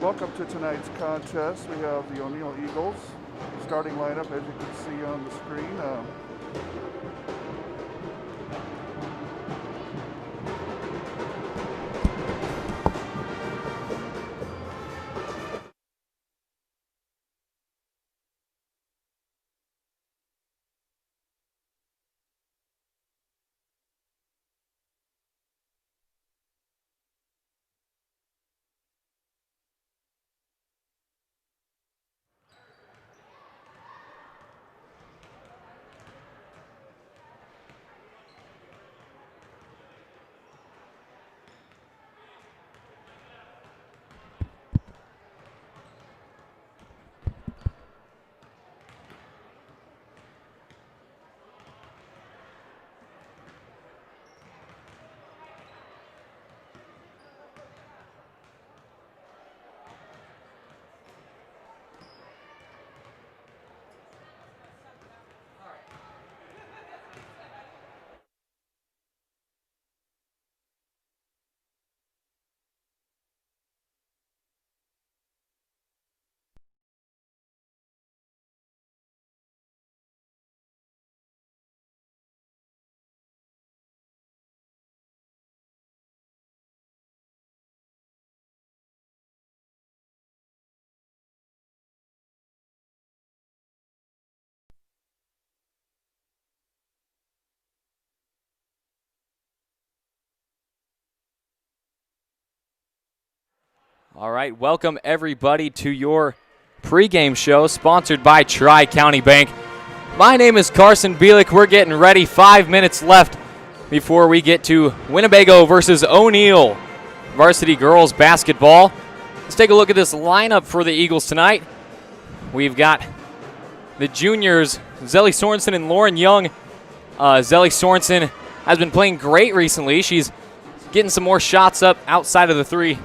Welcome to tonight's contest. We have the O'Neill Eagles starting lineup, as you can see on the screen. All right, welcome everybody to your pregame show sponsored by Tri-County Bank. My name is Carson Bielik. We're getting ready. 5 minutes left before we get to Winnebago versus O'Neill varsity girls basketball. Let's take a look at this lineup for the Eagles tonight. We've got the juniors, Zelly Sorensen and Lauren Young. Zelly Sorensen has been playing great recently. She's getting some more shots up outside of the three.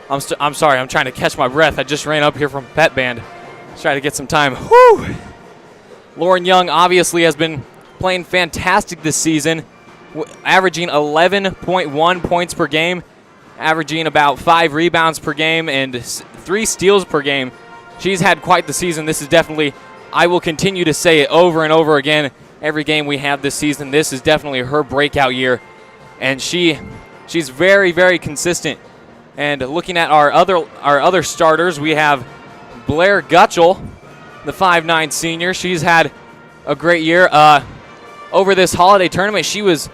I'm sorry, I'm trying to catch my breath. I just ran up here from Pet Band. Let's try to get some time. Whew! Lauren Young obviously has been playing fantastic this season, averaging 11.1 points per game, averaging about 5 rebounds per game, and 3 steals per game. She's had quite the season. This is definitely, I will continue to say it over and over again, every game we have this season. This is definitely her breakout year, and she's very, very consistent. And looking at our other starters, we have Blair Gutchell, the 5'9" senior. She's had a great year. Over this holiday tournament, she was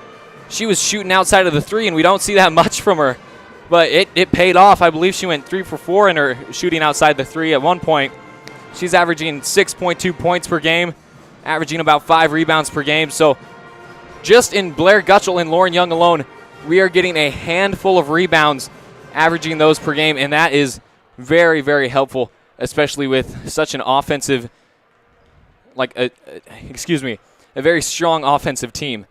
shooting outside of the three, and we don't see that much from her. But it paid off. I believe she went 3 for 4 in her shooting outside the three at one point. She's averaging 6.2 points per game, averaging about 5 rebounds per game. So just in Blair Gutchell and Lauren Young alone, we are getting a handful of rebounds, averaging those per game, and that is very, very helpful, especially with such an offensive, a very strong offensive team.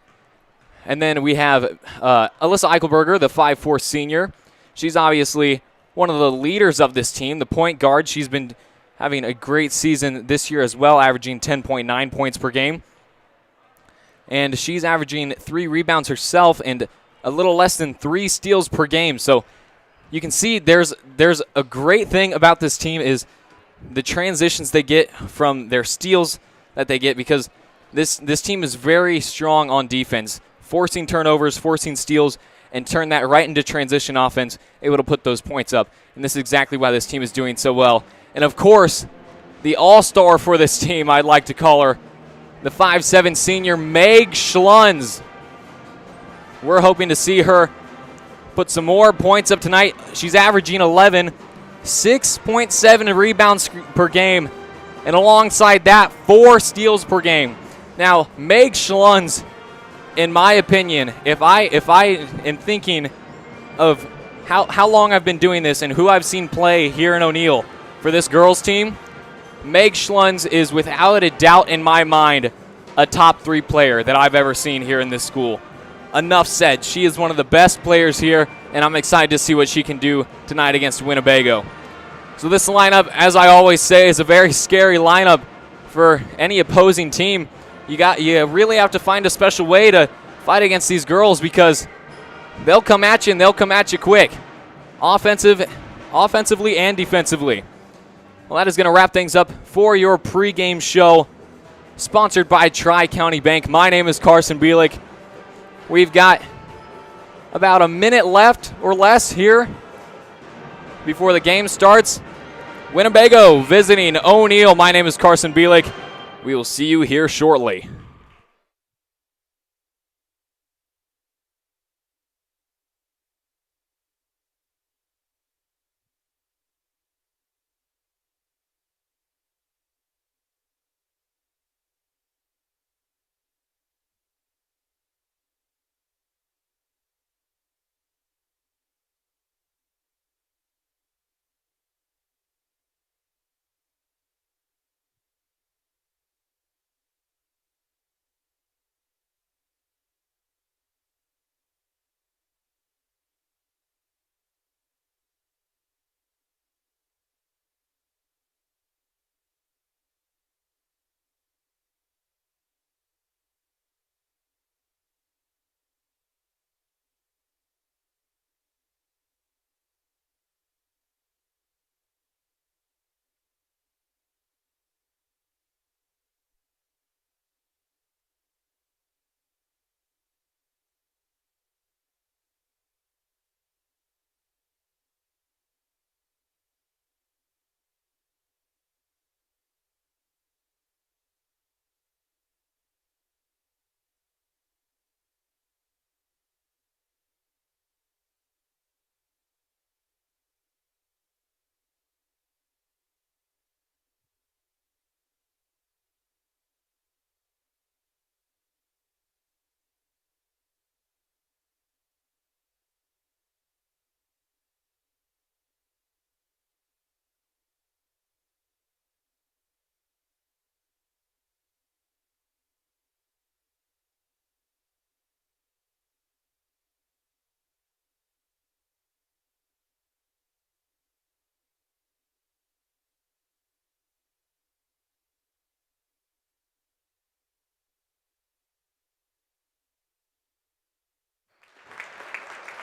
And then we have Alyssa Eichelberger, the 5'4" senior. She's obviously one of the leaders of this team, the point guard. She's been having a great season this year as well, averaging 10.9 points per game. And she's averaging 3 rebounds herself and a little less than 3 steals per game. So you can see there's a great thing about this team is the transitions they get from their steals that they get, because this team is very strong on defense, forcing turnovers, forcing steals, and turn that right into transition offense, able to put those points up. And this is exactly why this team is doing so well. And, of course, the all-star for this team, I'd like to call her, the 5'7" senior, Meg Schlunz. We're hoping to see her put some more points up tonight. She's averaging 11, 6.7 rebounds per game, and alongside that, 4 steals per game. Now, Meg Schlunz, in my opinion, if I am thinking of how long I've been doing this and who I've seen play here in O'Neill for this girls team, Meg Schlunz is without a doubt in my mind a top 3 player that I've ever seen here in this school. Enough said. She is one of the best players here, and I'm excited to see what she can do tonight against Winnebago. So this lineup, as I always say, is a very scary lineup for any opposing team. You really have to find a special way to fight against these girls, because they'll come at you, and they'll come at you quick. Offensive offensively and defensively. Well, that is going to wrap things up for your pregame show, sponsored by Tri-County Bank. My name is Carson Bielik. We've got about a minute left or less here before the game starts. Winnebago visiting O'Neill. My name is Carson Bielik. We will see you here shortly.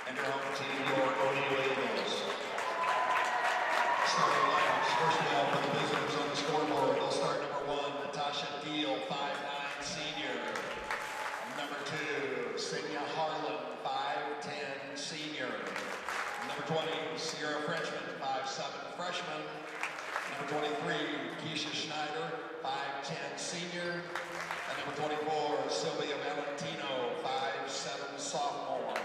And your home team, your O'Neill Eagles. Starting lineups, first of all, for the visitors on the scoreboard, they'll start number 1, Natasha Deal, 5'9", senior. Number 2, Senya Harlan, 5'10", senior. Number 20, Sierra Frenchman, 5'7", freshman. Number 23, Keisha Schneider, 5'10", senior. And number 24, Sylvia Valentino, 5'7", sophomore.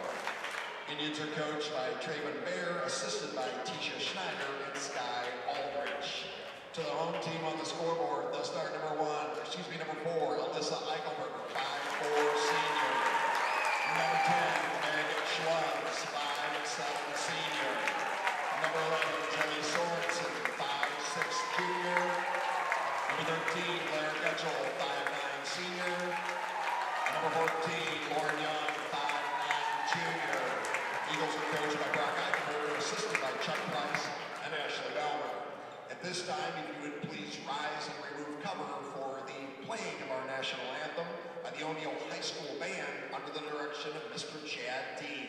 Indians are coached by Traven Bear, assisted by Tisha Schneider and Sky Aldrich. To the home team on the scoreboard, they'll start number 4, Alyssa Eichelberger, 5'4", senior. Number 10, Meg Schwabs, 5'7", senior. Number 11, Kelly Sorensen, 5'6", junior. Number 13, Blair Getchell, 5'9", senior. Number 14, Lauren Young, 5'9", junior. Eagles are coached by Brock Eichelberger, assisted by Chuck Price and Ashley Bauer. At this time, if you would please rise and remove cover for the playing of our national anthem by the O'Neill High School Band under the direction of Mr. Chad Dean.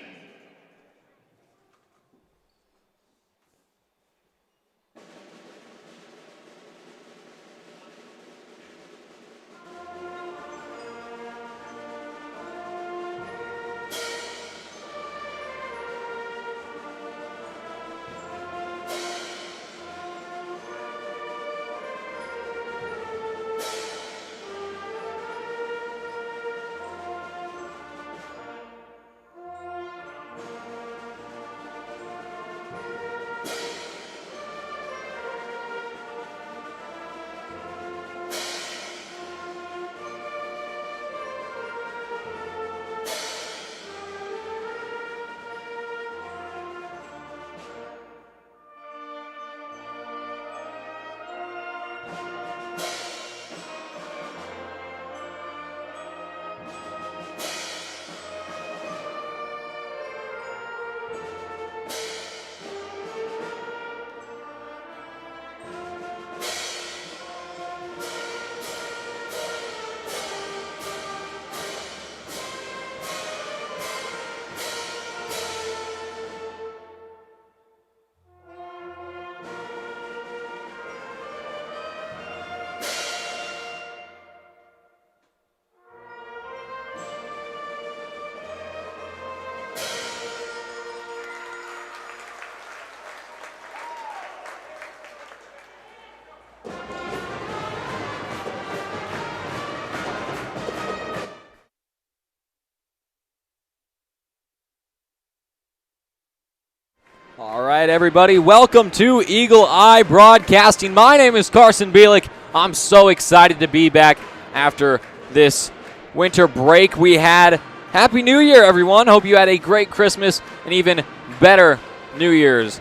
right, everybody, welcome to Eagle Eye Broadcasting. My name is Carson Bielik. I'm so excited to be back after this winter break we had. Happy New Year, everyone. Hope you had a great Christmas and even better New Year's.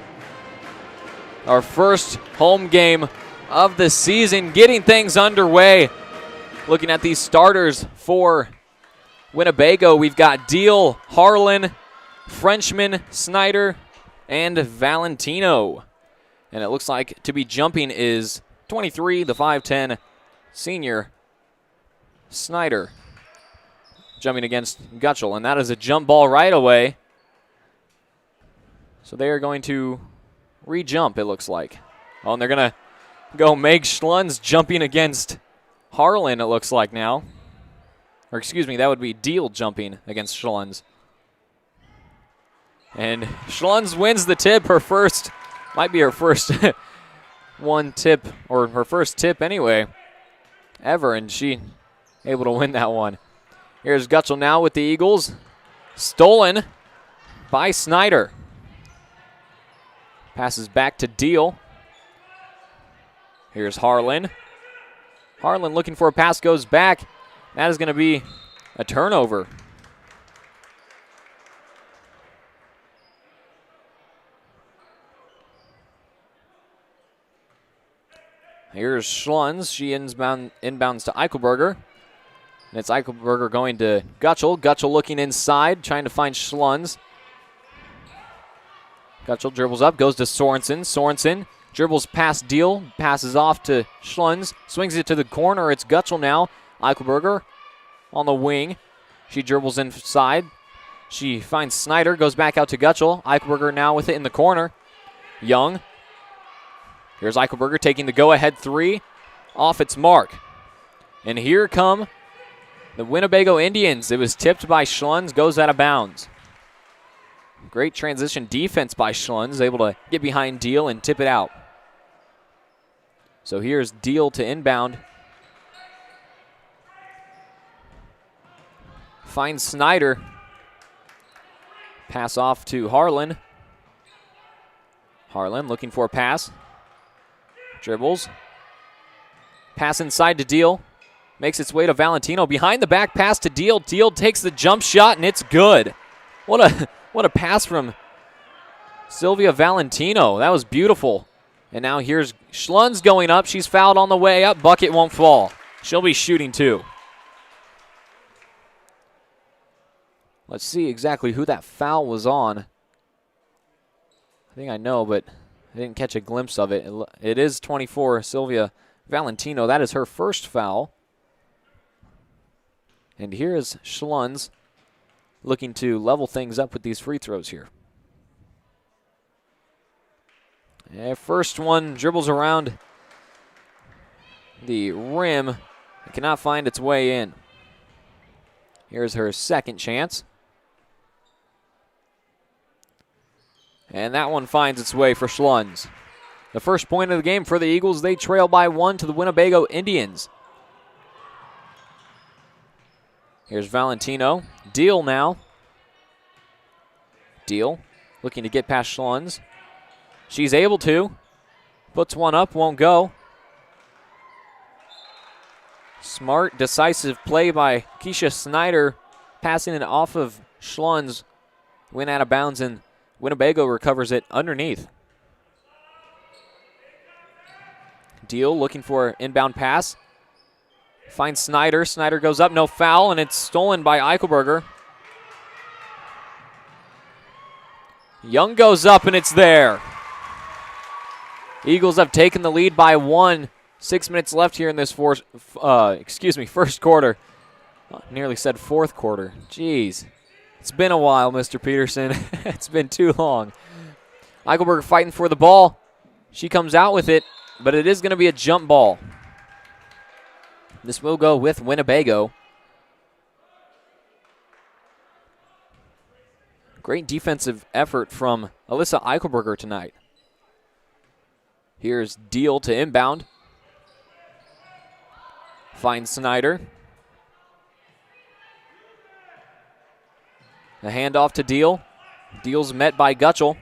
Our first home game of the season, getting things underway. Looking at these starters for Winnebago, we've got Deal, Harlan, Frenchman, Snyder, and Valentino. And it looks like to be jumping is 23, the 5'10 senior Snyder. Jumping against Gutschel, and that is a jump ball right away. So they are going to re-jump, it looks like. Oh, and they're going to go Meg Schlunz jumping against Harlan, it looks like now. Or excuse me, that would be Deal jumping against Schlunz. And Schlunz wins the tip, might be her first one tip, or her first tip anyway, ever, and she able to win that one. Here's Gutschel now with the Eagles. Stolen by Snyder. Passes back to Deal. Here's Harlan. Harlan looking for a pass, goes back. That is going to be a turnover. Here's Schlunz. She inbounds to Eichelberger. And it's Eichelberger going to Gutschel. Gutschel looking inside, trying to find Schlunz. Gutschel dribbles up, goes to Sorensen. Sorensen dribbles past Deal, passes off to Schlunz, swings it to the corner. It's Gutschel now. Eichelberger on the wing. She dribbles inside. She finds Snyder, goes back out to Gutschel. Eichelberger now with it in the corner. Young. Here's Eichelberger taking the go-ahead three off its mark. And here come the Winnebago Indians. It was tipped by Schlunz, goes out of bounds. Great transition defense by Schlunz, able to get behind Deal and tip it out. So here's Deal to inbound. Finds Snyder. Pass off to Harlan. Harlan looking for a pass. Dribbles. Pass inside to Deal. Makes its way to Valentino. Behind the back pass to Deal. Deal takes the jump shot, and it's good. What a pass from Sylvia Valentino. That was beautiful. And now here's Schlunz going up. She's fouled on the way up. Bucket won't fall. She'll be shooting too. Let's see exactly who that foul was on. I think I know, but I didn't catch a glimpse of it. It is 24, Sylvia Valentino. That is her first foul. And here is Schlunz looking to level things up with these free throws here. First one dribbles around the rim. It cannot find its way in. Here's her second chance. And that one finds its way for Schlunz. The first point of the game for the Eagles. They trail by 1 to the Winnebago Indians. Here's Valentino. Deal now. Deal looking to get past Schlunz. She's able to. Puts one up, won't go. Smart, decisive play by Keisha Snyder. Passing it off of Schlunz. Went out of bounds, and Winnebago recovers it underneath. Deal looking for an inbound pass. Finds Snyder. Snyder goes up, no foul, and it's stolen by Eichelberger. Young goes up, and it's there. Eagles have taken the lead by 1. 6 minutes left here in this first quarter. Nearly said fourth quarter. Jeez. It's been a while, Mr. Peterson. It's been too long. Eichelberger fighting for the ball. She comes out with it, but it is going to be a jump ball. This will go with Winnebago. Great defensive effort from Alyssa Eichelberger tonight. Here's Deal to inbound. Finds Snyder. The handoff to Deal. Deal's met by Gutschel.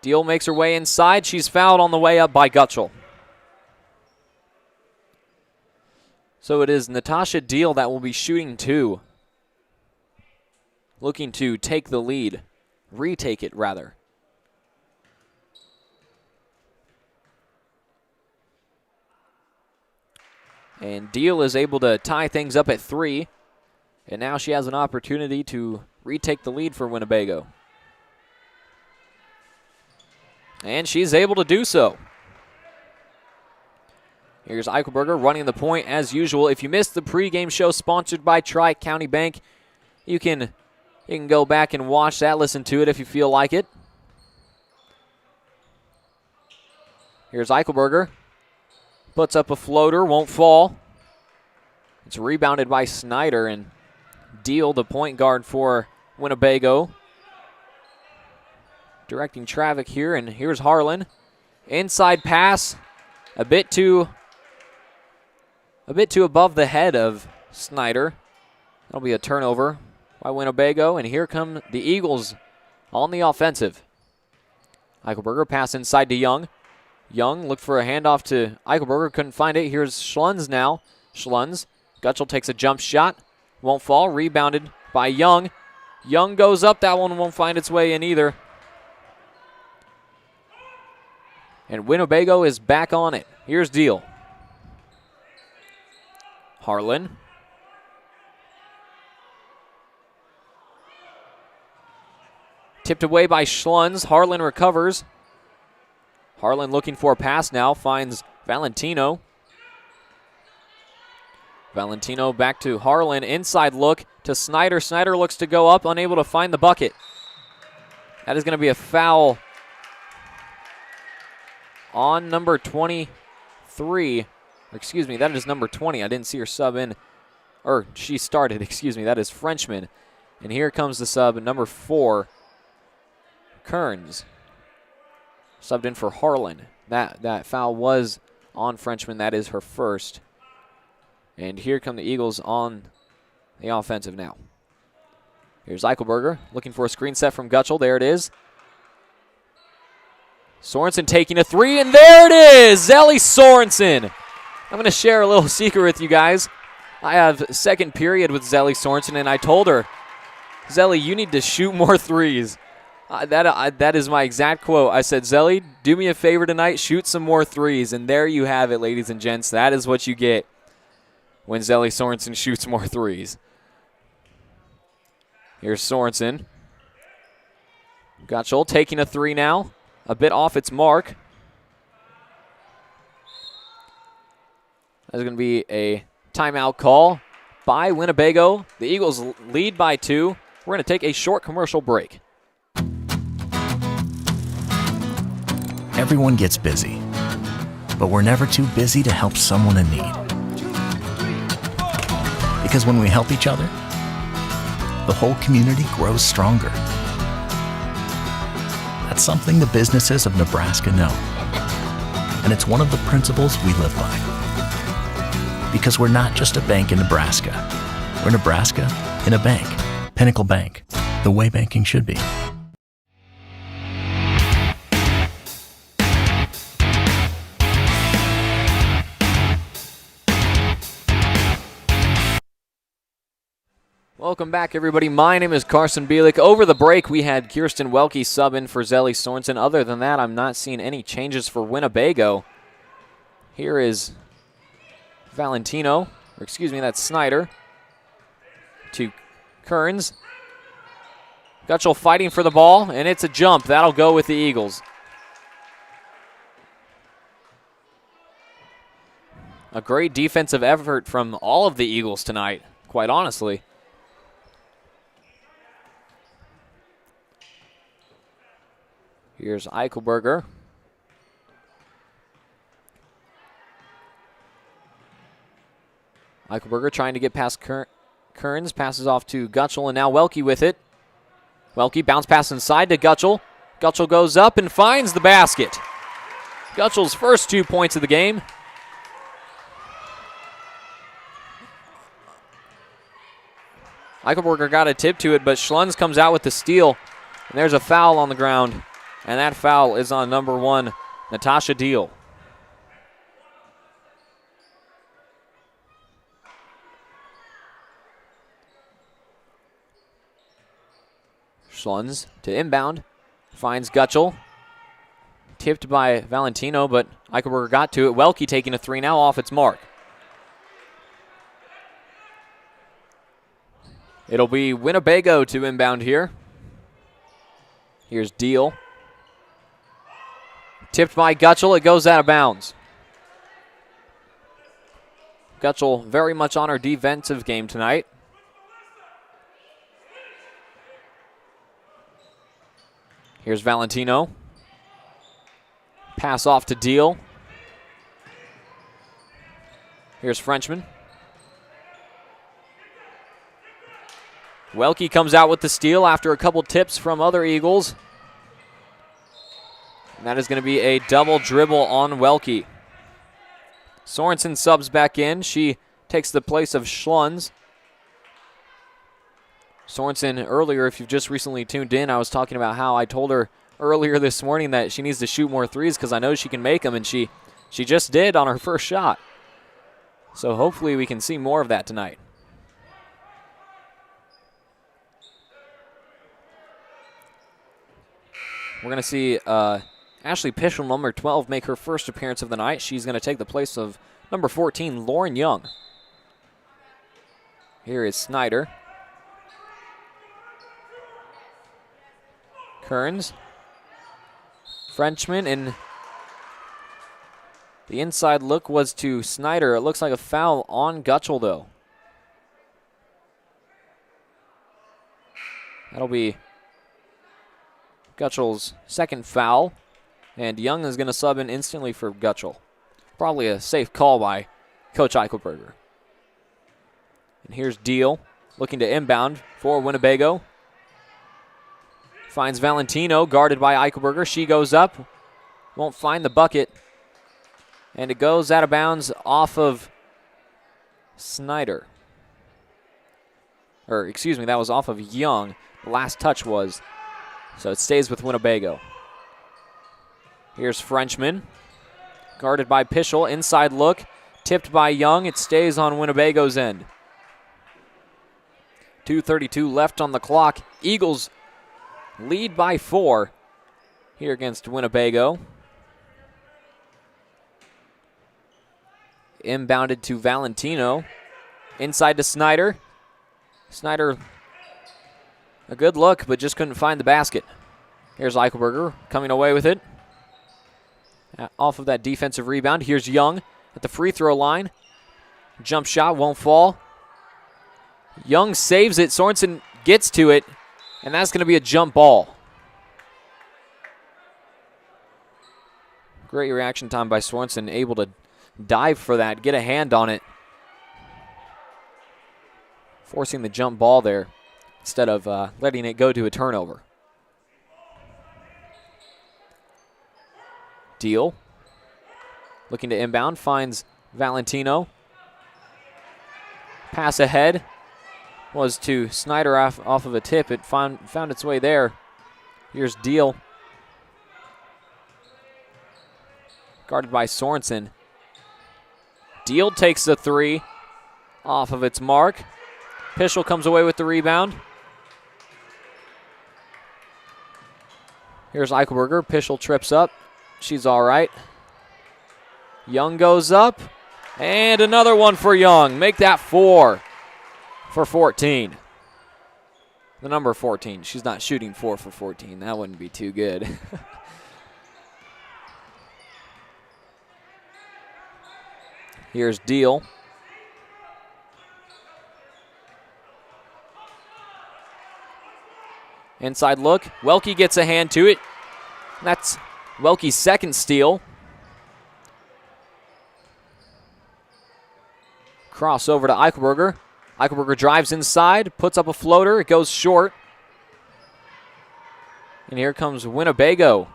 Deal makes her way inside. She's fouled on the way up by Gutschel. So it is Natasha Deal that will be shooting 2. Looking to take the lead. Retake it, rather. And Deal is able to tie things up at 3. And now she has an opportunity to retake the lead for Winnebago. And she's able to do so. Here's Eichelberger running the point as usual. If you missed the pregame show sponsored by Tri-County Bank, you can go back and watch that, listen to it if you feel like it. Here's Eichelberger. Puts up a floater, won't fall. It's rebounded by Snyder, and Deal, the point guard for Winnebago, directing traffic here, and here's Harlan. Inside pass, a bit too above the head of Snyder. That'll be a turnover by Winnebago, and here come the Eagles on the offensive. Eichelberger pass inside to Young. Young looked for a handoff to Eichelberger, couldn't find it. Here's Schlunz now. Schlunz. Gutschel takes a jump shot. Won't fall. Rebounded by Young. Young goes up. That one won't find its way in either. And Winnebago is back on it. Here's Deal. Harlan. Tipped away by Schlunz. Harlan recovers. Harlan looking for a pass now. Finds Valentino. Valentino back to Harlan. Inside look to Snyder. Snyder looks to go up, unable to find the bucket. That is going to be a foul on number 23. Excuse me, that is number 20. I didn't see her sub in. Or she started, excuse me. That is Frenchman. And here comes the sub, number 4, Kearns. Subbed in for Harlan. That foul was on Frenchman. That is her first. And here come the Eagles on the offensive now. Here's Eichelberger looking for a screen set from Gutschel. There it is. Sorensen taking a 3, and there it is! Zelly Sorensen. I'm going to share a little secret with you guys. I have second period with Zelly Sorensen, and I told her, Zelly, you need to shoot more threes. That is my exact quote. I said, Zelly, do me a favor tonight, shoot some more threes. And there you have it, ladies and gents. That is what you get when Zelly Sorensen shoots more threes. Here's Sorensen. Gutschel taking a 3 now. A bit off its mark. That's going to be a timeout call by Winnebago. The Eagles lead by 2. We're going to take a short commercial break. Everyone gets busy, but we're never too busy to help someone in need. Because when we help each other, the whole community grows stronger. That's something the businesses of Nebraska know. And it's one of the principles we live by. Because we're not just a bank in Nebraska. We're Nebraska in a bank. Pinnacle Bank, the way banking should be. Welcome back, everybody. My name is Carson Bielik. Over the break, we had Kirsten Welke sub in for Zelly Sorensen. Other than that, I'm not seeing any changes for Winnebago. Here is Valentino, or excuse me, that's Snyder, to Kearns. Gutschel fighting for the ball, and it's a jump. That'll go with the Eagles. A great defensive effort from all of the Eagles tonight, quite honestly. Here's Eichelberger. Eichelberger trying to get past Kearns. Passes off to Gutschel, and now Welke with it. Welke bounce pass inside to Gutschel. Gutschel goes up and finds the basket. Gutschel's first 2 points of the game. Eichelberger got a tip to it, but Schlunz comes out with the steal. And there's a foul on the ground And that foul is on number 1, Natasha Deal. Schlunz to inbound. Finds Gutschel. Tipped by Valentino, but Eichelberger got to it. Welke taking a 3 now off its mark. It'll be Winnebago to inbound here. Here's Deal. Tipped by Gutschel. It goes out of bounds. Gutschel very much on her defensive game tonight. Here's Valentino. Pass off to Deal. Here's Frenchman. Welke comes out with the steal after a couple tips from other Eagles. And that is going to be a double dribble on Welke. Sorensen subs back in. She takes the place of Schlunz. Sorensen, earlier, if you've just recently tuned in, I was talking about how I told her earlier this morning that she needs to shoot more threes because I know she can make them, and she just did on her first shot. So hopefully we can see more of that tonight. We're going to see Ashley Pischel, number 12, make her first appearance of the night. She's going to take the place of number 14, Lauren Young. Here is Snyder. Kearns. Frenchman, and the inside look was to Snyder. It looks like a foul on Gutschel, though. That'll be Gutschel's second foul, and Young is going to sub in instantly for Gutschel. Probably a safe call by Coach Eichelberger. And here's Deal looking to inbound for Winnebago. Finds Valentino, guarded by Eichelberger. She goes up, won't find the bucket, and it goes out of bounds off of Snyder. Or, excuse me, that was off of Young. The last touch was. So it stays with Winnebago. Here's Frenchman, guarded by Pischel. Inside look, tipped by Young. It stays on Winnebago's end. 2:32 left on the clock. Eagles lead by 4 here against Winnebago. Inbounded to Valentino. Inside to Snyder. Snyder, a good look, but just couldn't find the basket. Here's Eichelberger coming away with it. Off of that defensive rebound. Here's Young at the free throw line. Jump shot won't fall. Young saves it. Sorensen gets to it, and that's going to be a jump ball. Great reaction time by Sorensen, able to dive for that, get a hand on it. Forcing the jump ball there instead of letting it go to a turnover. Deal. Looking to inbound, finds Valentino. Pass ahead was to Snyder off of a tip. It found its way there. Here's Deal. Guarded by Sorensen. Deal takes the 3 off of its mark. Pischel comes away with the rebound. Here's Eichelberger. Pischel trips up. She's all right. Young goes up. And another one for Young. Make that 4 for 14. The number 14. She's not shooting 4 for 14. That wouldn't be too good. Here's Deal. Inside look. Welke gets a hand to it. That's Welke's second steal. Cross over to Eichelberger. Eichelberger drives inside, puts up a floater. It goes short. And here comes Winnebago.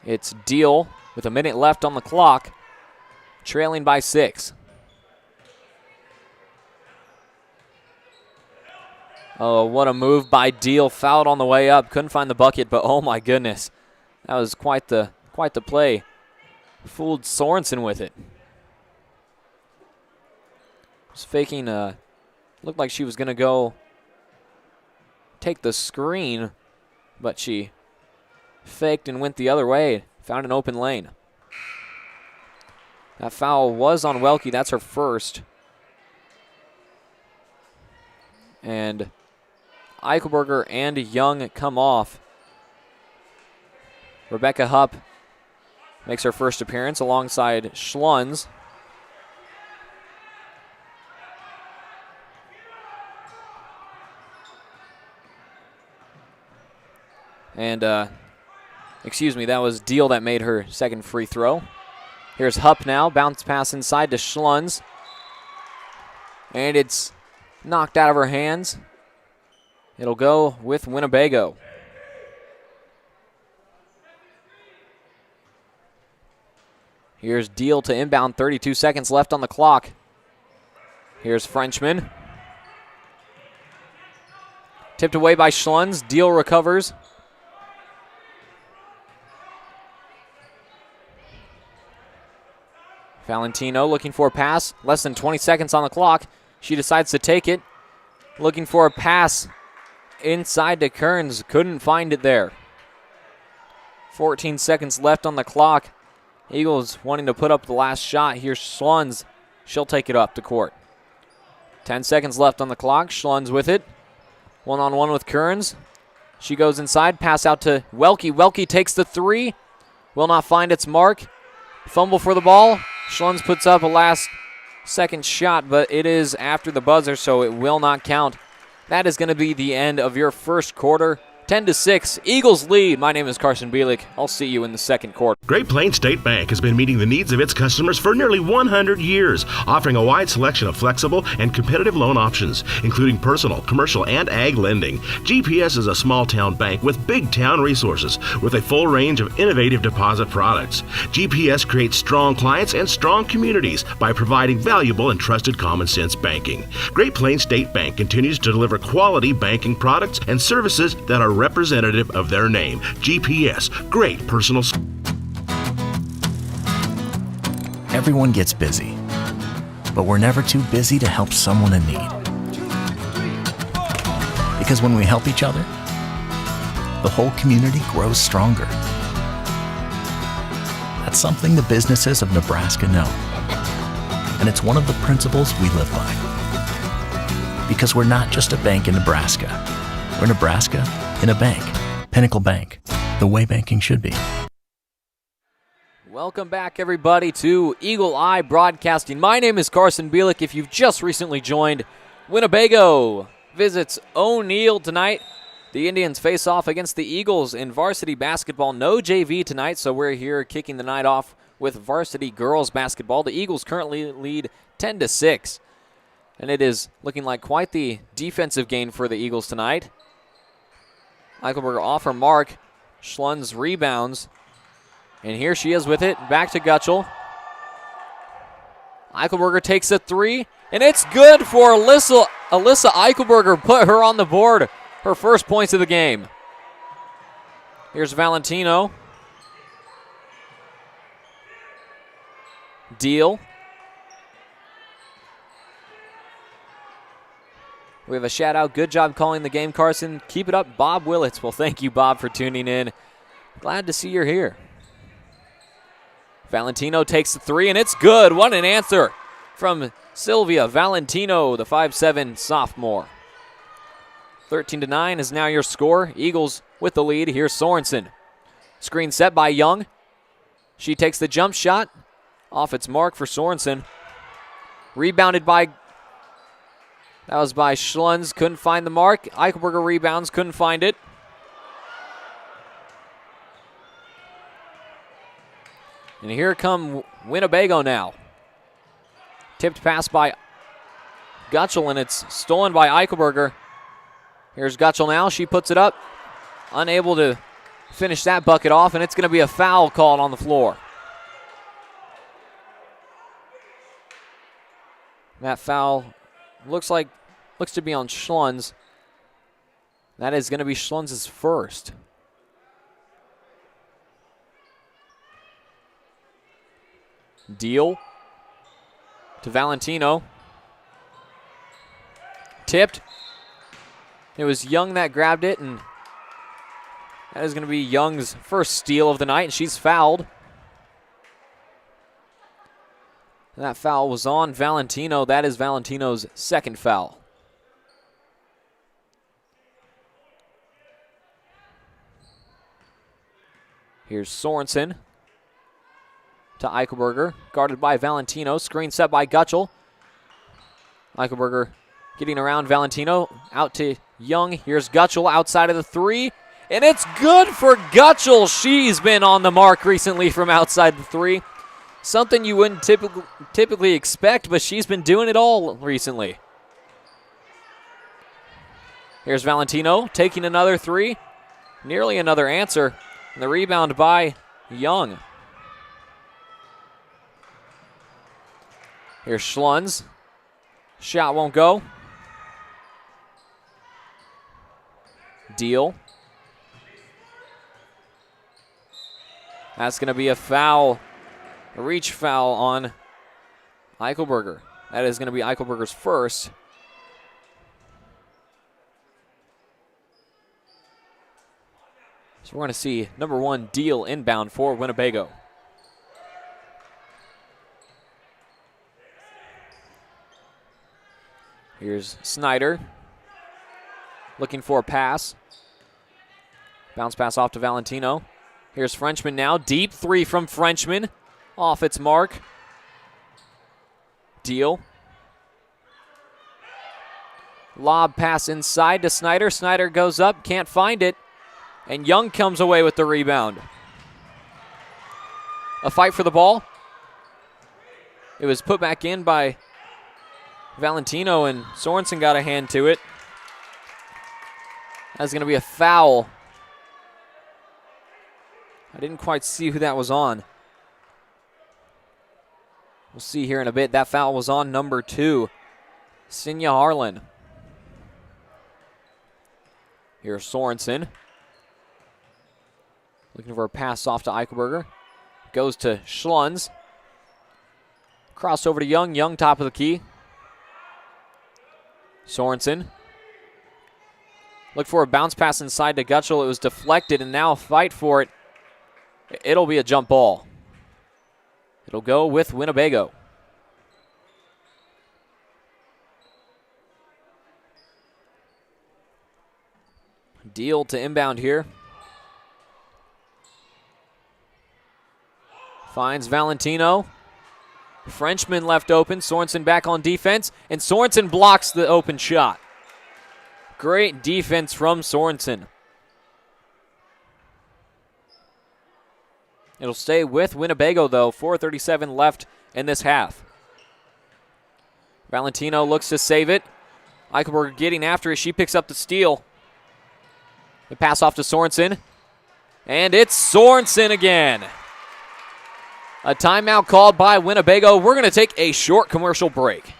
It's Deal with a minute left on the clock, trailing by 6. Oh, what a move by Deal. Fouled on the way up. Couldn't find the bucket, but oh my goodness. That was quite the play. Fooled Sorensen with it. Was faking, looked like she was going to go take the screen, but she faked and went the other way. Found an open lane. That foul was on Welke. That's her first. And Eichelberger and Young come off. Rebecca Hupp makes her first appearance alongside Schlunz. And, excuse me, that was Deal that made her second free throw. Here's Hupp now. Bounce pass inside to Schlunz. And it's knocked out of her hands. It'll go with Winnebago. Here's Deal to inbound, 32 seconds left on the clock. Here's Frenchman. Tipped away by Schlunz. Deal recovers. Valentino looking for a pass. Less than 20 seconds on the clock. She decides to take it. Looking for a pass inside to Kearns. Couldn't find it there. 14 seconds left on the clock. Eagles wanting to put up the last shot. Here's Schlunz. She'll take it up the court. 10 seconds left on the clock. Schlunz with it. One-on-one with Kearns. She goes inside. Pass out to Welke. Welke takes the three. Will not find its mark. Fumble for the ball. Schlunz puts up a last-second shot, but it is after the buzzer, so it will not count. That is going to be the end of your first quarter. 10-6, Eagles lead. My name is Carson Bielik. I'll see you in the second quarter. Great Plains State Bank has been meeting the needs of its customers for nearly 100 years, offering a wide selection of flexible and competitive loan options, including personal, commercial, and ag lending. GPS is a small-town bank with big-town resources, with a full range of innovative deposit products. GPS creates strong clients and strong communities by providing valuable and trusted common-sense banking. Great Plains State Bank continues to deliver quality banking products and services that are representative of their name. GPS, great personal. Everyone gets busy, but we're never too busy to help someone in need. Because when we help each other, the whole community grows stronger. That's something the businesses of Nebraska know. And it's one of the principles we live by. Because we're not just a bank in Nebraska. We're Nebraska in a bank. Pinnacle Bank, the way banking should be. Welcome back, everybody, to Eagle Eye Broadcasting. My name is Carson Bielik. If you've just recently joined, Winnebago visits O'Neill tonight. The Indians face off against the Eagles in varsity basketball. No JV tonight, so we're here kicking the night off with varsity girls basketball. The Eagles currently lead 10-6, and it is looking like quite the defensive game for the Eagles tonight. Eichelberger off her mark. Schlunz rebounds. And here she is with it. Back to Gutschel. Eichelberger takes a three. And it's good for Alyssa Eichelberger. Put her on the board. Her first points of the game. Here's Valentino. Deal. We have a shout out. Good job calling the game, Carson. Keep it up, Bob Willits. Well, thank you, Bob, for tuning in. Glad to see you're here. Valentino takes the three, and it's good. What an answer from Sylvia Valentino, the 5'7" sophomore. 13-9 is now your score. Eagles with the lead. Here's Sorensen. Screen set by Young. She takes the jump shot. Off its mark for Sorensen. Rebounded by... That was by Schlunz. Couldn't find the mark. Eichelberger rebounds. Couldn't find it. And here come Winnebago now. Tipped pass by Gutschel, and it's stolen by Eichelberger. Here's Gutschel now. She puts it up. Unable to finish that bucket off, and it's going to be a foul called on the floor. That foul looks to be on Schlunz. That is going to be Schlunz's first. Deal to Valentino. Tipped. It was Young that grabbed it, and that is going to be Young's first steal of the night, and she's fouled. That foul was on Valentino. That is Valentino's second foul. Here's Sorensen to Eichelberger, guarded by Valentino. Screen set by Gutschel. Eichelberger getting around Valentino, out to Young. Here's Gutschel outside of the three, and it's good for Gutschel. She's been on the mark recently from outside the three. Something you wouldn't typically expect, but she's been doing it all recently. Here's Valentino taking another three, nearly another answer, and the rebound by Young. Here's Schlunz. Shot won't go. Deal. That's going to be a foul, a reach foul on Eichelberger. That is going to be Eichelberger's first. So we're going to see number 1 Deal inbound for Winnebago. Here's Snyder looking for a pass. Bounce pass off to Valentino. Here's Frenchman now. Deep three from Frenchman. Off its mark. Deal. Lob pass inside to Snyder. Snyder goes up, can't find it. And Young comes away with the rebound. A fight for the ball. It was put back in by Valentino, and Sorensen got a hand to it. That's going to be a foul. I didn't quite see who that was on. We'll see here in a bit. That foul was on number 2, Sinya Harlan. Here's Sorensen. Looking for a pass off to Eichelberger. Goes to Schlunz. Cross over to Young. Young top of the key. Sorensen. Look for a bounce pass inside to Gutschel. It was deflected, and now a fight for it. It'll be a jump ball. It'll go with Winnebago. Deal to inbound here. Finds Valentino. Frenchman left open. Sorensen back on defense, and Sorensen blocks the open shot. Great defense from Sorensen. It'll stay with Winnebago, though. 4:37 left in this half. Valentino looks to save it. Eichelberger getting after it. She picks up the steal. The pass off to Sorensen. And it's Sorensen again. A timeout called by Winnebago. We're going to take a short commercial break.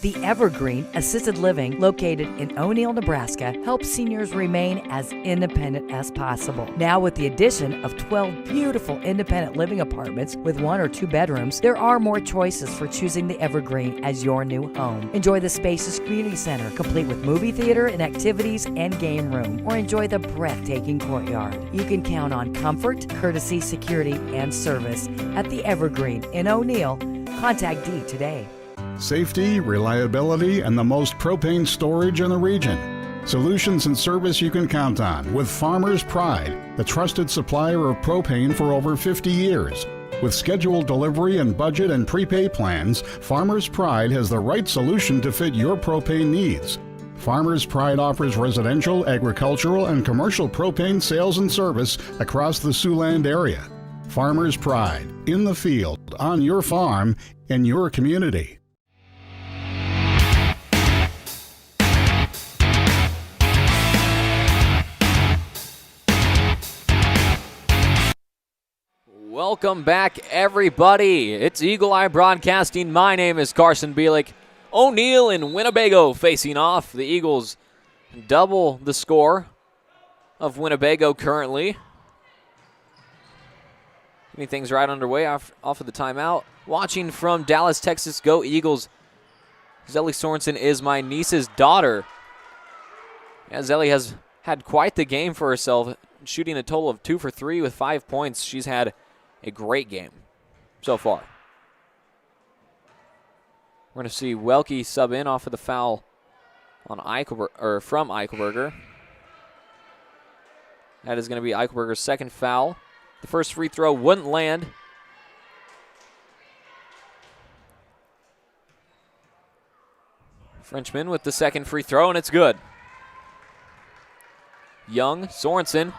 The Evergreen Assisted Living, located in O'Neill, Nebraska, helps seniors remain as independent as possible. Now, with the addition of 12 beautiful independent living apartments with 1 or 2 bedrooms, there are more choices for choosing the Evergreen as your new home. Enjoy the spacious community center, complete with movie theater and activities and game room, or enjoy the breathtaking courtyard. You can count on comfort, courtesy, security, and service at the Evergreen in O'Neill. Contact Dee today. Safety, reliability, and the most propane storage in the region. Solutions and service you can count on with Farmers Pride, the trusted supplier of propane for over 50 years. With scheduled delivery and budget and prepay plans, Farmers Pride has the right solution to fit your propane needs. Farmers Pride offers residential, agricultural, and commercial propane sales and service across the Siouxland area. Farmers Pride, in the field, on your farm, in your community. Welcome back, everybody. It's Eagle Eye Broadcasting. My name is Carson Bielik. O'Neill and Winnebago facing off. The Eagles double the score of Winnebago currently. Getting things right underway off of the timeout. Watching from Dallas, Texas, go Eagles. Zelly Sorensen is my niece's daughter. Yeah, Zelly has had quite the game for herself, shooting a total of 2 for 3 with 5 points. She's had a great game so far. We're going to see Welke sub in off of the foul on from Eichelberger. That is going to be Eichelberger's second foul. The first free throw wouldn't land. Frenchman with the second free throw, and it's good. Young, Sorensen.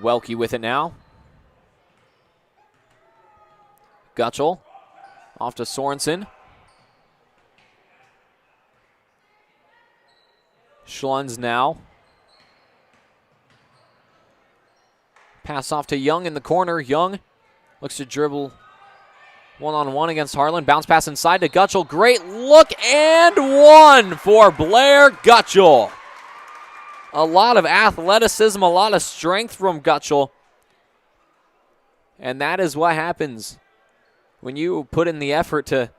Welke with it now. Gutschel off to Sorensen. Schlunz now. Pass off to Young in the corner. Young looks to dribble one-on-one against Harlan. Bounce pass inside to Gutschel. Great look and one for Blair Gutschel. A lot of athleticism, a lot of strength from Gutschel. And that is what happens when you put in the effort to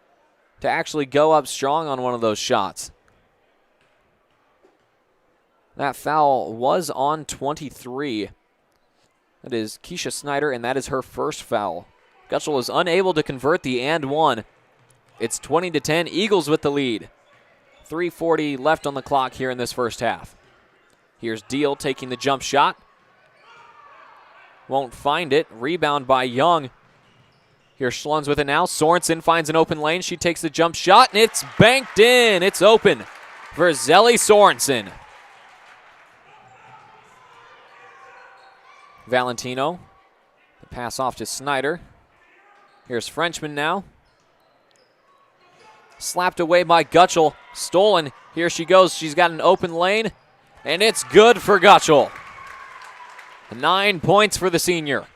actually go up strong on one of those shots. That foul was on 23. That is Keisha Snyder, and that is her first foul. Gutschel is unable to convert the and one. It's 20-10, Eagles with the lead. 3:40 left on the clock here in this first half. Here's Deal taking the jump shot. Won't find it. Rebound by Young. Here's Schlunz with it now. Sorensen finds an open lane. She takes the jump shot, and it's banked in. It's open for Zelly Sorensen. Valentino. The pass off to Snyder. Here's Frenchman now. Slapped away by Gutschel. Stolen. Here she goes. She's got an open lane. And it's good for Gutschel. 9 points for the senior.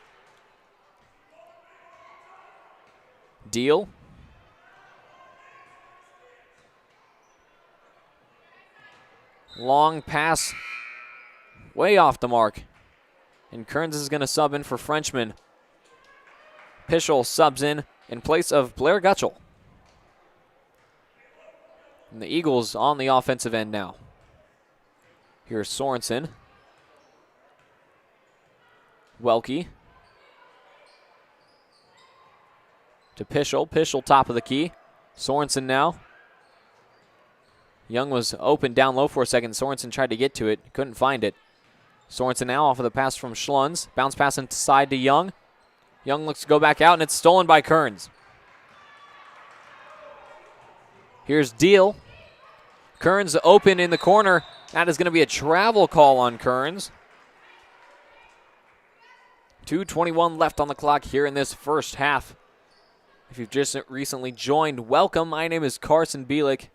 Deal. Long pass. Way off the mark. And Kearns is going to sub in for Frenchman. Pischel subs in place of Blair Gutschel. And the Eagles on the offensive end now. Here's Sorensen. Welke. To Pischel. Pischel top of the key. Sorensen now. Young was open down low for a second. Sorensen tried to get to it. Couldn't find it. Sorensen now off of the pass from Schlunz. Bounce pass inside to Young. Young looks to go back out, and it's stolen by Kearns. Here's Deal. Kearns open in the corner. That is going to be a travel call on Kearns. 2:21 left on the clock here in this first half. If you've just recently joined, welcome. My name is Carson Bielik.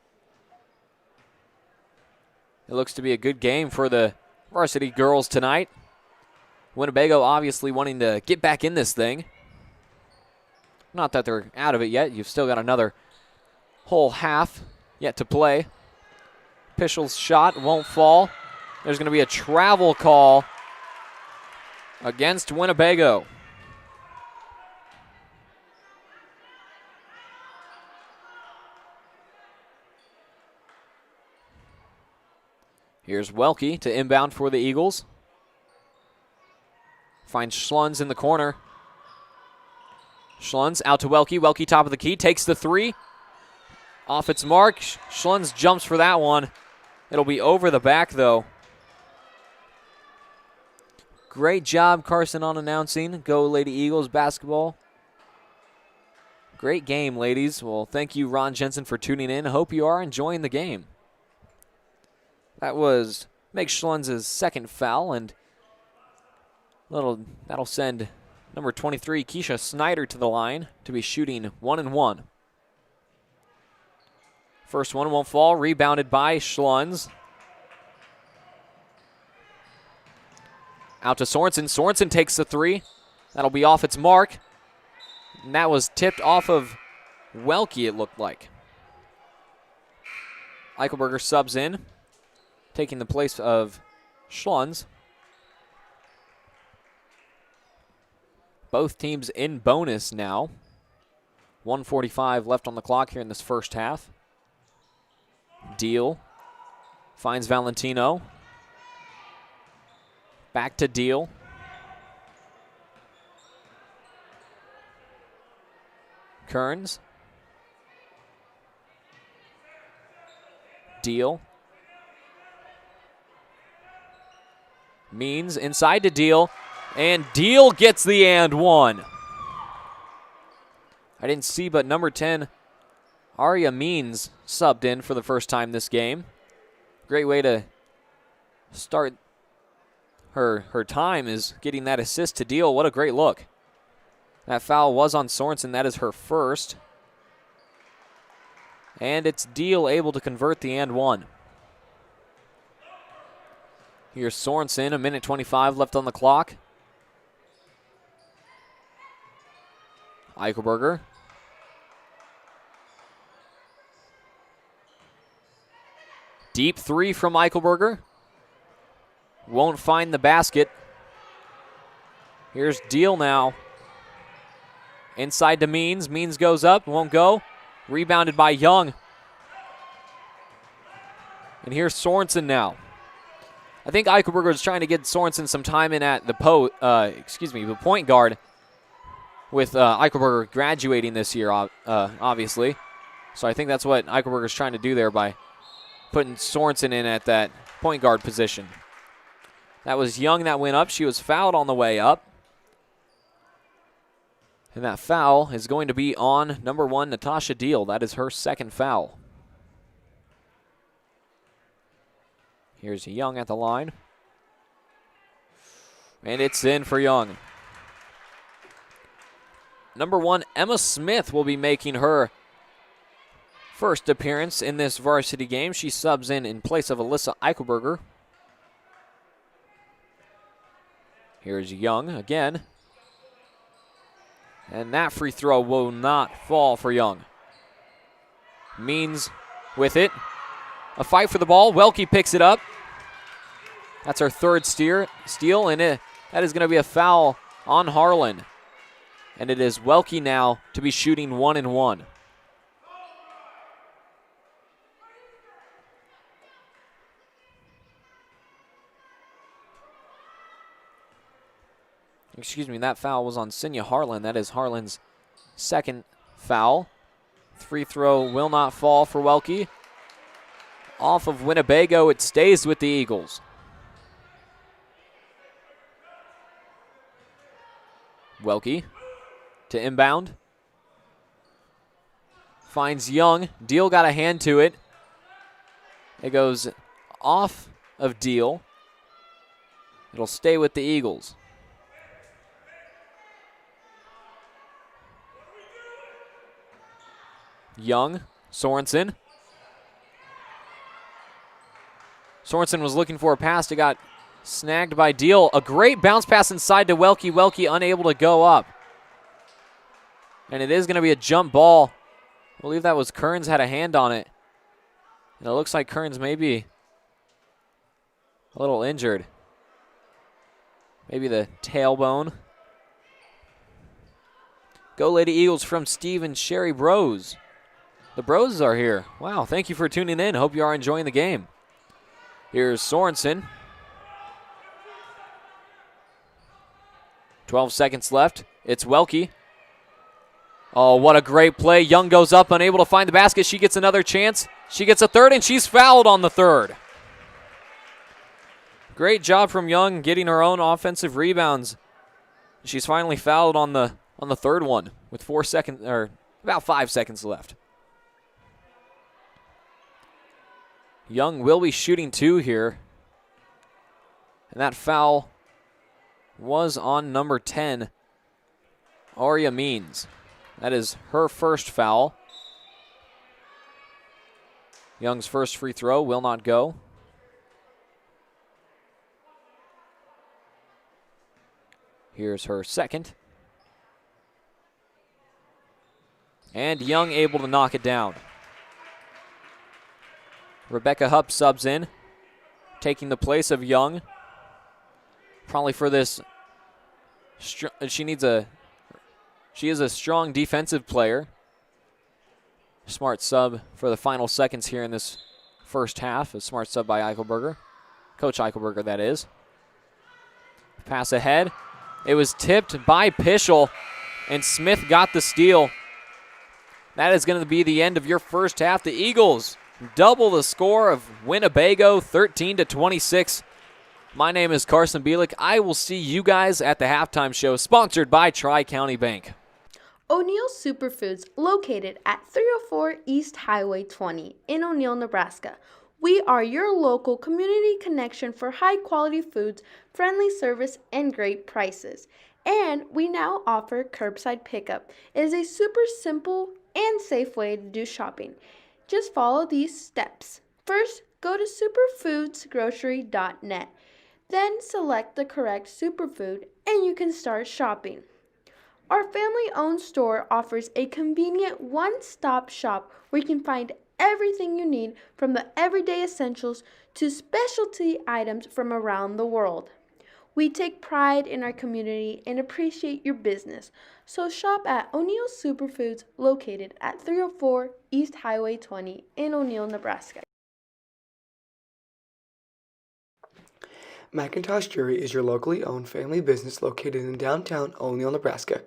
It looks to be a good game for the varsity girls tonight. Winnebago obviously wanting to get back in this thing. Not that they're out of it yet. You've still got another whole half yet to play. Pischel's shot won't fall. There's going to be a travel call against Winnebago. Here's Welke to inbound for the Eagles. Finds Schlunz in the corner. Schlunz out to Welke. Welke top of the key. Takes the three. Off its mark. Schlunz jumps for that one. It'll be over the back, though. Great job, Carson, on announcing. Go Lady Eagles basketball. Great game, ladies. Well, thank you, Ron Jensen, for tuning in. Hope you are enjoying the game. That was Meg Schlunz's second foul, and that'll send number 23, Keisha Snyder, to the line to be shooting 1-1. First one won't fall. Rebounded by Schlunz. Out to Sorensen. Sorensen takes the three. That'll be off its mark. And that was tipped off of Welke, it looked like. Eichelberger subs in, taking the place of Schlunz. Both teams in bonus now. 1:45 left on the clock here in this first half. Deal finds Valentino. Back to Deal. Kearns. Deal. Means inside to Deal. And Deal gets the and one. I didn't see, but number 10, Aria Means, subbed in for the first time this game. Great way to start her time is getting that assist to Deal. What a great look. That foul was on Sorensen. That is her first. And it's Deal able to convert the and one. Here's Sorensen, 1:25 left on the clock. Eichelberger. Deep three from Eichelberger. Won't find the basket. Here's Deal now. Inside to Means. Means goes up, won't go. Rebounded by Young. And here's Sorensen now. I think Eichelberger is trying to get Sorensen some time in at the point guard, with Eichelberger graduating this year, obviously. So I think that's what Eichelberger is trying to do there by putting Sorensen in at that point guard position. That was Young that went up. She was fouled on the way up. And that foul is going to be on number 1, Natasha Deal. That is her second foul. Here's Young at the line. And it's in for Young. Number 1, Emma Smith will be making her first appearance in this varsity game. She subs in place of Alyssa Eichelberger. Here's Young again. And that free throw will not fall for Young. Means with it. A fight for the ball. Welke picks it up. That's her third steal, and that is going to be a foul on Harlan. And it is Welke now to be shooting 1-1. Excuse me, that foul was on Sinya Harlan. That is Harlan's second foul. Free throw will not fall for Welke. Off of Winnebago, it stays with the Eagles. Welke to inbound. Finds Young. Deal got a hand to it. It goes off of Deal. It'll stay with the Eagles. Young, Sorensen. Sorensen was looking for a pass. It got snagged by Deal. A great bounce pass inside to Welke. Welke unable to go up. And it is going to be a jump ball. I believe that was Kearns had a hand on it. And it looks like Kearns may be a little injured. Maybe the tailbone. Go Lady Eagles from Steve and Sherry Bros. The Bros are here. Wow, thank you for tuning in. Hope you are enjoying the game. Here's Sorensen. 12 seconds left. It's Welke. Oh, what a great play. Young goes up, unable to find the basket. She gets another chance. She gets a third, and she's fouled on the third. Great job from Young getting her own offensive rebounds. She's finally fouled on the third one with about 5 seconds left. Young will be shooting 2 here. And that foul was on number 10, Aria Means. That is her first foul. Young's first free throw will not go. Here's her second. And Young able to knock it down. Rebecca Hupp subs in, taking the place of Young. Probably for this, she is a strong defensive player. Smart sub for the final seconds here in this first half. A smart sub by Eichelberger. Coach Eichelberger, that is. Pass ahead. It was tipped by Pischel, and Smith got the steal. That is going to be the end of your first half. The Eagles double the score of Winnebago, 13-26. My name is Carson Bielik. I will see you guys at the halftime show, sponsored by Tri-County Bank. O'Neill Superfoods, located at 304 East Highway 20 in O'Neill, Nebraska. We are your local community connection for high-quality foods, friendly service, and great prices. And we now offer curbside pickup. It is a super simple and safe way to do shopping. Just follow these steps. First, go to superfoodsgrocery.net. Then select the correct superfood and you can start shopping. Our family-owned store offers a convenient one-stop shop where you can find everything you need, from the everyday essentials to specialty items from around the world. We take pride in our community and appreciate your business, so shop at O'Neill Superfoods, located at 304 East Highway 20 in O'Neill, Nebraska. McIntosh Jewelry is your locally owned family business located in downtown O'Neill, Nebraska,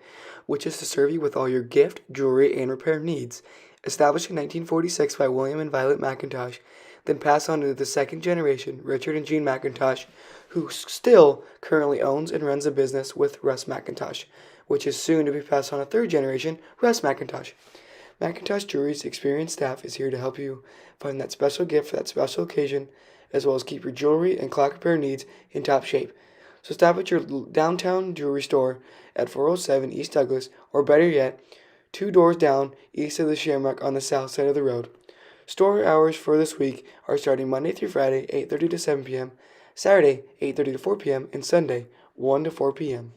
which is to serve you with all your gift, jewelry, and repair needs. Established in 1946 by William and Violet McIntosh, then passed on to the second generation, Richard and Jean McIntosh, who still currently owns and runs a business with Russ McIntosh, which is soon to be passed on to third generation, Russ McIntosh. McIntosh Jewelry's experienced staff is here to help you find that special gift for that special occasion, as well as keep your jewelry and clock repair needs in top shape. So stop at your downtown jewelry store at 407 East Douglas, or better yet, 2 doors down east of the Shamrock on the south side of the road. Store hours for this week are starting Monday through Friday, 8:30 to 7 p.m., Saturday, 8:30 to 4 p.m., and Sunday, 1 to 4 p.m.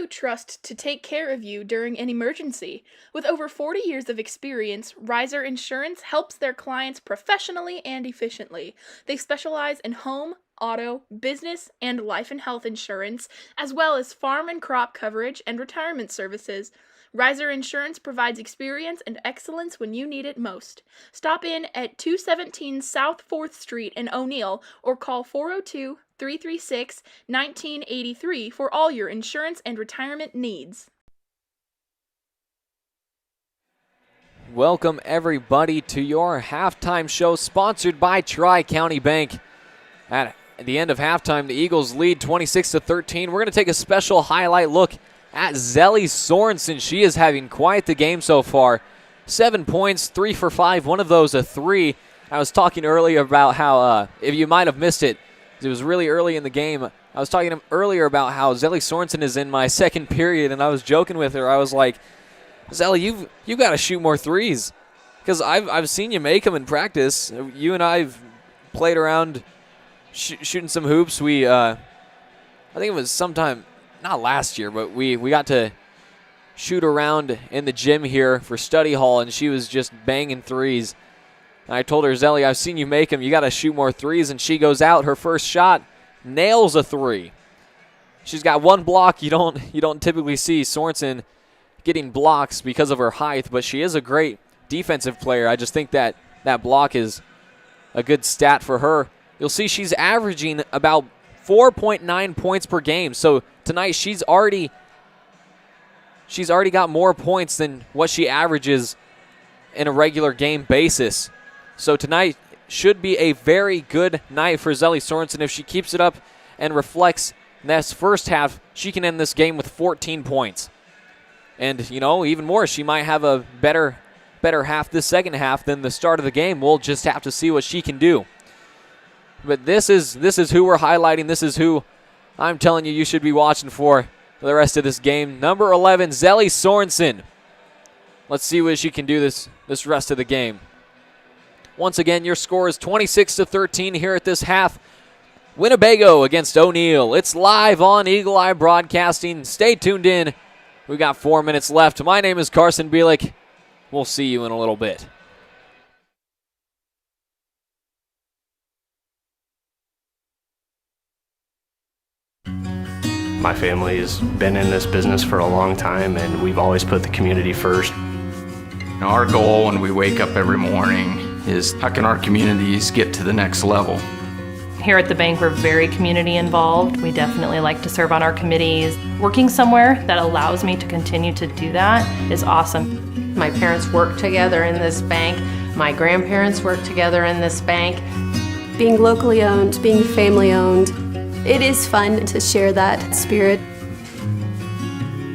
Trust to take care of you during an emergency. With over 40 years of experience, Riser Insurance helps their clients professionally and efficiently. They specialize in home, auto, business, and life and health insurance, as well as farm and crop coverage and retirement services. Riser Insurance provides experience and excellence when you need it most. Stop in at 217 South 4th Street in O'Neill or call 402-336-1983 for all your insurance and retirement needs. Welcome everybody to your halftime show, sponsored by Tri-County Bank. At the end of halftime, the Eagles lead 26-13. We're going to take a special highlight look at Zelly Sorensen. She is having quite the game so far. 7 points, 3 for 5, one of those a 3. I was talking earlier about how, if you might have missed it, it was really early in the game. I was talking to him earlier about how Zelly Sorensen is in my second period, and I was joking with her. I was like, Zelly, you've got to shoot more threes, because I've seen you make them in practice. You and I've played around shooting some hoops. I think it was sometime, not last year, but we got to shoot around in the gym here for study hall, and she was just banging threes. And I told her, Zelly, I've seen you make them. You got to shoot more threes. And she goes out. Her first shot nails a 3. She's got 1 block. You don't typically see Sorensen getting blocks because of her height, but she is a great defensive player. I just think that block is a good stat for her. You'll see she's averaging about 4.9 points per game. So tonight she's already got more points than what she averages in a regular game basis. So tonight should be a very good night for Zelly Sorensen. If she keeps it up and reflects this first half, she can end this game with 14 points. And, even more, she might have a better half this second half than the start of the game. We'll just have to see what she can do. But this is who we're highlighting. This is who I'm telling you should be watching for the rest of this game. Number 11, Zelly Sorensen. Let's see what she can do this rest of the game. Once again, your score is 26-13 here at this half. Winnebago against O'Neill. It's live on Eagle Eye Broadcasting. Stay tuned in. We got 4 minutes left. My name is Carson Bielik. We'll see you in a little bit. My family has been in this business for a long time, and we've always put the community first. Our goal when we wake up every morning is how can our communities get to the next level? Here at the bank, we're very community involved. We definitely like to serve on our committees. Working somewhere that allows me to continue to do that is awesome. My parents work together in this bank. My grandparents work together in this bank. Being locally owned, being family owned, it is fun to share that spirit.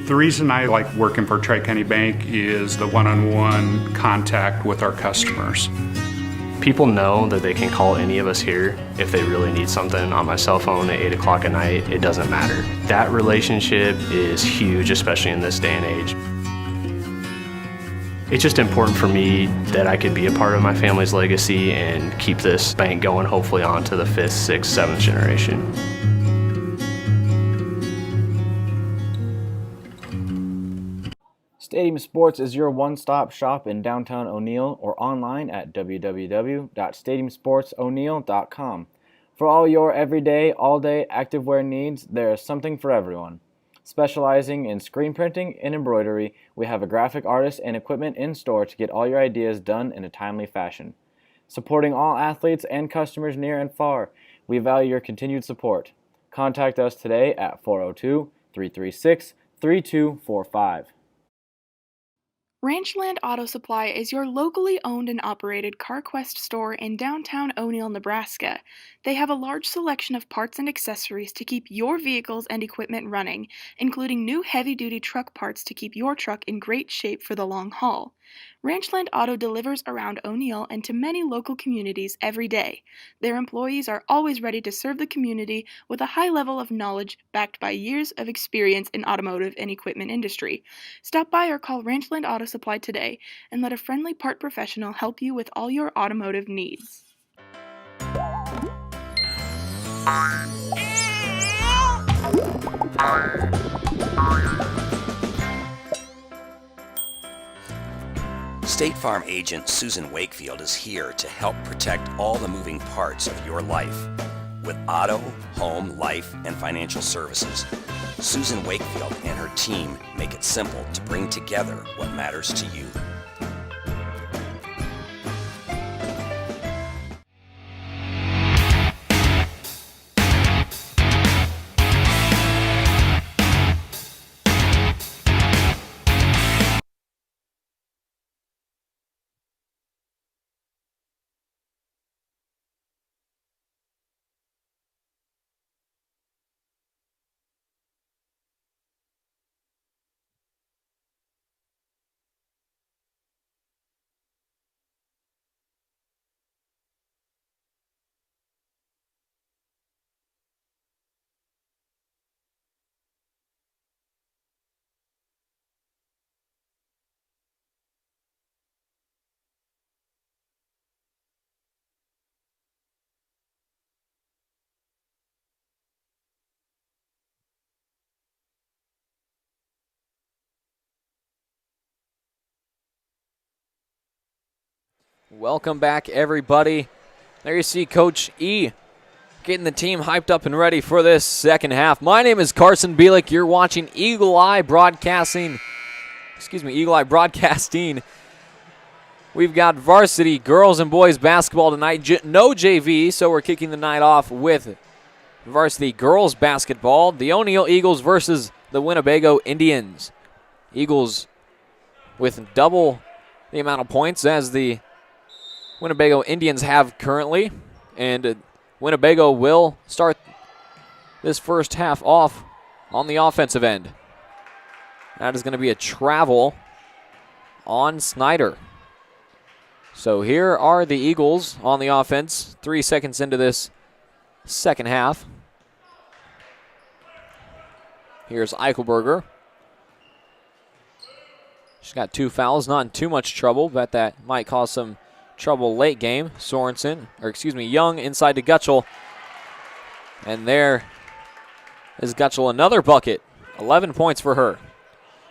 The reason I like working for Tri-County Bank is the one-on-one contact with our customers. People know that they can call any of us here if they really need something on my cell phone at 8 o'clock at night. It doesn't matter. That relationship is huge, especially in this day and age. It's just important for me that I could be a part of my family's legacy and keep this bank going, hopefully on to the 5th, 6th, 7th generation. Stadium Sports is your one-stop shop in downtown O'Neill or online at www.stadiumsportso'neill.com. For all your everyday, all-day activewear needs, there is something for everyone. Specializing in screen printing and embroidery, we have a graphic artist and equipment in store to get all your ideas done in a timely fashion. Supporting all athletes and customers near and far, we value your continued support. Contact us today at 402-336-3245. Ranchland Auto Supply is your locally owned and operated CarQuest store in downtown O'Neill, Nebraska. They have a large selection of parts and accessories to keep your vehicles and equipment running, including new heavy-duty truck parts to keep your truck in great shape for the long haul. Ranchland Auto delivers around O'Neill and to many local communities every day. Their employees are always ready to serve the community with a high level of knowledge backed by years of experience in automotive and equipment industry. Stop by or call Ranchland Auto Supply today and let a friendly part professional help you with all your automotive needs. State Farm agent Susan Wakefield is here to help protect all the moving parts of your life. With auto, home, life, and financial services, Susan Wakefield and her team make it simple to bring together what matters to you. Welcome back, everybody. There you see Coach E getting the team hyped up and ready for this second half. My name is Carson Bielik. You're watching Eagle Eye Broadcasting. We've got varsity girls and boys basketball tonight. No JV, so we're kicking the night off with varsity girls basketball. The O'Neill Eagles versus the Winnebago Indians. Eagles with double the amount of points as the Winnebago Indians have currently. And Winnebago will start this first half off on the offensive end. That is going to be a travel on Snyder. So here are the Eagles on the offense, 3 seconds into this second half. Here's Eichelberger. She's got 2 fouls, not in too much trouble, but that might cause some trouble late game. Young inside to Gutschel. And there is Gutschel, another bucket. 11 points for her.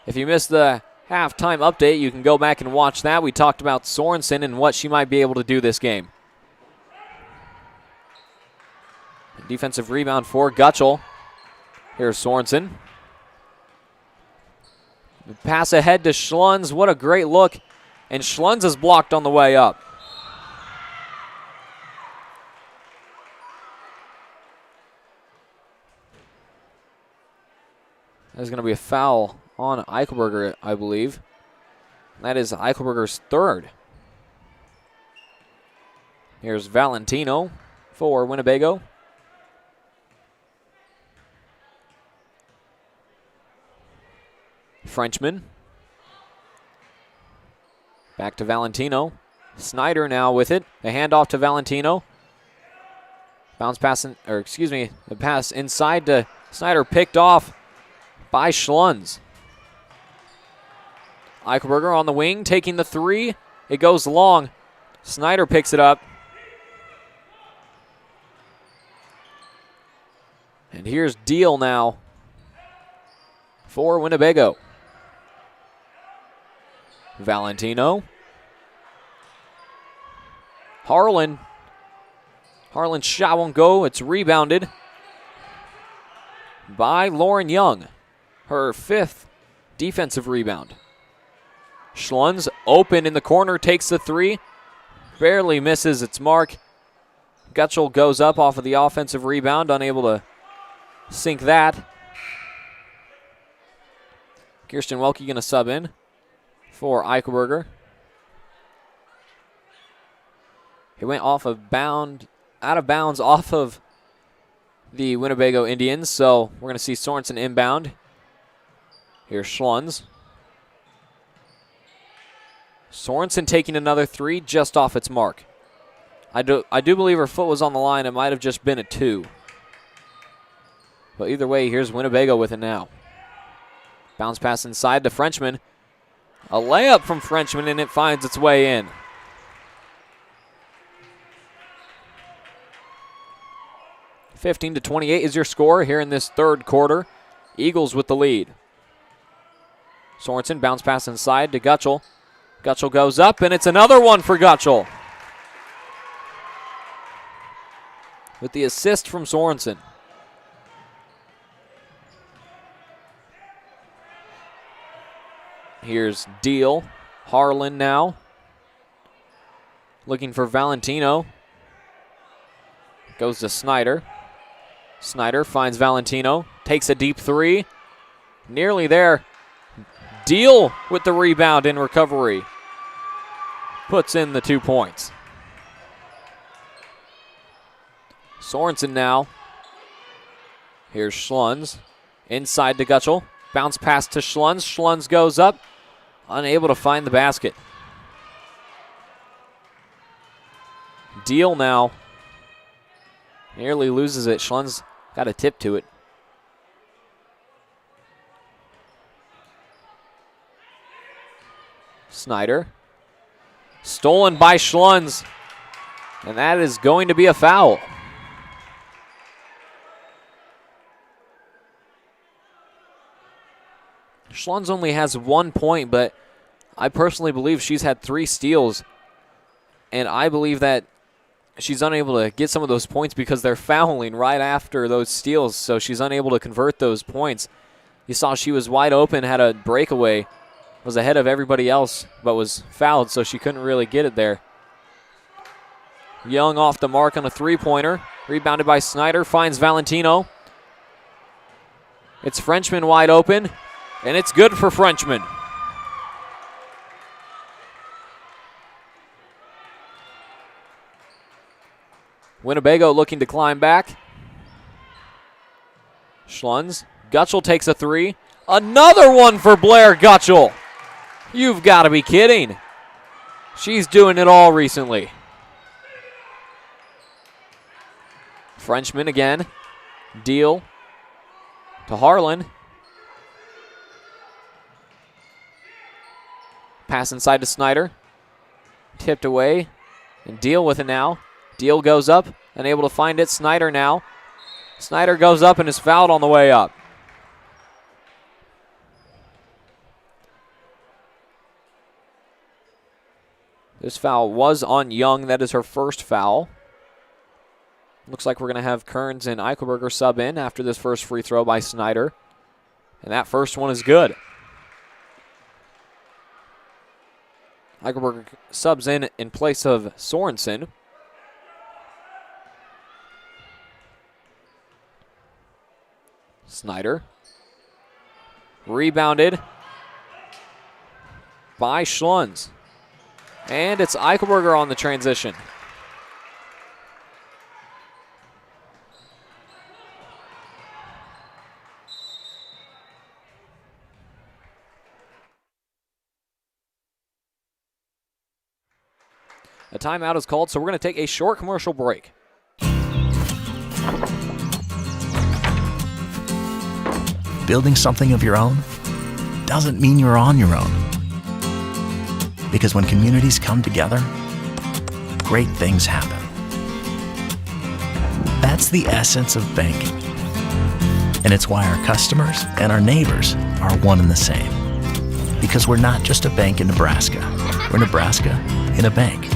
If you missed the halftime update, you can go back and watch that. We talked about Sorensen and what she might be able to do this game. Defensive rebound for Gutschel. Here's Sorensen. Pass ahead to Schlunz. What a great look. And Schlunz is blocked on the way up. There's going to be a foul on Eichelberger, I believe. That is Eichelberger's third. Here's Valentino for Winnebago. Frenchman. Back to Valentino. Snyder now with it. The handoff to Valentino. The pass inside to Snyder, picked off by Schlunz. Eichelberger on the wing, taking the 3. It goes long. Snyder picks it up. And here's Deal now for Winnebago. Valentino. Harlan. Harlan's shot won't go. It's rebounded by Lauren Young. Her 5th defensive rebound. Schlunz open in the corner, takes the 3. Barely misses its mark. Gutschel goes up off of the offensive rebound, unable to sink that. Kirsten Welke going to sub in for Eichelberger. He went out of bounds off of the Winnebago Indians, so we're going to see Sorensen inbound. Here's Schlunz. Sorensen taking another 3 just off its mark. I do believe her foot was on the line. It might have just been a 2. But either way, here's Winnebago with it now. Bounce pass inside to Frenchman. A layup from Frenchman, and it finds its way in. (15-28) is your score here in this third quarter. Eagles with the lead. Sorensen bounce pass inside to Gutschel. Gutschel goes up, and it's another one for Gutschel. With the assist from Sorensen. Here's Deal. Harlan now. Looking for Valentino. Goes to Snyder. Snyder finds Valentino. Takes a deep 3. Nearly there. Deal with the rebound and recovery. Puts in the 2 points. Sorensen now. Here's Schlunz. Inside to Gutschel. Bounce pass to Schlunz. Schlunz goes up. Unable to find the basket. Deal now. Nearly loses it. Schlunz got a tip to it. Snyder. Stolen by Schlunz. And that is going to be a foul. Schlunz only has 1 point, but I personally believe she's had 3 steals And I believe that she's unable to get some of those points because they're fouling right after those steals, so she's unable to convert those points. You saw she was wide open, had a breakaway, was ahead of everybody else, but was fouled, so she couldn't really get it there. Young off the mark on a three-pointer. Rebounded by Snyder, finds Valentino. It's Frenchman wide open, and it's good for Frenchman. Winnebago looking to climb back. Schlunz. Gutschel takes a three. Another one for Blair Gutschel. You've got to be kidding. She's doing it all recently. Frenchman again. Deal to Harlan. Pass inside to Snyder. Tipped away. And Deal with it now. Deal goes up, unable to find it. Snyder now. Snyder goes up and is fouled on the way up. This foul was on Young. That is her first foul. Looks like we're going to have Kearns and Eichelberger sub in after this first free throw by Snyder. And that first one is good. Eichelberger subs in place of Sorensen. Snyder. Rebounded by Schlunz. And it's Eichelberger on the transition. A timeout is called, so we're going to take a short commercial break. Building something of your own doesn't mean you're on your own. Because when communities come together, great things happen. That's the essence of banking. And it's why our customers and our neighbors are one and the same. Because we're not just a bank in Nebraska. We're Nebraska in a bank.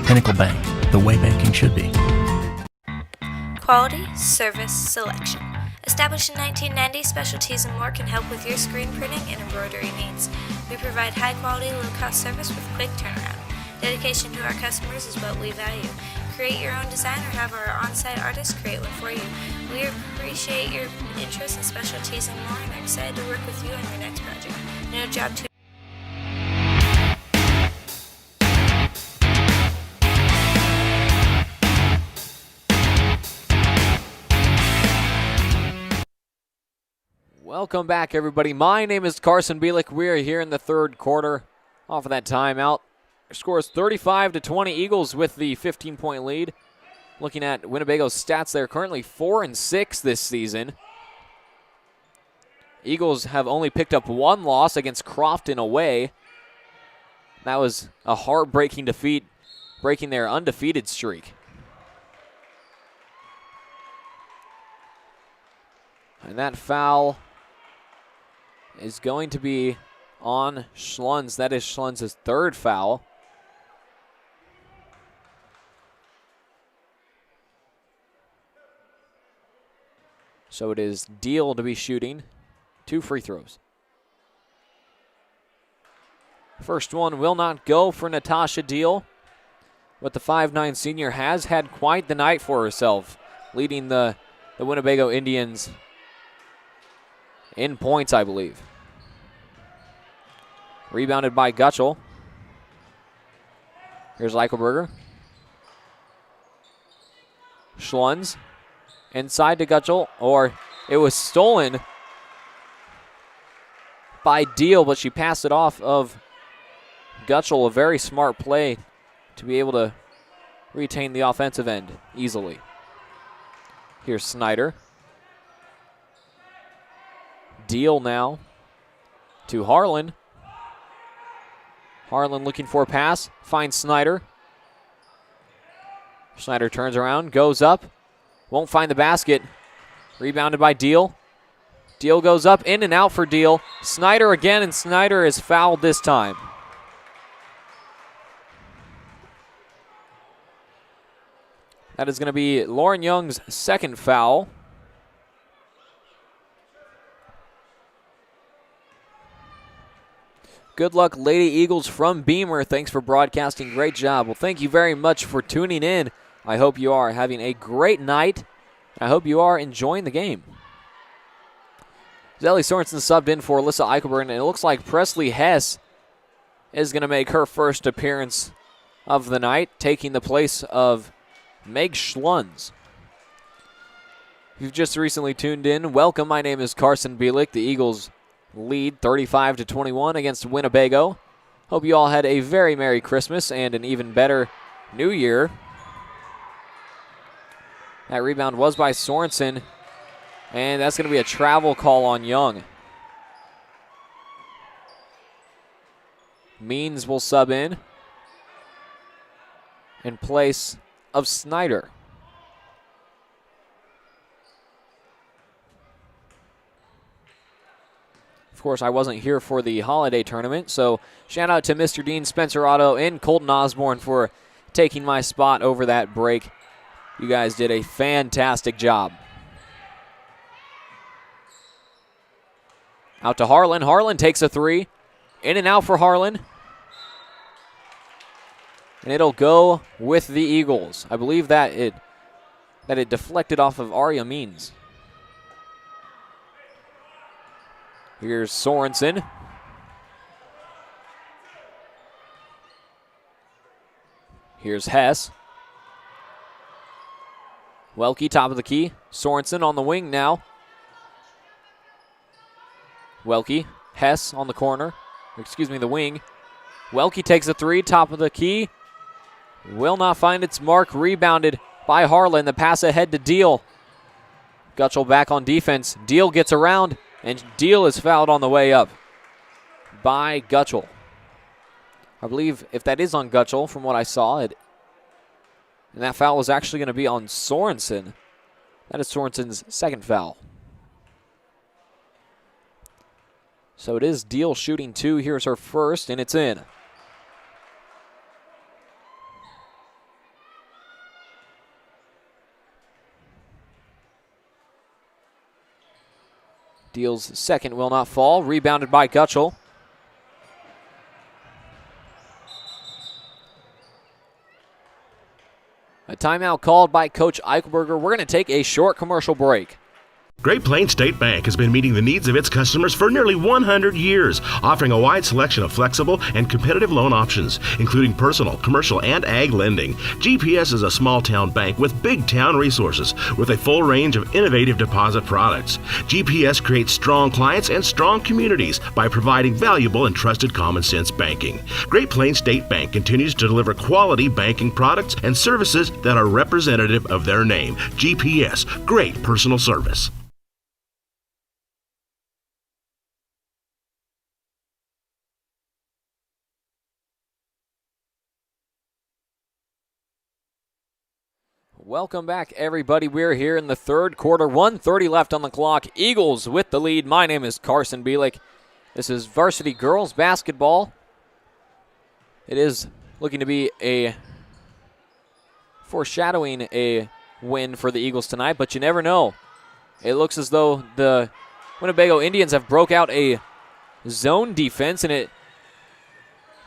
Pinnacle Bank, the way banking should be. Quality, service, selection. Established in 1990, Specialties and More can help with your screen printing and embroidery needs. We provide high-quality, low-cost service with quick turnaround. Dedication to our customers is what we value. Create your own design or have our on-site artists create one for you. We appreciate your interest in Specialties and More and are excited to work with you on your next project. No job too Welcome back, everybody. My name is Carson Bielik. We are here in the third quarter off of that timeout. Our score is 35-20. Eagles with the 15-point lead. Looking at Winnebago's stats, they're currently 4-6 this season. Eagles have only picked up one loss against Crofton away. That was a heartbreaking defeat, breaking their undefeated streak. And that foul is going to be on Schlunz. That is Schlunz's third foul. So it is Deal to be shooting 2 free throws. First one will not go for Natasha Deal, but the 5'9" senior has had quite the night for herself, leading the Winnebago Indians in points, I believe. Rebounded by Gutschel. Here's Eichelberger. Schlunz. Inside to Gutschel, or it was stolen by Deal, but she passed it off of Gutschel. A very smart play to be able to retain the offensive end easily. Here's Snyder. Deal now to Harlan. Harlan looking for a pass, finds Snyder. Snyder turns around, goes up, won't find the basket. Rebounded by Deal. Deal goes up, in and out for Deal. Snyder again, and Snyder is fouled this time. That is going to be Lauren Young's second foul. Good luck, Lady Eagles from Beamer. Thanks for broadcasting. Great job. Well, thank you very much for tuning in. I hope you are having a great night. I hope you are enjoying the game. Zelly Sorensen subbed in for Alyssa Eichelberg, and it looks like Presley Hess is going to make her first appearance of the night, taking the place of Meg Schlunz. If you've just recently tuned in, welcome. My name is Carson Bielik. The Eagles lead 35-21 against Winnebago. Hope you all had a very Merry Christmas and an even better New Year. That rebound was by Sorensen, and that's going to be a travel call on Young. Means will sub in place of Snyder. Of course, I wasn't here for the holiday tournament, so shout out to Mr. Dean, Spencer Otto, and Colton Osborne for taking my spot over that break. You guys did a fantastic job. Out to Harlan. Harlan takes a three. In and out for Harlan. And it'll go with the Eagles. I believe that it deflected off of Aria Means. Here's Sorensen. Here's Hess. Welke, top of the key. Sorensen on the wing now. Welke. Hess on the corner. Excuse me, the wing. Welke takes a three, top of the key. Will not find its mark. Rebounded by Harlan. The pass ahead to Deal. Gutschel back on defense. Deal gets around, and Deal is fouled on the way up by Gutschel. I believe if that is on Gutschel, from what I saw, and that foul was actually going to be on Sorensen. That is Sorensen's second foul. So it is Deal shooting two. Here's her first, and it's in. Deal's second will not fall. Rebounded by Gutschel. A timeout called by Coach Eichelberger. We're going to take a short commercial break. Great Plains State Bank has been meeting the needs of its customers for nearly 100 years, offering a wide selection of flexible and competitive loan options, including personal, commercial, and ag lending. GPS is a small-town bank with big-town resources, with a full range of innovative deposit products. GPS creates strong clients and strong communities by providing valuable and trusted common-sense banking. Great Plains State Bank continues to deliver quality banking products and services that are representative of their name. GPS, great personal service. Welcome back, everybody. We're here in the third quarter. 1:30 left on the clock. Eagles with the lead. My name is Carson Bielik. This is varsity girls basketball. It is looking to be foreshadowing a win for the Eagles tonight, but you never know. It looks as though the Winnebago Indians have broke out a zone defense, and it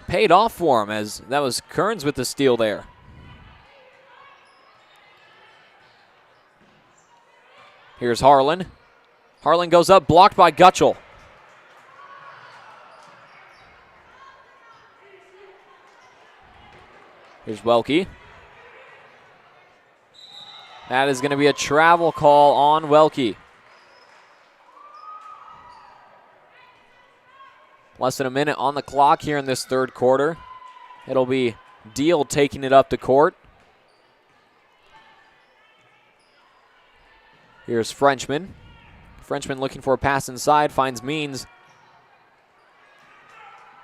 paid off for them, as that was Kearns with the steal there. Here's Harlan. Harlan goes up, blocked by Gutschel. Here's Welke. That is going to be a travel call on Welke. Less than a minute on the clock here in this third quarter. It'll be Deal taking it up to court. Here's Frenchman. Frenchman looking for a pass inside, finds Means.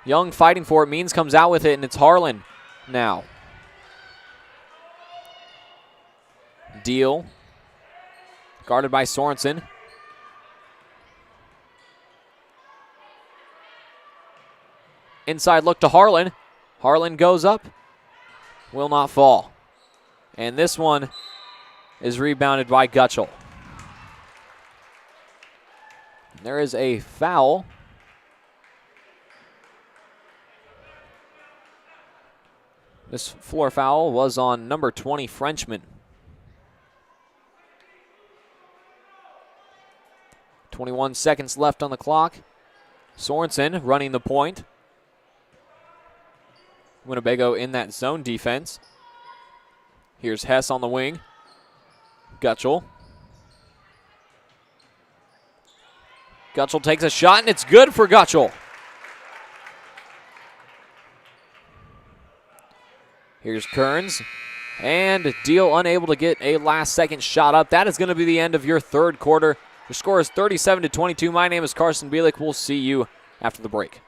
Young fighting for it. Means comes out with it, and it's Harlan now. Deal. Guarded by Sorensen. Inside look to Harlan. Harlan goes up. Will not fall. And this one is rebounded by Gutschel. There is a foul. This floor foul was on number 20, Frenchman. 21 seconds left on the clock. Sorensen running the point. Winnebago in that zone defense. Here's Hess on the wing. Gutschel. Gutschel takes a shot, and it's good for Gutschel. Here's Kearns. And Deal unable to get a last-second shot up. That is going to be the end of your third quarter. Your score is 37-22. My name is Carson Bielik. We'll see you after the break.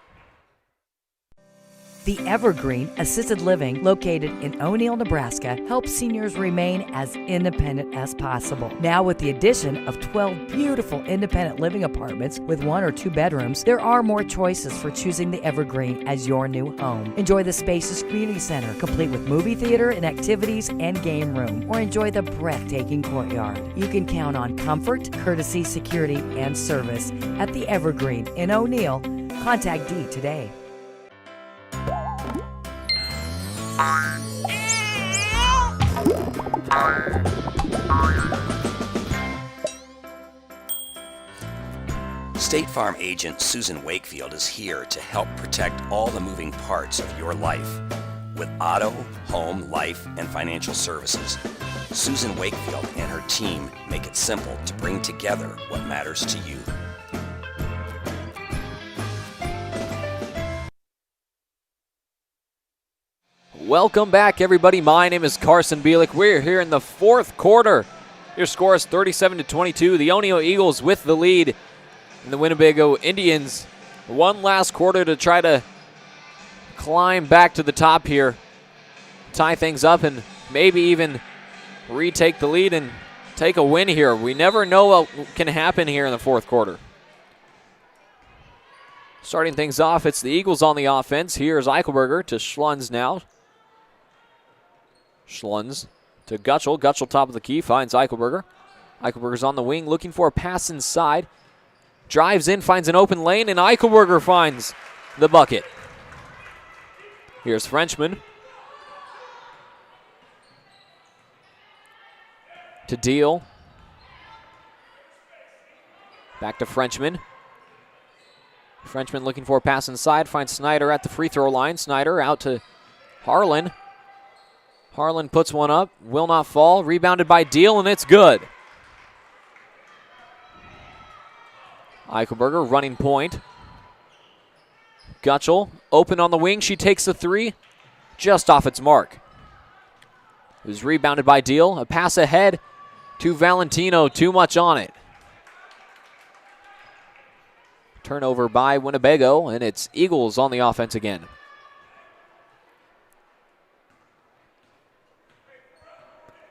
The Evergreen Assisted Living, located in O'Neill, Nebraska, helps seniors remain as independent as possible. Now with the addition of 12 beautiful independent living apartments with 1 or 2 bedrooms, there are more choices for choosing the Evergreen as your new home. Enjoy the spacious community center, complete with movie theater and activities and game room, or enjoy the breathtaking courtyard. You can count on comfort, courtesy, security, and service at the Evergreen in O'Neill. Contact Dee today. State Farm agent Susan Wakefield is here to help protect all the moving parts of your life. With auto, home, life, and financial services, Susan Wakefield and her team make it simple to bring together what matters to you. Welcome back, everybody. My name is Carson Bielik. We're here in the fourth quarter. Your score is 37-22. The O'Neill Eagles with the lead. And the Winnebago Indians, one last quarter to try to climb back to the top here, tie things up, and maybe even retake the lead and take a win here. We never know what can happen here in the fourth quarter. Starting things off, it's the Eagles on the offense. Here's Eichelberger to Schlunz now. Schlunz to Gutschel. Gutschel top of the key, finds Eichelberger. Eichelberger's on the wing looking for a pass inside. Drives in, finds an open lane, and Eichelberger finds the bucket. Here's Frenchman. To Deal. Back to Frenchman. Frenchman looking for a pass inside, finds Snyder at the free throw line. Snyder out to Harlan. Harlan puts one up, will not fall. Rebounded by Deal, and it's good. Eichelberger running point. Gutschel open on the wing. She takes the three, just off its mark. It was rebounded by Deal. A pass ahead to Valentino. Too much on it. Turnover by Winnebago, and it's Eagles on the offense again.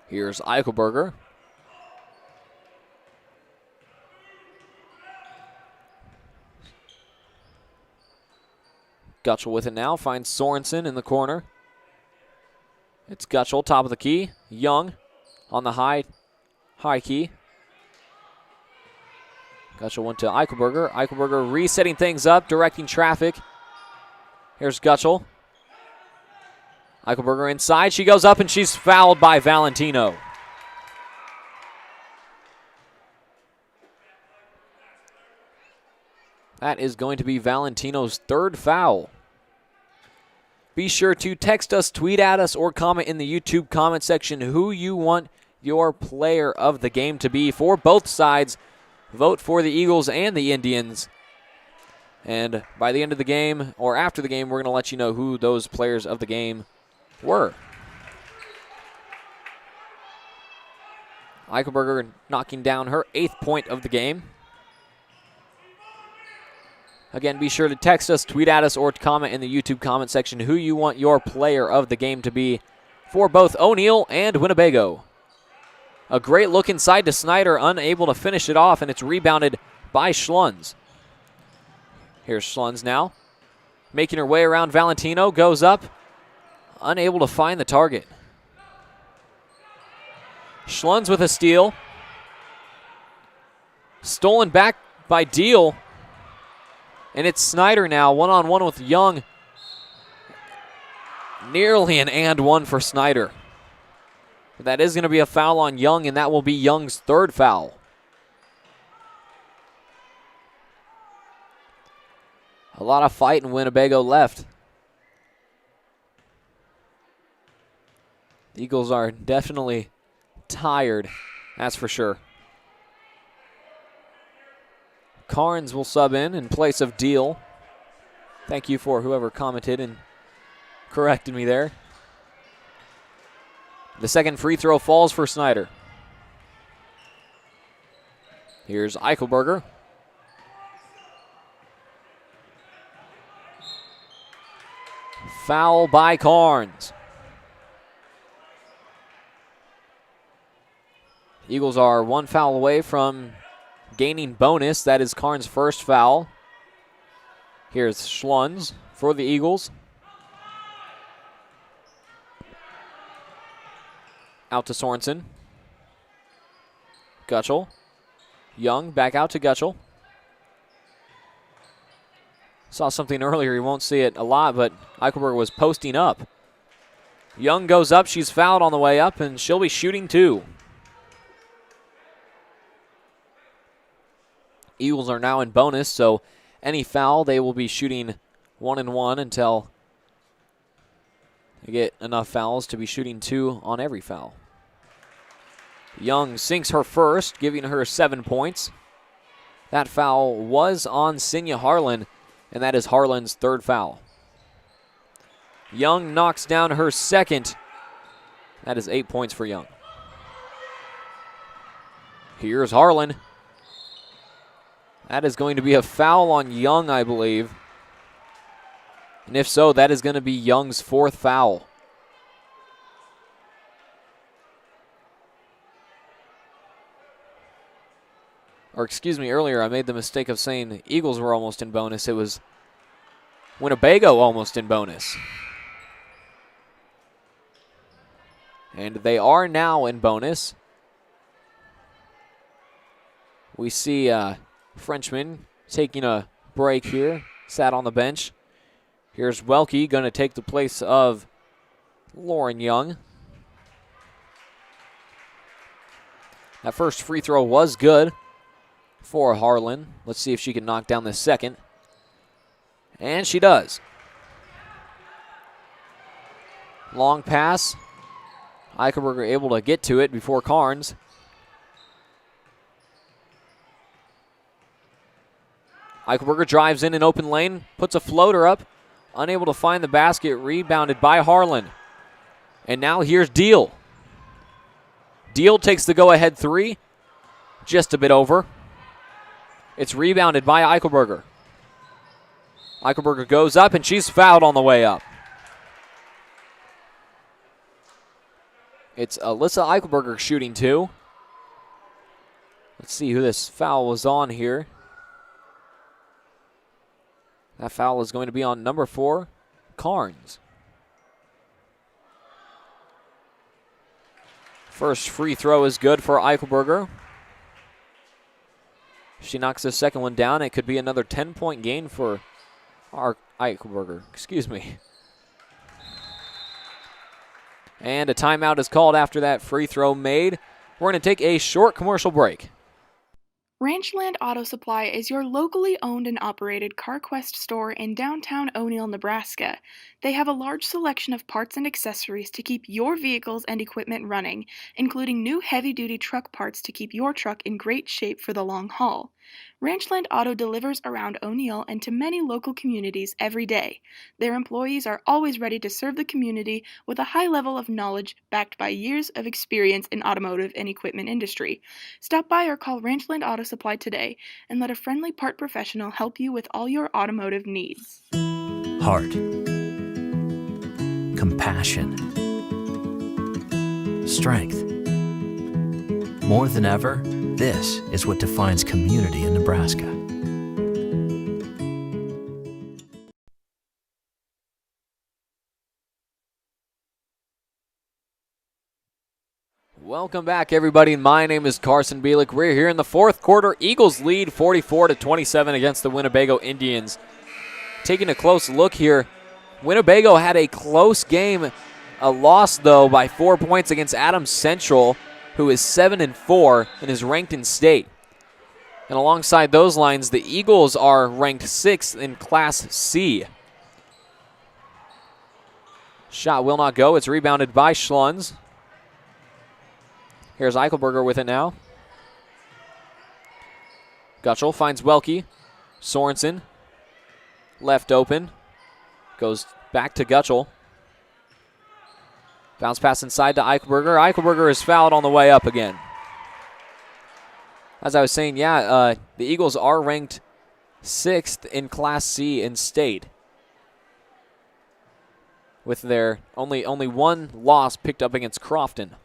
Here's Eichelberger. Gutschel with it now, finds Sorensen in the corner. It's Gutschel, top of the key. Young on the high key. Gutschel went to Eichelberger. Eichelberger resetting things up, directing traffic. Here's Gutschel. Eichelberger inside. She goes up and she's fouled by Valentino. That is going to be Valentino's third foul. Be sure to text us, tweet at us, or comment in the YouTube comment section who you want your player of the game to be for both sides. Vote for the Eagles and the Indians. And by the end of the game, or after the game, we're going to let you know who those players of the game were. Eichelberger knocking down her 8th point of the game. Again, be sure to text us, tweet at us, or comment in the YouTube comment section who you want your player of the game to be for both O'Neill and Winnebago. A great look inside to Snyder, unable to finish it off, and it's rebounded by Schlunz. Here's Schlunz now. Making her way around Valentino, goes up, unable to find the target. Schlunz with a steal. Stolen back by Deal. And it's Snyder now, one-on-one with Young. Nearly an and one for Snyder. But that is going to be a foul on Young, and that will be Young's third foul. A lot of fight in Winnebago left. The Eagles are definitely tired, that's for sure. Carnes will sub in place of Deal. Thank you for whoever commented and corrected me there. The second free throw falls for Snyder. Here's Eichelberger. Foul by Carnes. Eagles are one foul away from gaining bonus. That is Carnes' first foul. Here's Schlunz for the Eagles. Out to Sorensen. Gutschel. Young back out to Gutschel. Saw something earlier, you won't see it a lot, but Eichelberger was posting up. Young goes up, she's fouled on the way up, and she'll be shooting two. Eagles are now in bonus, so any foul, they will be shooting 1-1 until they get enough fouls to be shooting two on every foul. Young sinks her first, giving her 7 points. That foul was on Sinya Harlan, and that is Harlan's third foul. Young knocks down her second. That is 8 points for Young. Here's Harlan. That is going to be a foul on Young, I believe. And if so, that is going to be Young's fourth foul. Or excuse me, earlier I made the mistake of saying the Eagles were almost in bonus. It was Winnebago almost in bonus. And they are now in bonus. We see Frenchman taking a break here, sat on the bench. Here's Welke going to take the place of Lauren Young. That first free throw was good for Harlan. Let's see if she can knock down this second. And she does. Long pass. Eichelberger able to get to it before Carnes. Eichelberger drives in an open lane, puts a floater up, unable to find the basket, rebounded by Harlan. And now here's Deal. Deal takes the go-ahead three, just a bit over. It's rebounded by Eichelberger. Eichelberger goes up, and she's fouled on the way up. It's Alyssa Eichelberger shooting two. Let's see who this foul was on here. That foul is going to be on number 4, Carnes. First free throw is good for Eichelberger. If she knocks the second one down, it could be another 10-point gain for our Eichelberger. Excuse me. And a timeout is called after that free throw made. We're going to take a short commercial break. Ranchland Auto Supply is your locally owned and operated CarQuest store in downtown O'Neill, Nebraska. They have a large selection of parts and accessories to keep your vehicles and equipment running, including new heavy-duty truck parts to keep your truck in great shape for the long haul. Ranchland Auto delivers around O'Neill and to many local communities every day. Their employees are always ready to serve the community with a high level of knowledge backed by years of experience in automotive and equipment industry. Stop by or call Ranchland Auto Supply today and let a friendly part professional help you with all your automotive needs. Heart. Compassion. Strength. More than ever, this is what defines community in Nebraska. Welcome back, everybody. My name is Carson Bielik. We're here in the fourth quarter. Eagles lead 44-27 against the Winnebago Indians. Taking a close look here, Winnebago had a close game, a loss, though, by 4 points against Adams Central, who is 7-4 and is ranked in state. And alongside those lines, the Eagles are ranked 6th in Class C. Shot will not go. It's rebounded by Schlunz. Here's Eichelberger with it now. Gutschel finds Welke. Sorensen left open. Goes back to Gutschel. Bounce pass inside to Eichelberger. Eichelberger is fouled on the way up again. As I was saying, the Eagles are ranked 6th in Class C in state, with their only one loss picked up against Crofton.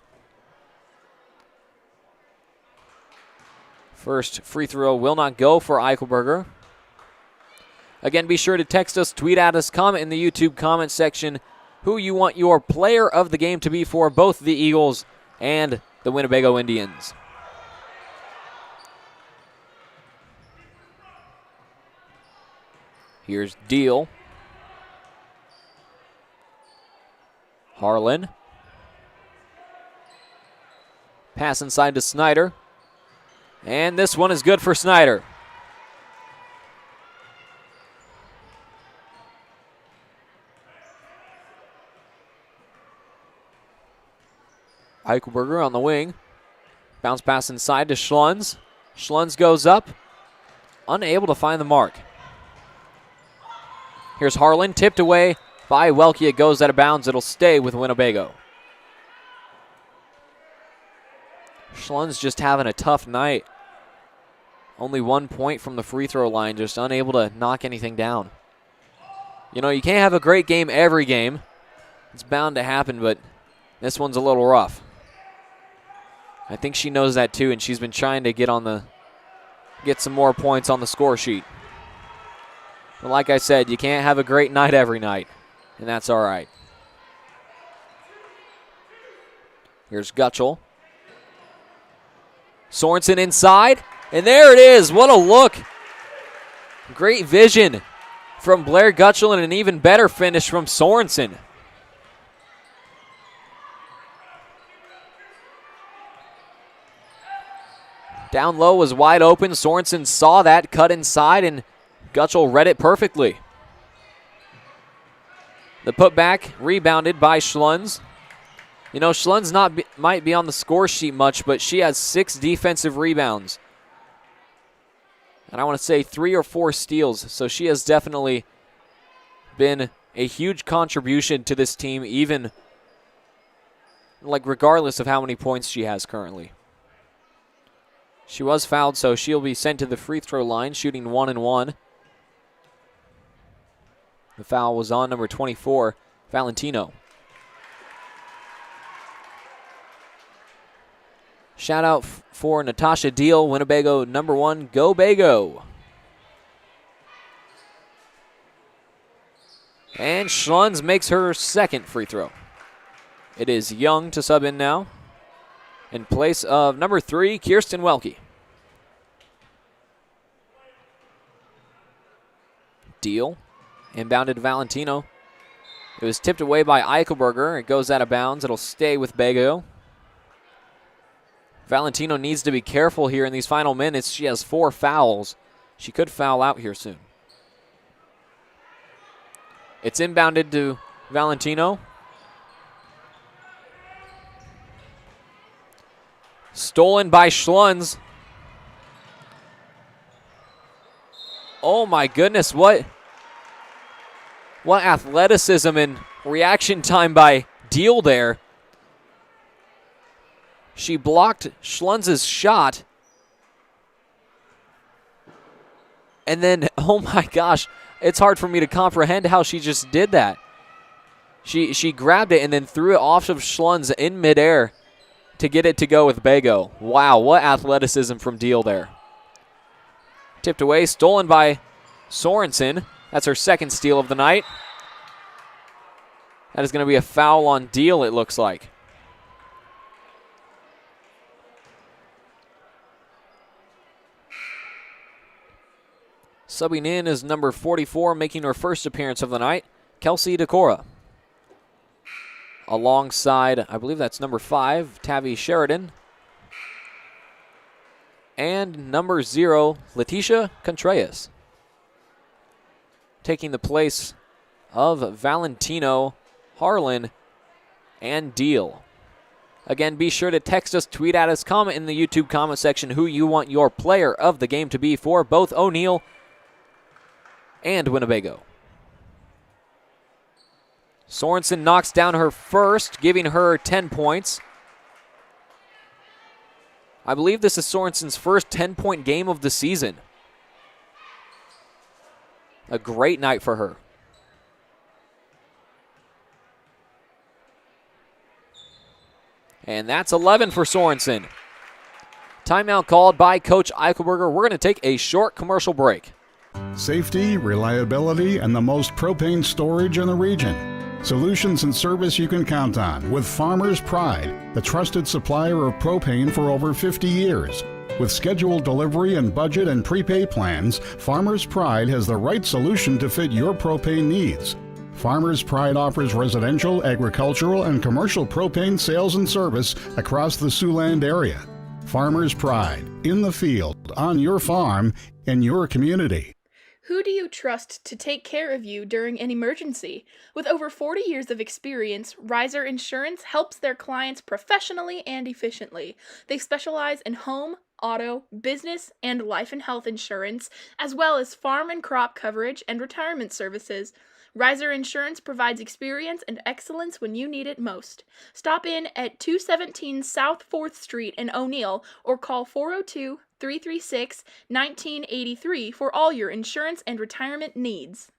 First free throw will not go for Eichelberger. Again, be sure to text us, tweet at us, comment in the YouTube comment section who you want your player of the game to be for both the Eagles and the Winnebago Indians. Here's Deal. Harlan. Pass inside to Snyder. And this one is good for Snyder. Eichelberger on the wing. Bounce pass inside to Schlunz. Schlunz goes up. Unable to find the mark. Here's Harlan, tipped away by Welke. It goes out of bounds. It'll stay with Winnebago. Schlunz just having a tough night. Only 1 point from the free throw line, just unable to knock anything down. You know, you can't have a great game every game. It's bound to happen, but this one's a little rough. I think she knows that too, and she's been trying to get some more points on the score sheet. But like I said, you can't have a great night every night, and that's all right. Here's Gutschel. Sorensen inside, and there it is. What a look. Great vision from Blair Gutschel and an even better finish from Sorensen. Down low was wide open. Sorensen saw that, cut inside, and Gutschel read it perfectly. The putback rebounded by Schlunz. You know, Schlunz might be on the score sheet much, but she has 6 defensive rebounds. And I want to say 3 or 4 steals, so she has definitely been a huge contribution to this team, even regardless of how many points she has currently. She was fouled, so she'll be sent to the free throw line, shooting 1-1. The foul was on number 24, Valentino. Shout out for Natasha Deal, Winnebago #1, Go Bago. And Schlunz makes her second free throw. It is Young to sub in now, in place of number 3, Kirsten Welke. Deal. Inbounded Valentino. It was tipped away by Eichelberger. It goes out of bounds. It'll stay with Bago. Valentino needs to be careful here in these final minutes. She has 4 fouls. She could foul out here soon. It's inbounded to Valentino. Stolen by Schlunz. Oh my goodness, what athleticism and reaction time by Deal there. She blocked Schlunz's shot. And then, oh my gosh, it's hard for me to comprehend how she just did that. She grabbed it and then threw it off of Schlunz in midair to get it to go with Bago. Wow, what athleticism from Deal there. Tipped away, stolen by Sorensen. That's her second steal of the night. That is going to be a foul on Deal, it looks like. Subbing in is number 44, making her first appearance of the night, Kelsey Decora. Alongside, I believe that's number 5, Tavi Sheridan. And number 0, Leticia Contreras. Taking the place of Valentino, Harlan, and Deal. Again, be sure to text us, tweet at us, comment in the YouTube comment section who you want your player of the game to be for both O'Neill and Winnebago. Sorensen knocks down her first, giving her 10 points. I believe this is Sorensen's first 10-point game of the season. A great night for her. And that's 11 for Sorensen. Timeout called by Coach Eichelberger. We're going to take a short commercial break. Safety, reliability, and the most propane storage in the region. Solutions and service you can count on with Farmers Pride, the trusted supplier of propane for over 50 years. With scheduled delivery and budget and prepay plans, Farmers Pride has the right solution to fit your propane needs. Farmers Pride offers residential, agricultural, and commercial propane sales and service across the Siouxland area. Farmers Pride, in the field, on your farm, in your community. Who do you trust to take care of you during an emergency? With over 40 years of experience, Riser Insurance helps their clients professionally and efficiently. They specialize in home, auto, business, and life and health insurance, as well as farm and crop coverage and retirement services. Riser Insurance provides experience and excellence when you need it most. Stop in at 217 South 4th Street in O'Neill or call 402-336-1983 for all your insurance and retirement needs.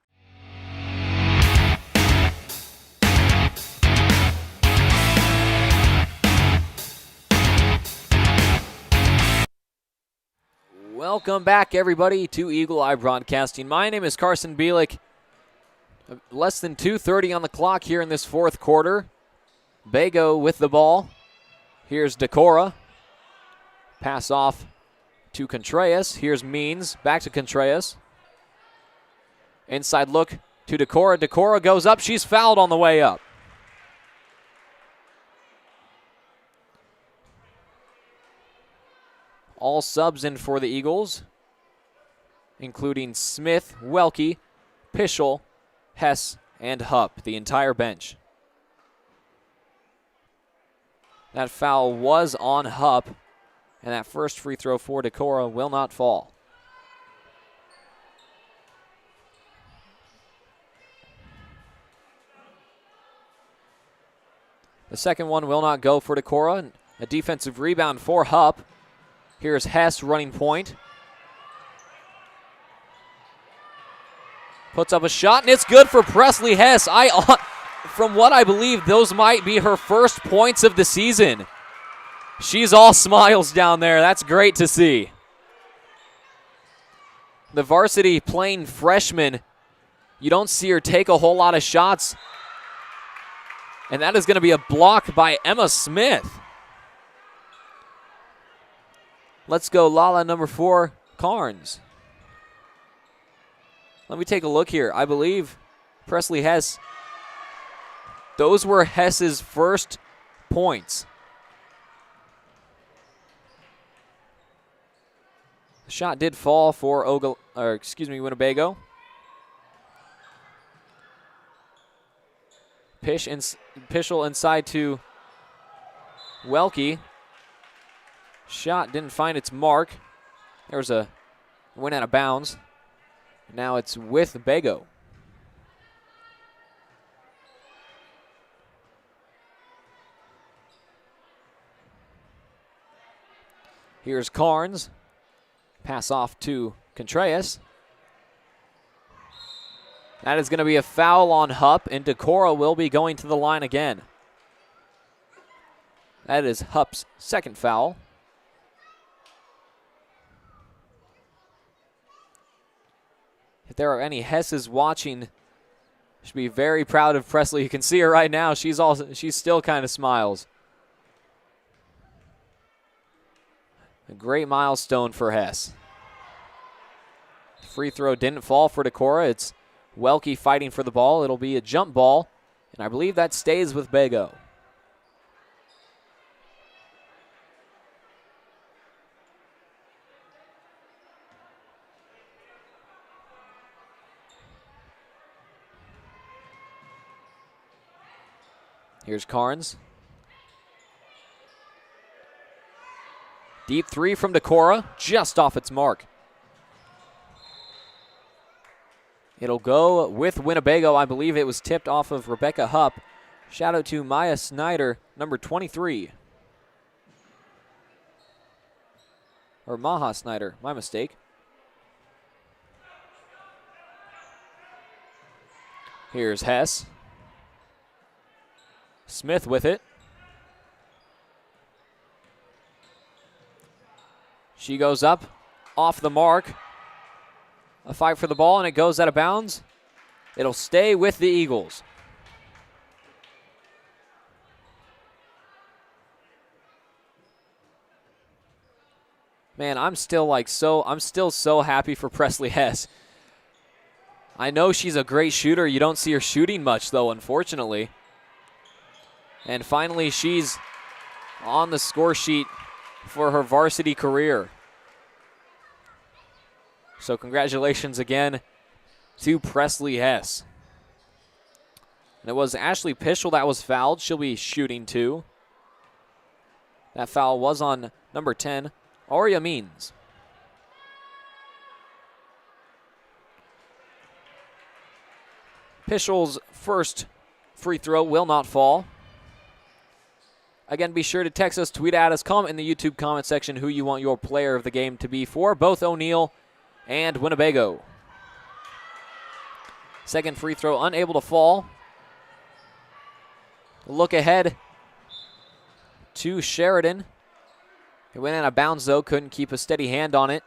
Welcome back, everybody, to Eagle Eye Broadcasting. My name is Carson Bielik. Less than 2:30 on the clock here in this fourth quarter. Bago with the ball. Here's Decora. Pass off to Contreras. Here's Means. Back to Contreras. Inside look to Decora. Decora goes up. She's fouled on the way up. All subs in for the Eagles, including Smith, Welke, Pischel, Hess, and Hupp, the entire bench. That foul was on Hupp, and that first free throw for Decora will not fall. The second one will not go for Decora. A defensive rebound for Hupp. Here's Hess running point. Puts up a shot, and it's good for Presley Hess. From what I believe, those might be her first points of the season. She's all smiles down there. That's great to see. The varsity playing freshman, you don't see her take a whole lot of shots. And that is going to be a block by Emma Smith. Let's go Lala number 4, Carnes. Let me take a look here. I believe Presley Hess, those were Hess's first points. The shot did fall for Winnebago. Pischel inside to Welke. Shot didn't find its mark. There's a went out of bounds. Now it's with Bago. Here's Carnes. Pass off to Contreras. That is going to be a foul on Hupp, and Decora will be going to the line again. That is Hupp's second foul. If there are any Hesses watching, should be very proud of Presley. You can see her right now. She's still kind of smiles. A great milestone for Hess. Free throw didn't fall for Decorah. It's Welke fighting for the ball. It'll be a jump ball, and I believe that stays with Bago. Here's Carnes. Deep three from Decorah, just off its mark. It'll go with Winnebago. I believe it was tipped off of Rebecca Hupp. Shout out to Maya Snyder, number 23. Or Maha Snyder, my mistake. Here's Hess. Smith with it. She goes up, off the mark. A fight for the ball, and it goes out of bounds. It'll stay with the Eagles. Man, I'm still so happy for Presley Hess. I know she's a great shooter. You don't see her shooting much, though, unfortunately. And finally, she's on the score sheet for her varsity career. So congratulations again to Presley Hess. And it was Ashley Pischel that was fouled. She'll be shooting 2. That foul was on number 10, Aria Means. Pischel's first free throw will not fall. Again, be sure to text us, tweet at us, comment in the YouTube comment section who you want your player of the game to be for both O'Neill and Winnebago. Second free throw unable to fall. Look ahead to Sheridan. It went out of bounds, though. Couldn't keep a steady hand on it.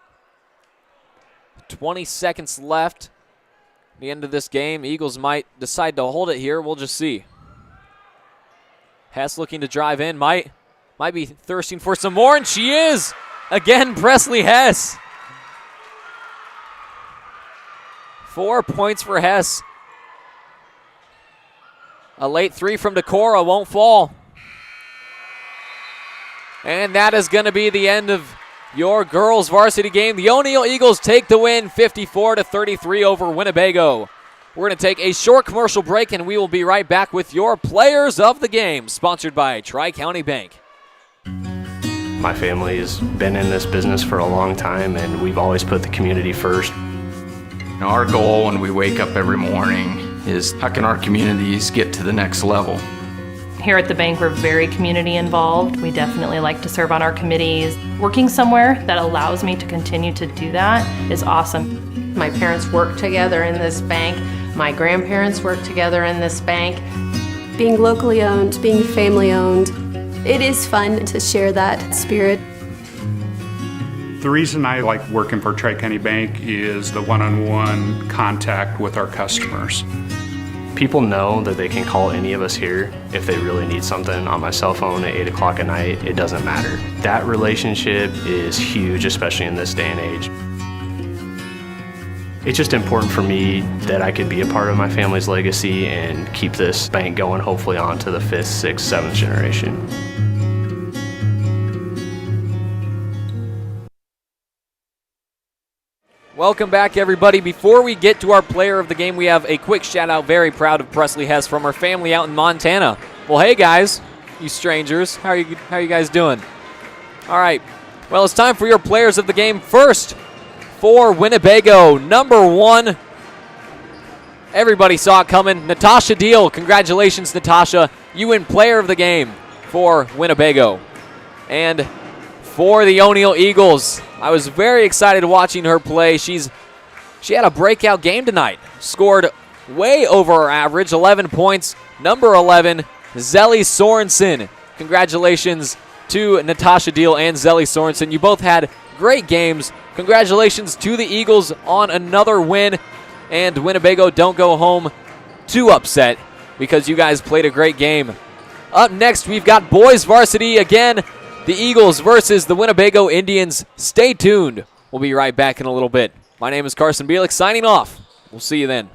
20 seconds left. At the end of this game, Eagles might decide to hold it here. We'll just see. Hess looking to drive in. Might be thirsting for some more, and she is. Again, Presley Hess. 4 points for Hess. A late three from Decorah won't fall. And that is going to be the end of your girls varsity game. The O'Neill Eagles take the win 54-33 over Winnebago. We're going to take a short commercial break, and we will be right back with your players of the game, sponsored by Tri-County Bank. My family has been in this business for a long time, and we've always put the community first. Our goal when we wake up every morning is how can our communities get to the next level? Here at the bank, we're very community involved. We definitely like to serve on our committees. Working somewhere that allows me to continue to do that is awesome. My parents work together in this bank. My grandparents work together in this bank. Being locally owned, being family owned, it is fun to share that spirit. The reason I like working for Tri-County Bank is the one-on-one contact with our customers. People know that they can call any of us here if they really need something on my cell phone at 8 o'clock at night. It doesn't matter. That relationship is huge, especially in this day and age. It's just important for me that I could be a part of my family's legacy and keep this bank going, hopefully on to the 5th, 6th, 7th generation. Welcome back, everybody. Before we get to our player of the game, we have a quick shout-out. Very proud of Presley Hess from her family out in Montana. Well, hey, guys, you strangers. How are you guys doing? All right. Well, it's time for your players of the game. First, for Winnebago, number 1. Everybody saw it coming. Natasha Deal. Congratulations, Natasha. You win player of the game for Winnebago. And for the O'Neill Eagles, I was very excited watching her play. She had a breakout game tonight. Scored way over her average, 11 points. Number 11, Zelly Sorensen. Congratulations to Natasha Deal and Zelly Sorensen. You both had great games. Congratulations to the Eagles on another win. And Winnebago, don't go home too upset because you guys played a great game. Up next, we've got boys varsity again. The Eagles versus the Winnebago Indians. Stay tuned. We'll be right back in a little bit. My name is Carson Bielik, signing off. We'll see you then.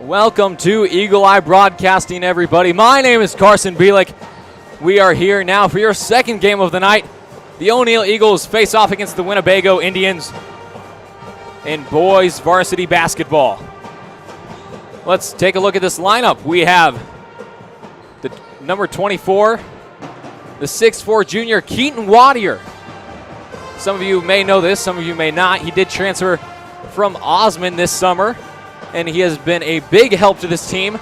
Welcome to Eagle Eye Broadcasting, everybody. My name is Carson Bielik. We are here now for your second game of the night. The O'Neill Eagles face off against the Winnebago Indians in boys varsity basketball. Let's take a look at this lineup. We have the number 24, the 6'4 junior Keaton Wadier. Some of you may know this, some of you may not. He did transfer from Osmond this summer, and he has been a big help to this team.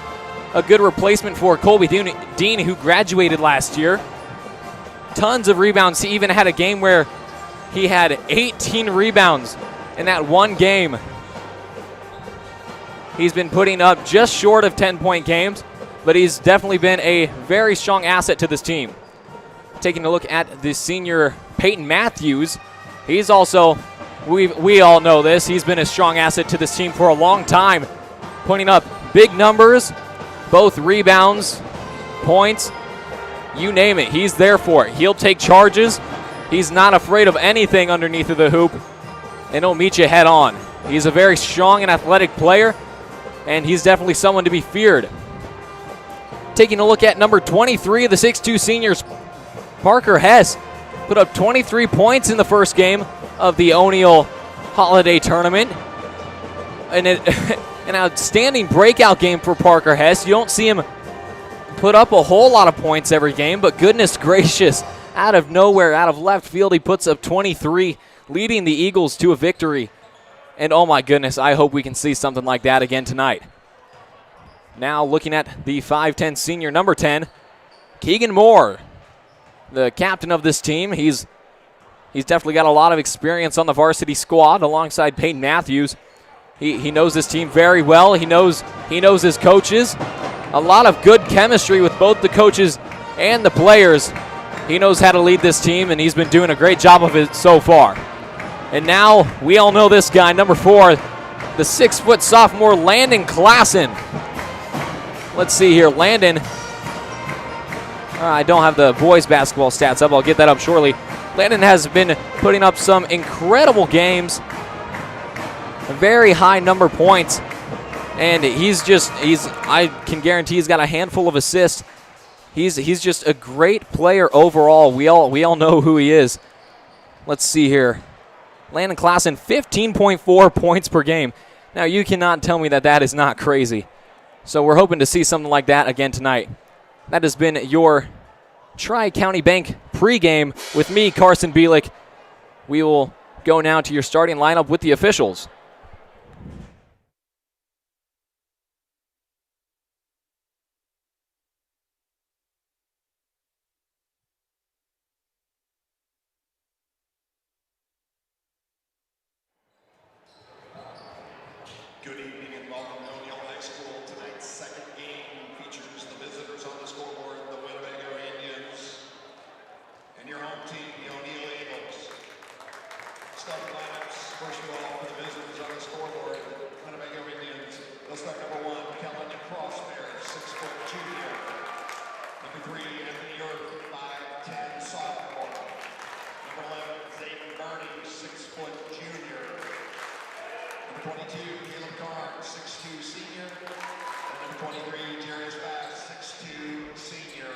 A good replacement for Colby Dean, who graduated last year. Tons of rebounds. He even had a game where he had 18 rebounds in that one game. He's been putting up just short of 10-point games, but he's definitely been a very strong asset to this team. Taking a look at the senior Peyton Matthews, he's also, we all know this, he's been a strong asset to this team for a long time, putting up big numbers, both rebounds, points, you name it, he's there for it. He'll take charges. He's not afraid of anything underneath of the hoop, and he'll meet you head on. He's a very strong and athletic player, and he's definitely someone to be feared. Taking a look at number 23 of the 6'2 seniors, Parker Hess, put up 23 points in the first game of the O'Neill Holiday Tournament. An outstanding breakout game for Parker Hess. You don't see him put up a whole lot of points every game, but goodness gracious, out of nowhere, out of left field, he puts up 23, leading the Eagles to a victory. And oh my goodness, I hope we can see something like that again tonight. Now looking at the 5'10 senior, number 10, Keegan Moore, the captain of this team. He's definitely got a lot of experience on the varsity squad alongside Peyton Matthews. He knows this team very well. He knows his coaches. A lot of good chemistry with both the coaches and the players. He knows how to lead this team, and he's been doing a great job of it so far. And now we all know this guy, number 4, the 6' sophomore Landon Klassen. Let's see here, Landon. I don't have the boys basketball stats up. I'll get that up shortly. Landon has been putting up some incredible games, a very high number of points, and I can guarantee he's got a handful of assists. He's just a great player overall. We all know who he is. Let's see here. Landon Klassen, 15.4 points per game. Now, you cannot tell me that is not crazy. So we're hoping to see something like that again tonight. That has been your Tri-County Bank pregame with me, Carson Bielik. We will go now to your starting lineup with the officials. Good evening and welcome to O'Neill High School. Tonight's second game features the visitors on the scoreboard, the Winnebago Indians, and your home team, the O'Neill Eagles. Starting lineups, first of all, for the visitors on the scoreboard, Winnebago Indians. They'll start number 1, Kellen Crossbear, 6' junior. Number 3, Anthony York, 5'10 sophomore. Number 11, Zayden Burney, 6' junior. Number 22, Caleb Carr, 6'2 senior. And number 23, Jarius Bass, 6'2 senior.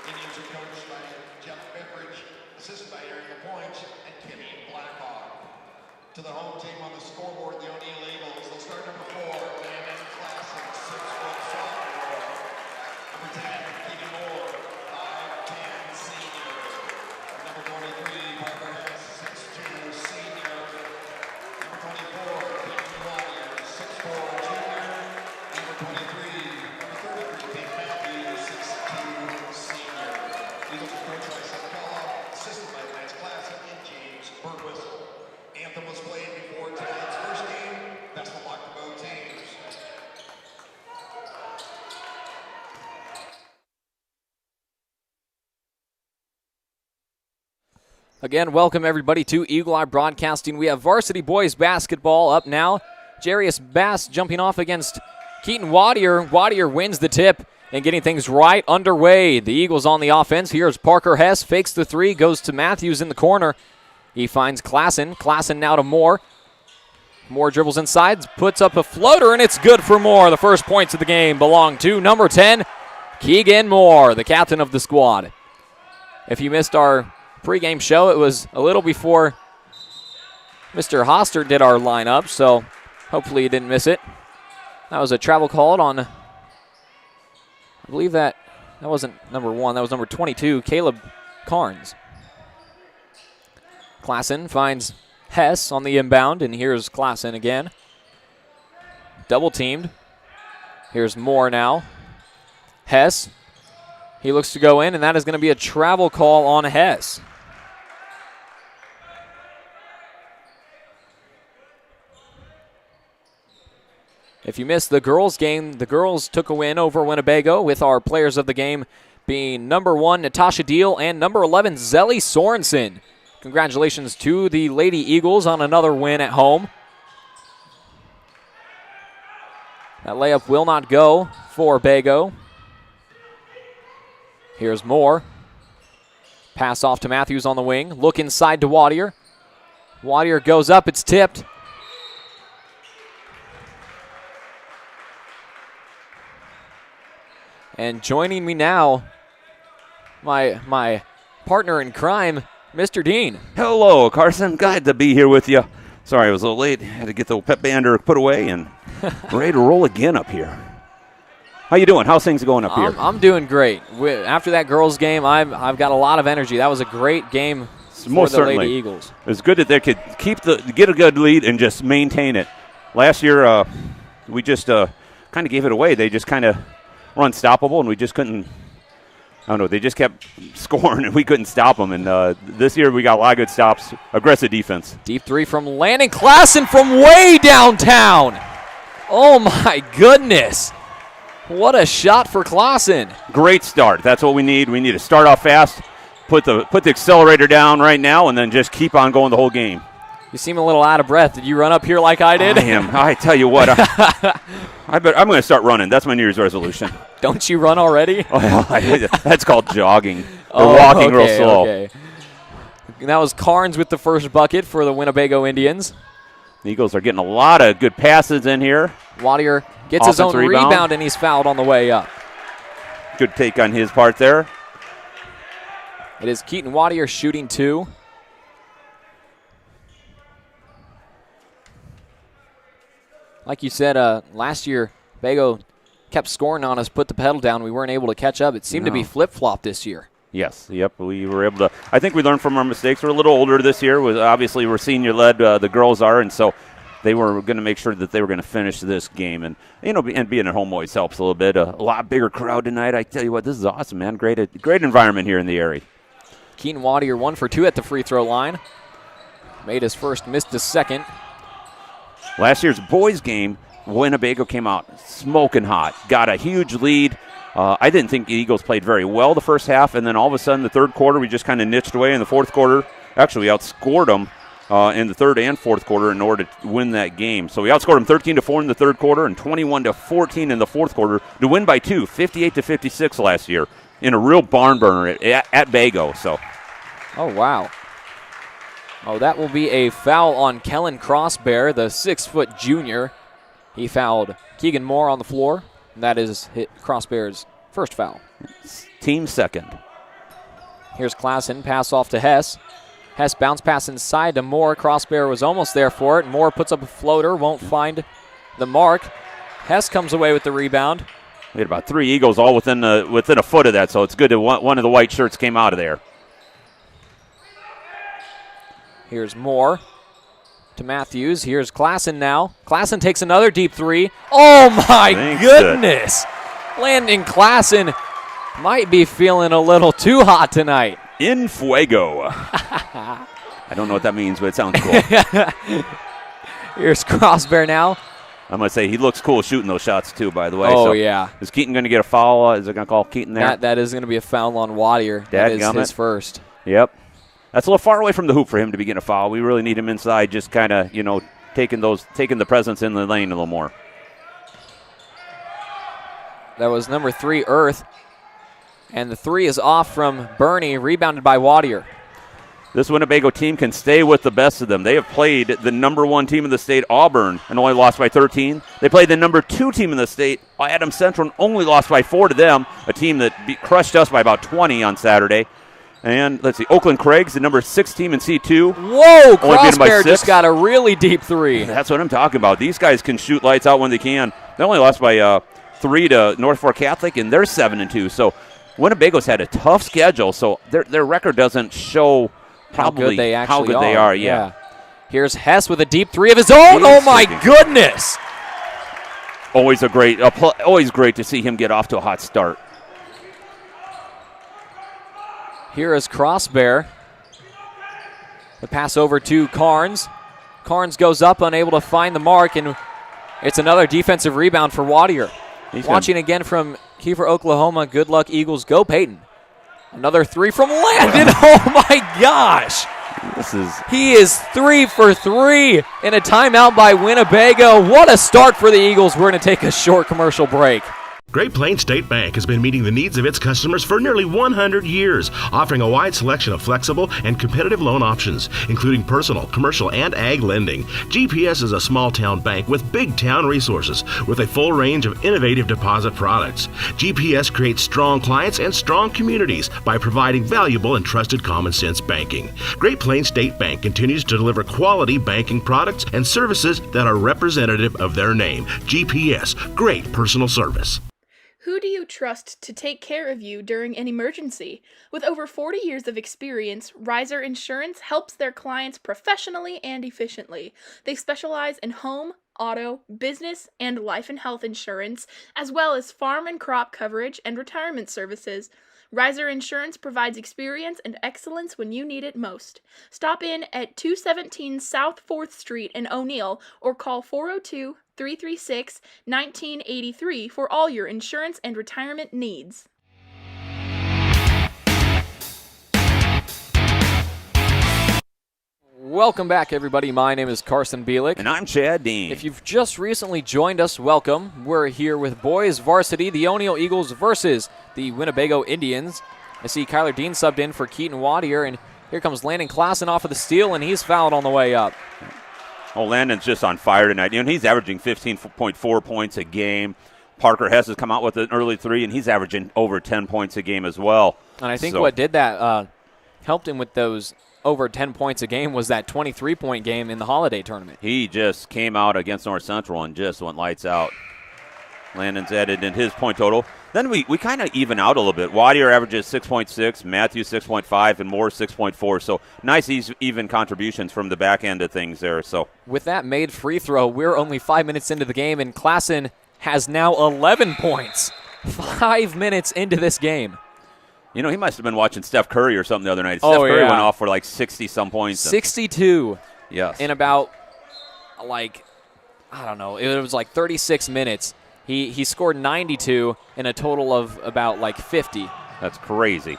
Indians are coached by Jeff Beveridge, assisted by Aaron LaPointe and Kenny Blackhawk. To the home team on the scoreboard, the O'Neill Eagles. They'll start number 4, Landon Klassen, 6' sophomore. Number 10, Keegan Moore, 5'10 senior. Number 23, Parker Hess, 6'2 senior. Number 24, Keaton Wadier, 6'4 junior. Number 33, Peyton Matthews, 6'2 senior. Eagles are coached by Seth Kellogg, assisted by Lance Klassen and James Burwhistle. Anthem was played before tonight's first game. Best of luck to both teams. Again, welcome everybody to Eagle Eye Broadcasting. We have varsity boys basketball up now. Jarius Bass jumping off against Keaton Wadier. Wadier wins the tip and getting things right underway. The Eagles on the offense. Here's Parker Hess, fakes the 3, goes to Matthews in the corner. He finds Klassen. Klassen now to Moore. Moore dribbles inside, puts up a floater, and it's good for Moore. The first points of the game belong to number 10, Keegan Moore, the captain of the squad. If you missed our pregame show, it was a little before Mr. Hoster did our lineup, so hopefully you didn't miss it. That was a travel called on, I believe that wasn't number 1, that was number 22, Caleb Carnes. Klassen finds Hess on the inbound, and here's Klassen again. Double teamed. Here's Moore now. Hess. He looks to go in, and that is going to be a travel call on Hess. If you missed the girls' game, the girls took a win over Winnebago, with our players of the game being number 1, Natasha Deal, and number 11, Zelly Sorensen. Congratulations to the Lady Eagles on another win at home. That layup will not go for Bago. Here's Moore. Pass off to Matthews on the wing. Look inside to Wadier. Wadier goes up. It's tipped. And joining me now, my partner in crime, Mr. Dean. Hello, Carson. Glad to be here with you. Sorry I was a little late. Had to get the pep bander put away and ready to roll again up here. How you doing? How's things going up here? I'm doing great. After that girls' game, I've got a lot of energy. That was a great game for Most the certainly. Lady Eagles. It was good that they could get a good lead and just maintain it. Last year, we just kind of gave it away. They just kind of were unstoppable, and we just couldn't. I don't know. They just kept scoring, and we couldn't stop them. And this year, we got a lot of good stops, aggressive defense. Deep three from Landon Klassen from way downtown. Oh, my goodness. What a shot for Klassen. Great start. That's what we need. We need to start off fast, put the accelerator down right now, and then just keep on going the whole game. You seem a little out of breath. Did you run up here like I did? I am. I tell you what, I'm going to start running. That's my New Year's resolution. Don't you run already? That's called jogging. Or walking real slow. Okay. That was Carnes with the first bucket for the Winnebago Indians. The Eagles are getting a lot of good passes in here. Wadier gets his own rebound, and he's fouled on the way up. Good take on his part there. It is Keaton Wadier shooting 2. Like you said, last year, Bago kept scoring on us, put the pedal down. We weren't able to catch up. It seemed to be flip-flop this year. Yes, yep, we were able to. I think we learned from our mistakes. We're a little older this year. Obviously, we're senior-led, the girls are, and so they were going to make sure that they were going to finish this game. And, and being at home always helps a little bit. A lot bigger crowd tonight. I tell you what, this is awesome, man. Great environment here in the area. Keaton Wadier 1 for 2 at the free throw line. Made his first, missed his second. Last year's boys game, Winnebago came out smoking hot, got a huge lead. I didn't think the Eagles played very well the first half, and then all of a sudden the third quarter we just kind of niched away. In the fourth quarter, actually we outscored them in the third and fourth quarter in order to win that game. So we outscored them 13-4 in the third quarter and 21-14 in the fourth quarter to win by 2, 58-56 last year in a real barn burner at Bago. So, oh wow. Oh, that will be a foul on Kellen Crossbear, the 6-foot junior. He fouled Keegan Moore on the floor. And that is Crossbear's first foul. Team second. Here's Klassen, pass off to Hess. Hess bounce pass inside to Moore. Crossbear was almost there for it. Moore puts up a floater, won't find the mark. Hess comes away with the rebound. We had about 3 Eagles all within a foot of that, so it's good that one of the white shirts came out of there. Here's Moore to Matthews. Here's Klassen now. Klassen takes another deep three. Oh, my goodness. Landon Klassen might be feeling a little too hot tonight. In fuego. I don't know what that means, but it sounds cool. Here's Crossbear now. I'm going to say he looks cool shooting those shots, too, by the way. Oh, so yeah. Is Keaton going to get a foul? Is it going to call Keaton there? That is going to be a foul on Wadier. That is his first. Yep. That's a little far away from the hoop for him to be getting a foul. We really need him inside, just kind of, taking the presence in the lane a little more. That was number 3, Earth. And the 3 is off from Bernie, rebounded by Wadier. this Winnebago team can stay with the best of them. They have played the #1 team in the state, Auburn, and only lost by 13. They played the #2 team in the state, Adams Central, and only lost by 4 to them, a team that crushed us by about 20 on Saturday. And let's see, Oakland Craig's the #6 team in C2. Whoa, Crossbear just got a really deep 3. That's what I'm talking about. These guys can shoot lights out when they can. They only lost by 3 to North Fork Catholic, and they're 7-2. So Winnebago's had a tough schedule, so their record doesn't show probably how good they are. Yeah. Here's Hess with a deep 3 of his own. Oh my goodness! Always always great to see him get off to a hot start. Here is Crossbear. The pass over to Carnes. Carnes goes up, unable to find the mark, and it's another defensive rebound for Wadier. Watching again from Kiefer, Oklahoma. Good luck, Eagles. Go, Peyton. Another 3 from Landon. Oh, my gosh. He is 3 for 3 in a timeout by Winnebago. What a start for the Eagles. We're going to take a short commercial break. Great Plains State Bank has been meeting the needs of its customers for nearly 100 years, offering a wide selection of flexible and competitive loan options, including personal, commercial, and ag lending. GPS is a small-town bank with big-town resources, with a full range of innovative deposit products. GPS creates strong clients and strong communities by providing valuable and trusted common-sense banking. Great Plains State Bank continues to deliver quality banking products and services that are representative of their name. GPS, great personal service. Who do you trust to take care of you during an emergency? With over 40 years of experience, Riser Insurance helps their clients professionally and efficiently. They specialize in home, auto, business, and life and health insurance, as well as farm and crop coverage and retirement services. Riser Insurance provides experience and excellence when you need it most. Stop in at 217 South 4th Street in O'Neill or call 402-336-1983 for all your insurance and retirement needs. Welcome back, everybody. My name is Carson Bielik. And I'm Chad Dean. If you've just recently joined us, welcome. We're here with boys varsity, the O'Neill Eagles versus the Winnebago Indians. I see Kyler Dean subbed in for Keaton Wadier, and here comes Landon Klassen off of the steal, and he's fouled on the way up. Oh, Landon's just on fire tonight. You know, he's averaging 15.4 points a game. Parker Hess has come out with an early 3, and he's averaging over 10 points a game as well. And I think what did that helped him with those over 10 points a game was that 23-point game in the holiday tournament. He just came out against North Central and just went lights out. Landon's added in his point total. Then we kind of even out a little bit. Wadier averages 6.6, Matthews 6.5, and Moore 6.4. So nice even contributions from the back end of things there. So with that made free throw, we're only 5 minutes into the game, and Klassen has now 11 points 5 minutes into this game. You know, he must have been watching Steph Curry or something the other night. Steph Curry went off for like 60-some points. 62. Yes. In about, like, I don't know, it was like 36 minutes. He scored 92 in a total of about like 50. That's crazy.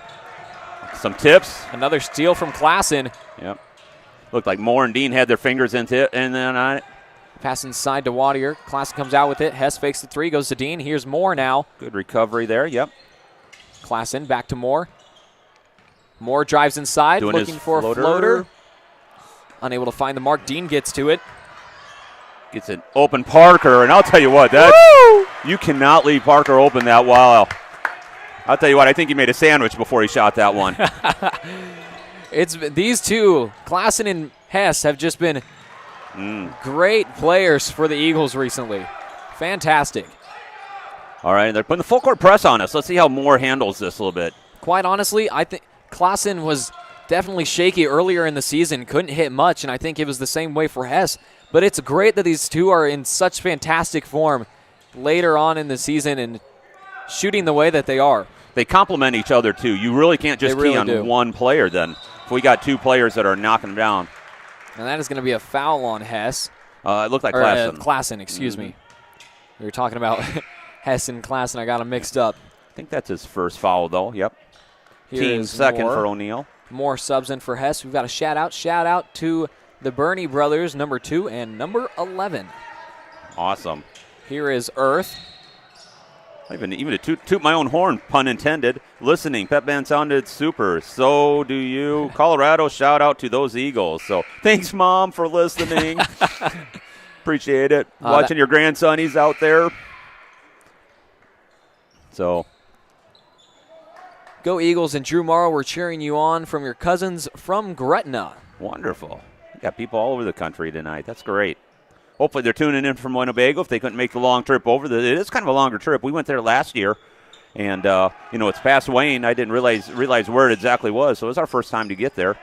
Some tips. Another steal from Klassen. Yep. Looked like Moore and Dean had their fingers into it, and then on it. Pass inside to Wadier. Klassen comes out with it. Hess fakes the 3, goes to Dean. Here's Moore now. Good recovery there, yep. Klassen back to Moore. Moore drives inside, looking for a floater. Unable to find the mark. Dean gets to it. Gets an open Parker, and I'll tell you what, you cannot leave Parker open that well. I'll tell you what, I think he made a sandwich before he shot that one. These two, Klassen and Hess, have just been great players for the Eagles recently. Fantastic. All right, they're putting the full court press on us. Let's see how Moore handles this a little bit. Quite honestly, I think Klassen was definitely shaky earlier in the season, couldn't hit much, and I think it was the same way for Hess. But it's great that these two are in such fantastic form later on in the season and shooting the way that they are. They complement each other, too. You really can't just key on one player then. If we got two players that are knocking them down. And that is going to be a foul on Hess. It looked like Klassen. Klassen, excuse me. We were talking about Hess and Klassen. I got them mixed up. I think that's his first foul, though. Yep. Team second for O'Neill. More subs in for Hess. We've got a shout-out. Shout-out to the Burney brothers, number 2 and number 11. Awesome. Here is Earth. Even to toot my own horn, pun intended. Listening, Pep Band sounded super. So do you. Colorado, shout out to those Eagles. So thanks, Mom, for listening. Appreciate it. Watching your grandson, he's out there. So. Go Eagles, and Drew Morrow, we're cheering you on from your cousins from Gretna. Wonderful. We got people all over the country tonight. That's great. Hopefully they're tuning in from Winnebago if they couldn't make the long trip over. It is kind of a longer trip. We went there last year, and, it's past Wayne. I didn't realize where it exactly was, so it was our first time to get there.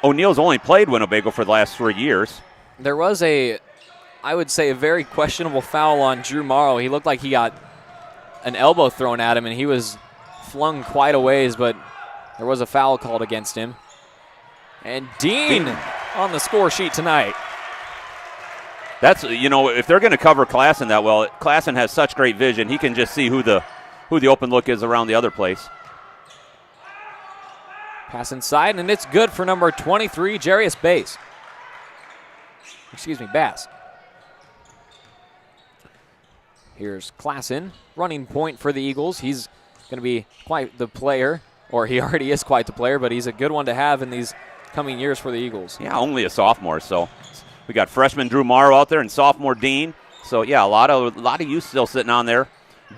O'Neill's only played Winnebago for the last 3 years. There was I would say, a very questionable foul on Drew Morrow. He looked like he got an elbow thrown at him, and he was flung quite a ways, but there was a foul called against him. And Dean on the score sheet tonight. That's, if they're going to cover Klassen that well, Klassen has such great vision. He can just see who the open look is around the other place. Pass inside, and it's good for number 23, Jarius Bass. Bass. Here's Klassen, running point for the Eagles. He's going to be quite the player, or he already is quite the player, but he's a good one to have in these coming years for the Eagles. Yeah, only a sophomore, so we got freshman Drew Morrow out there and sophomore Dean. So yeah, a lot of youth still sitting on there.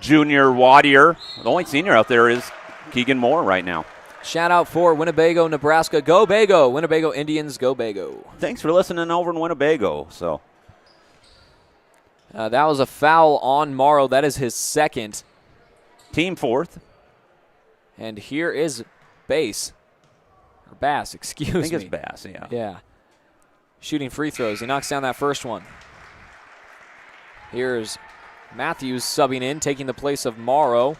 Junior Wadier. The only senior out there is Keegan Moore right now. Shout out for Winnebago, Nebraska. Go Bago. Winnebago Indians, go Bago. Thanks for listening over in Winnebago. So that was a foul on Morrow. That is his second. Team fourth. And here is Bass. Or Bass, excuse me. I think it's Bass, yeah. Yeah. Shooting free throws. He knocks down that first one. Here's Matthews subbing in, taking the place of Morrow.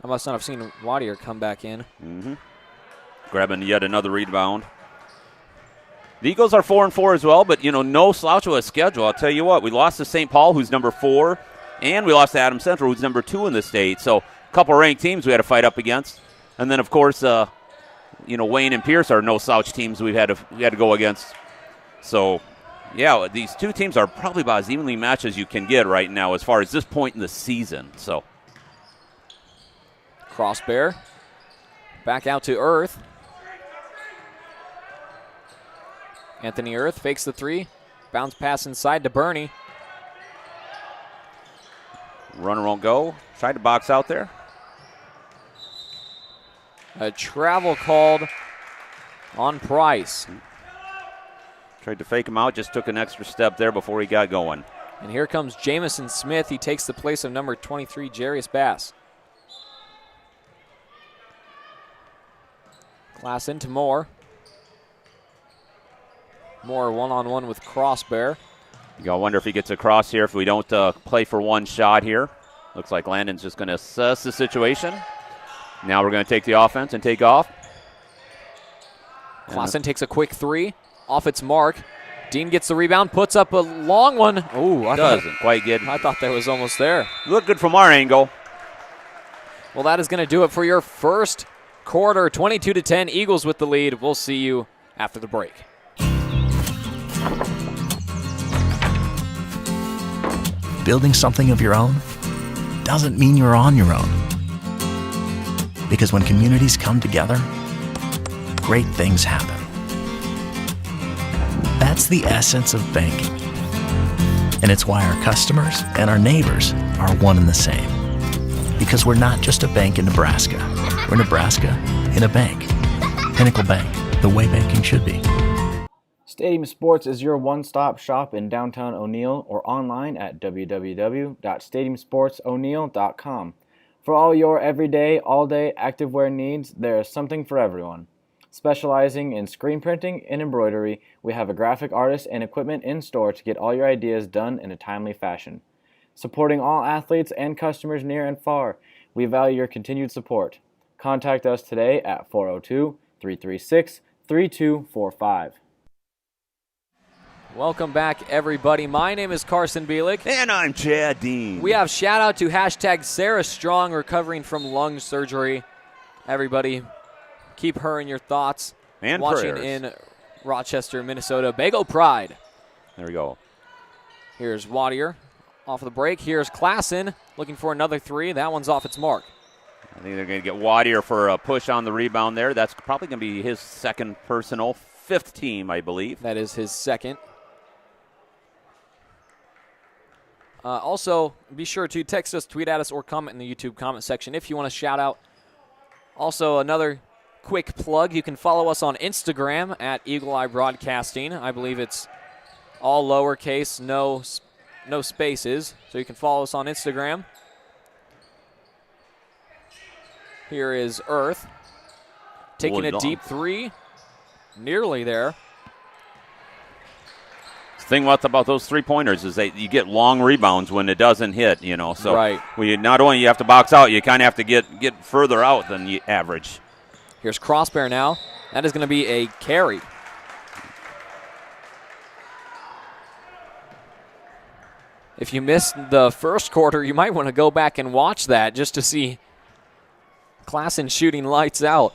I must not have seen Wadier come back in. Mm-hmm. Grabbing yet another rebound. The Eagles are 4-4 as well, but, no slouch of a schedule. I'll tell you what, we lost to St. Paul, who's number 4, and we lost to Adams Central, who's number 2 in the state. So a couple ranked teams we had to fight up against. And then, of course, Wayne and Pierce are no slouch teams we had to go against. So, yeah, these two teams are probably about as evenly matched as you can get right now as far as this point in the season. So, Crossbear back out to Earth. Anthony Earth fakes the three. Bounce pass inside to Bernie. Runner won't go. Tried to box out there. A travel called on Price. Tried to fake him out, just took an extra step there before he got going. And here comes Jamison Smith. He takes the place of number 23, Jarius Bass. Class into Moore. Moore one-on-one with Crossbear. You gotta wonder if he gets across here if we don't play for one shot here. Looks like Landon's just going to assess the situation. Now we're going to take the offense and take off. Clausen takes a quick three off its mark. Dean gets the rebound, puts up a long one. Oh, doesn't quite get. I thought that was almost there. Look good from our angle. Well, that is going to do it for your first quarter. 22-10, Eagles with the lead. We'll see you after the break. Building something of your own doesn't mean you're on your own. Because when communities come together, great things happen. That's the essence of banking. And it's why our customers and our neighbors are one and the same. Because we're not just a bank in Nebraska. We're Nebraska in a bank. Pinnacle Bank, the way banking should be. Stadium Sports is your one-stop shop in downtown O'Neill or online at www.stadiumsportso'neill.com. For all your everyday, all-day activewear needs, there is something for everyone. Specializing in screen printing and embroidery, we have a graphic artist and equipment in store to get all your ideas done in a timely fashion. Supporting all athletes and customers near and far, we value your continued support. Contact us today at 402-336-3245. Welcome back, everybody. My name is Carson Bielik. And I'm Chad Dean. We have shout out to hashtag Sarah Strong recovering from lung surgery. Everybody, keep her in your thoughts. And watching prayers. In Rochester, Minnesota. Bago Pride. There we go. Here's Wadier off of the break. Here's Klassen looking for another three. That one's off its mark. I think they're going to get Wadier for a push on the rebound there. That's probably going to be his second personal, 5th team, I believe. That is his second. Also, be sure to text us, tweet at us, or comment in the YouTube comment section if you want to shout out. Also, another quick plug, you can follow us on Instagram at Eagle Eye Broadcasting. I believe it's all lowercase, no spaces, so you can follow us on Instagram. Here is Earth taking a deep three, nearly there. The thing about those 3-pointers is that you get long rebounds when it doesn't hit, So right. Not only you have to box out, you kind of have to get further out than the average. Here's Crossbear now. That is going to be a carry. If you missed the first quarter, you might want to go back and watch that just to see Klassen shooting lights out.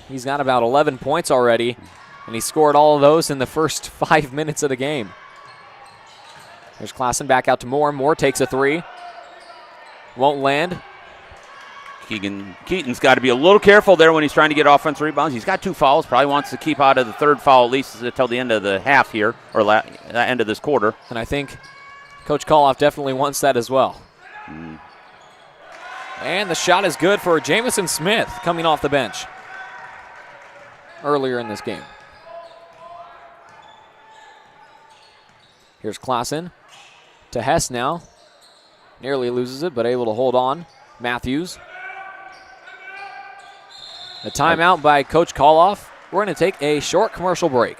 He's got about 11 points already, and he scored all of those in the first 5 minutes of the game. There's Klassen back out to Moore. Moore takes a three. Won't land. Keaton's got to be a little careful there when he's trying to get offensive rebounds. He's got 2 fouls. Probably wants to keep out of the third foul at least until the end of the half here, or end of this quarter. And I think Coach Koloff definitely wants that as well. And the shot is good for Jamison Smith coming off the bench earlier in this game. Here's Klassen to Hess now. Nearly loses it, but able to hold on. Matthews. A timeout by Coach Koloff. We're going to take a short commercial break.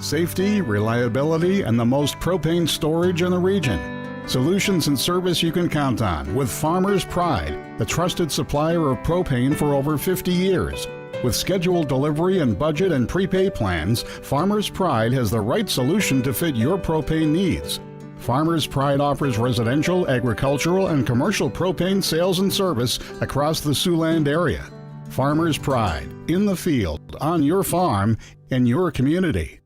Safety, reliability, and the most propane storage in the region. Solutions and service you can count on with Farmers Pride, the trusted supplier of propane for over 50 years. With scheduled delivery and budget and prepay plans, Farmers Pride has the right solution to fit your propane needs. Farmers Pride offers residential, agricultural, and commercial propane sales and service across the Siouxland area. Farmers Pride, in the field, on your farm, in your community.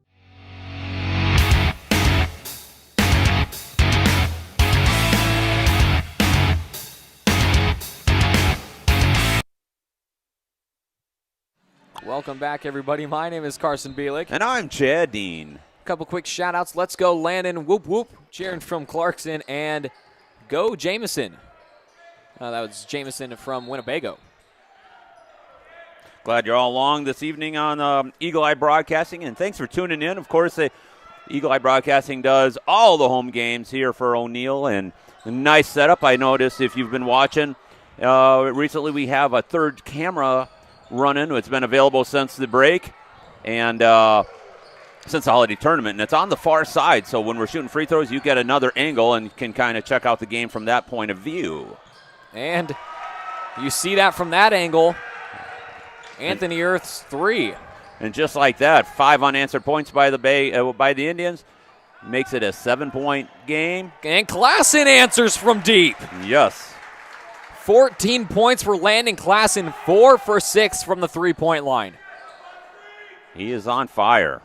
Welcome back, everybody. My name is Carson Bielik. And I'm Chad Dean. Couple quick shout-outs. Let's go, Landon. Whoop, whoop. Cheering from Clarkson. And go, Jamison. That was Jamison from Winnebago. Glad you're all along this evening on Eagle Eye Broadcasting, and thanks for tuning in. Of course, Eagle Eye Broadcasting does all the home games here for O'Neill, and a nice setup. I noticed if you've been watching, recently we have a third camera running. It's been available since the break and since the holiday tournament, and it's on the far side, so when we're shooting free throws, you get another angle and can kind of check out the game from that point of view. And you see that from that angle. Anthony Earth's three. And just like that, 5 unanswered points by the Indians. Makes it a 7-point game. And Klassen answers from deep. Yes. 14 points for Landon Klassen, 4 for 6 from the three-point line. He is on fire.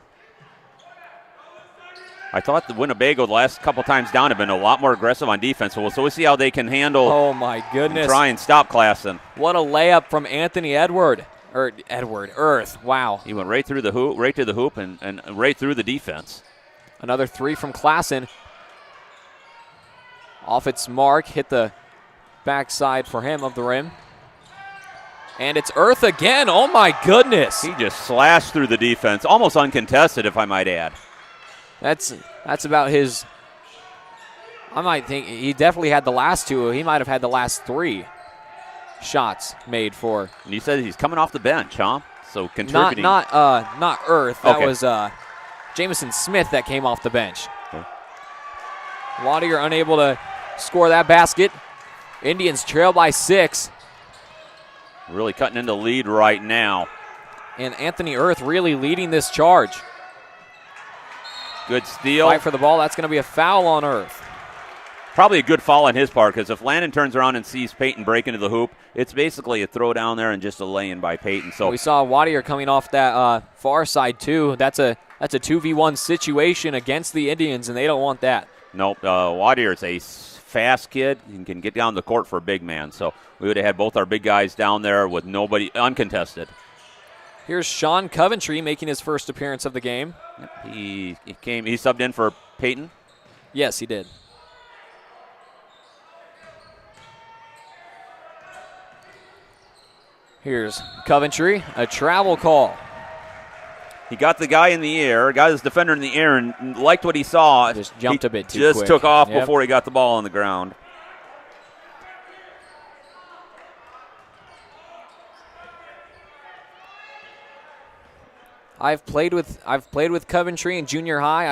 I thought the Winnebago the last couple times down have been a lot more aggressive on defense. So we'll see how they can handle. Oh, my goodness. And try and stop Klassen. What a layup from Anthony Earth. Wow. He went right through the hoop, right to the hoop, and right through the defense. Another three from Klassen. Off its mark, hit the backside for him of the rim. And it's Earth again. Oh, my goodness. He just slashed through the defense, almost uncontested, if I might add. That's about his. I might think he definitely had the last two. He might have had the last 3 shots made for. And you said he's coming off the bench, huh? So contributing. Not Earth. That okay. was Jamison Smith that came off the bench. Okay. Wadier unable to score that basket. Indians trail by 6. Really cutting into the lead right now. And Anthony Earth really leading this charge. Good steal. Fight for the ball. That's going to be a foul on Earth. probably a good foul on his part, because if Landon turns around and sees Peyton break into the hoop, it's basically a throw down there and just a lay-in by Peyton. So we saw Wadier coming off that far side too. That's a 2v1 situation against the Indians, and they don't want that. Nope. Wadier is a fast kid and can get down the court for a big man. So we would have had both our big guys down there with nobody uncontested. Here's Sean Coventry making his first appearance of the game. He subbed in for Peyton. Yes, he did. Here's Coventry, a travel call. He got the guy in the air, got his defender in the air, and liked what he saw. Just jumped a bit too quick. Just took off Yep. before he got the ball on the ground. I've played with Coventry in junior high.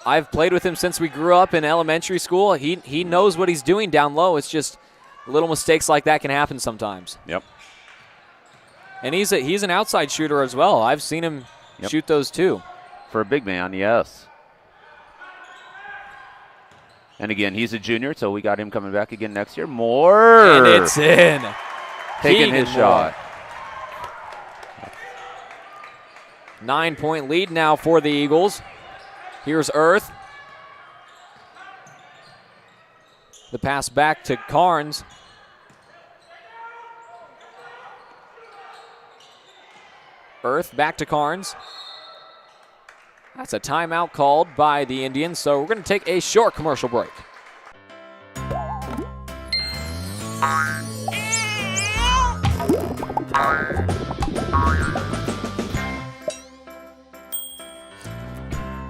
I've played with him since we grew up in elementary school. He knows what he's doing down low. It's just little mistakes like that can happen sometimes. Yep. And he's an outside shooter as well. I've seen him shoot those too. For a big man, yes. And again, he's a junior, so we got him coming back again next year. More. And it's in. Taking his shot. 9-point lead now for the Eagles. Here's Earth. The pass back to Carnes. Earth back to Carnes. That's a timeout called by the Indians, so we're going to take a short commercial break.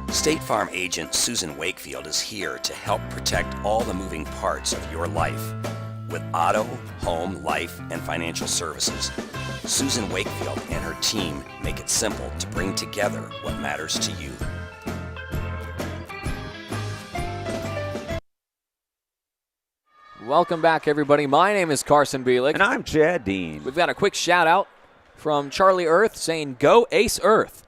State Farm agent Susan Wakefield is here to help protect all the moving parts of your life with auto, home, life, and financial services. Susan Wakefield and her team make it simple to bring together what matters to you. Welcome back, everybody. My name is Carson Bielik. And I'm Chad Dean. We've got a quick shout out from Charlie Earth saying, "Go Ace Earth."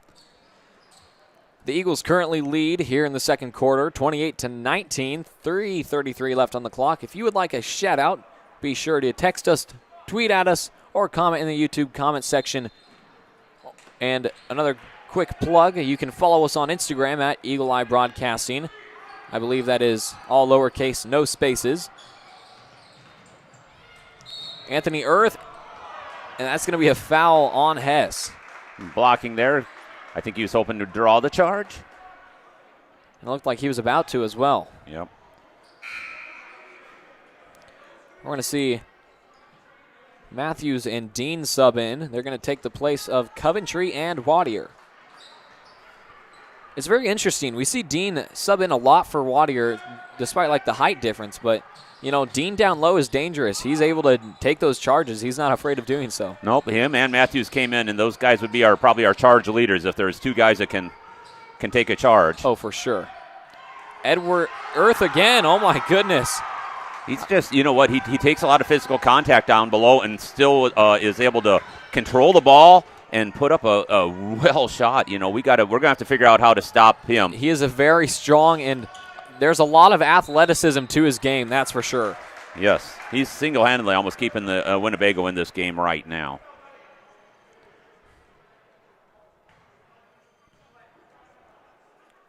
The Eagles currently lead here in the second quarter, 28-19, 3:33 left on the clock. If you would like a shout out, be sure to text us, tweet at us, or comment in the YouTube comment section. And another quick plug, you can follow us on Instagram at Eagle Eye Broadcasting. I believe that is all lowercase, no spaces. Anthony Earth, and that's going to be a foul on Hess. Blocking there. I think he was hoping to draw the charge. It looked like he was about to as well. Yep. We're going to see Matthews and Dean sub in. They're going to take the place of Coventry and Wadier. It's very interesting. We see Dean sub in a lot for Wadier, despite like the height difference, but you know, Dean down low is dangerous. He's able to take those charges. He's not afraid of doing so. Nope, him and Matthews came in, and those guys would be probably our charge leaders if there's two guys that can take a charge. Oh, for sure. Edward Earth again. Oh, my goodness. He's just, you know what, he takes a lot of physical contact down below and still is able to control the ball and put up a well shot. You know, we're going to have to figure out how to stop him. He is a very strong, and there's a lot of athleticism to his game, that's for sure. Yes, he's single-handedly almost keeping the Winnebago in this game right now.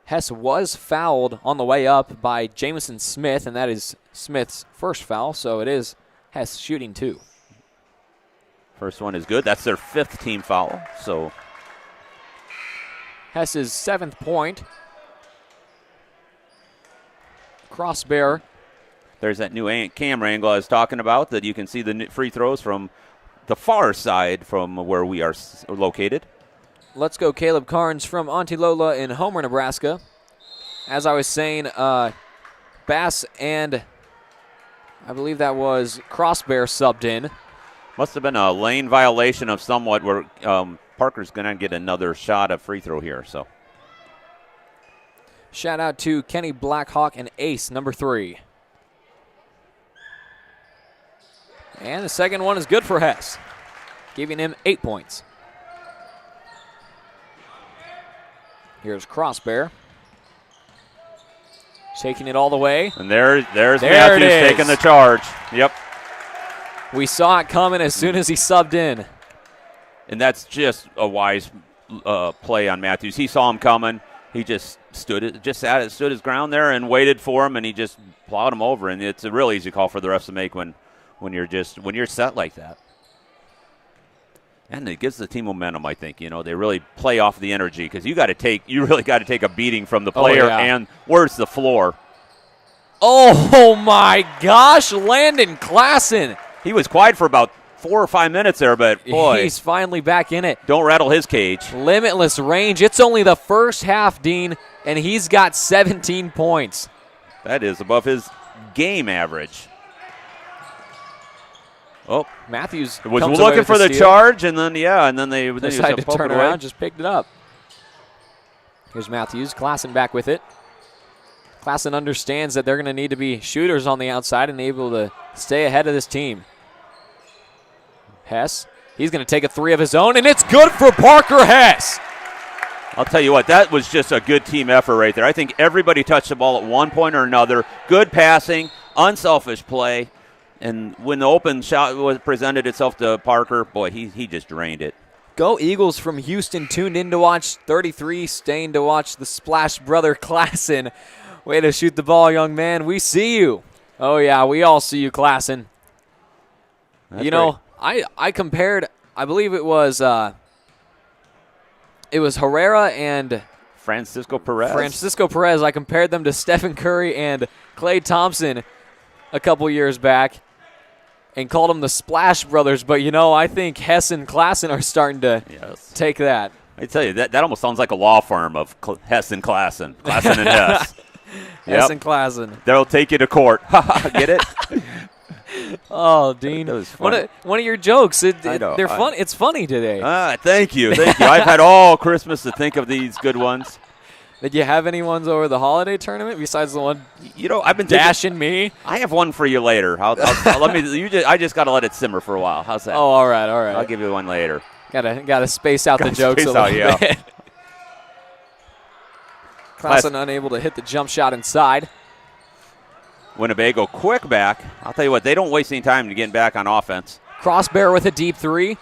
Hess was fouled on the way up by Jamison Smith, and that is Smith's first foul, so it is Hess shooting two. First one is good. That's their fifth team foul. So Hess's 7th point. Crossbear. There's that new camera angle I was talking about that you can see the free throws from the far side from where we are located. Let's go Caleb Carnes from Auntie Lola in Homer, Nebraska. As I was saying, Bass and I believe that was Crossbear subbed in. Must have been a lane violation of somewhat where Parker's going to get another shot of free throw here. So, shout out to Kenny Blackhawk and Ace, number 3. And the second one is good for Hess, giving him 8 points. Here's Crossbear. Shaking it all the way. And there's There Matthews it is. taking the charge. Yep. We saw it coming as soon as he subbed in. And that's just a wise play on Matthews. He saw him coming. He just stood his ground there and waited for him, and he just plowed him over. And it's a real easy call for the refs to make when you're set like that. And it gives the team momentum, I think. You know, they really play off the energy because you really got to take a beating from the player. Oh, yeah. And where's the floor? Oh my gosh, Landon Klassen. He was quiet for about 4 or 5 minutes there, but boy, he's finally back in it. Don't rattle his cage. Limitless range. It's only the first half, Dean, and he's got 17 points. That is above his game average. Oh, Matthews was comes looking away for with the steal. charge, and then they decided to just turn it away. around, just picked it up. Here's Matthews, Klassen back with it. Klassen understands that they're going to need to be shooters on the outside and able to stay ahead of this team. Hess, he's going to take a three of his own, and it's good for Parker Hess. I'll tell you what, that was just a good team effort right there. I think everybody touched the ball at one point or another. Good passing, unselfish play. And when the open shot was presented itself to Parker, boy, he just drained it. Go Eagles from Houston, tuned in to watch 33, staying to watch the Splash Brother Klassen. Way to shoot the ball, young man. We see you. Oh, yeah, we all see you, Klassen. That's you know, I compared, I believe it was Herrera and Francisco Perez. I compared them to Stephen Curry and Klay Thompson a couple years back and called them the Splash Brothers. But, you know, I think Hess and Klassen are starting to take that. I tell you, that almost sounds like a law firm of Hess and Klassen. Klassen and Hess. Hess and Klassen. They'll take you to court. Get it? Oh, Dean. That was One funny. of your jokes. I know. They're fun. It's funny today. Thank you. I've had all Christmas to think of these good ones. Did you have any ones over the holiday tournament besides the one? You know, I've been dashing me. I have one for you later. I just got to let it simmer for a while. How's that? Oh, all right. I'll give you one later. Gotta space out the jokes a little bit. Klassen unable to hit the jump shot inside. Winnebago quick back. I'll tell you what, they don't waste any time to get back on offense. Crossbear with a deep three.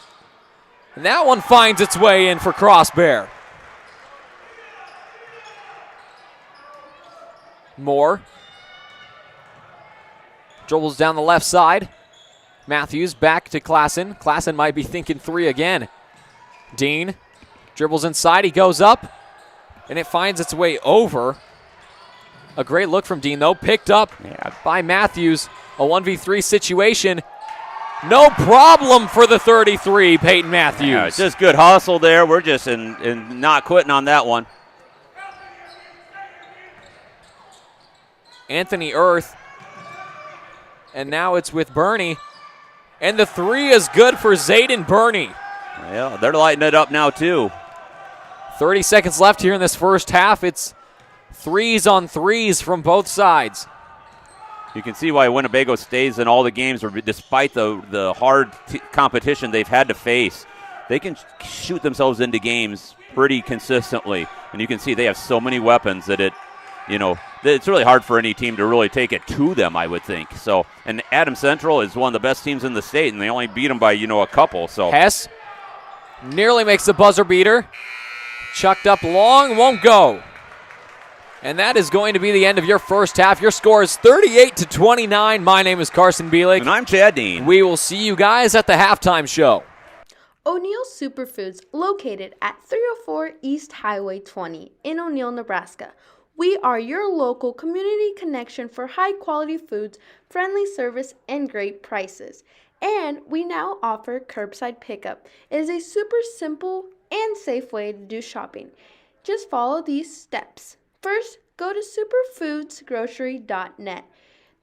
And that one finds its way in for Crossbear. Moore. Dribbles down the left side. Matthews back to Klassen. Klassen might be thinking three again. Dean dribbles inside. He goes up. And it finds its way over. A great look from Dean, though. Picked up by Matthews. A 1v3 situation. No problem for the 33, Peyton Matthews. Yeah, just good hustle there. We're just in not quitting on that one. Anthony Earth. And now it's with Bernie. And the three is good for Zayden Bernie. Yeah, they're lighting it up now, too. 30 seconds left here in this first half. It's threes on threes from both sides. You can see why Winnebago stays in all the games, despite the hard competition they've had to face. They can shoot themselves into games pretty consistently, and you can see they have so many weapons that it's really hard for any team to really take it to them, I would think. So, and Adams Central is one of the best teams in the state, and they only beat them by a couple. So Hess nearly makes the buzzer beater. Chucked up long, won't go. And that is going to be the end of your first half. Your score is 38-29. My name is Carson Bielik. And I'm Chad Dean. We will see you guys at the halftime show. O'Neill's Superfoods, located at 304 East Highway 20 in O'Neill, Nebraska. We are your local community connection for high-quality foods, friendly service, and great prices. And we now offer curbside pickup. It is a super simple and safe way to do shopping. Just follow these steps. First, go to superfoodsgrocery.net.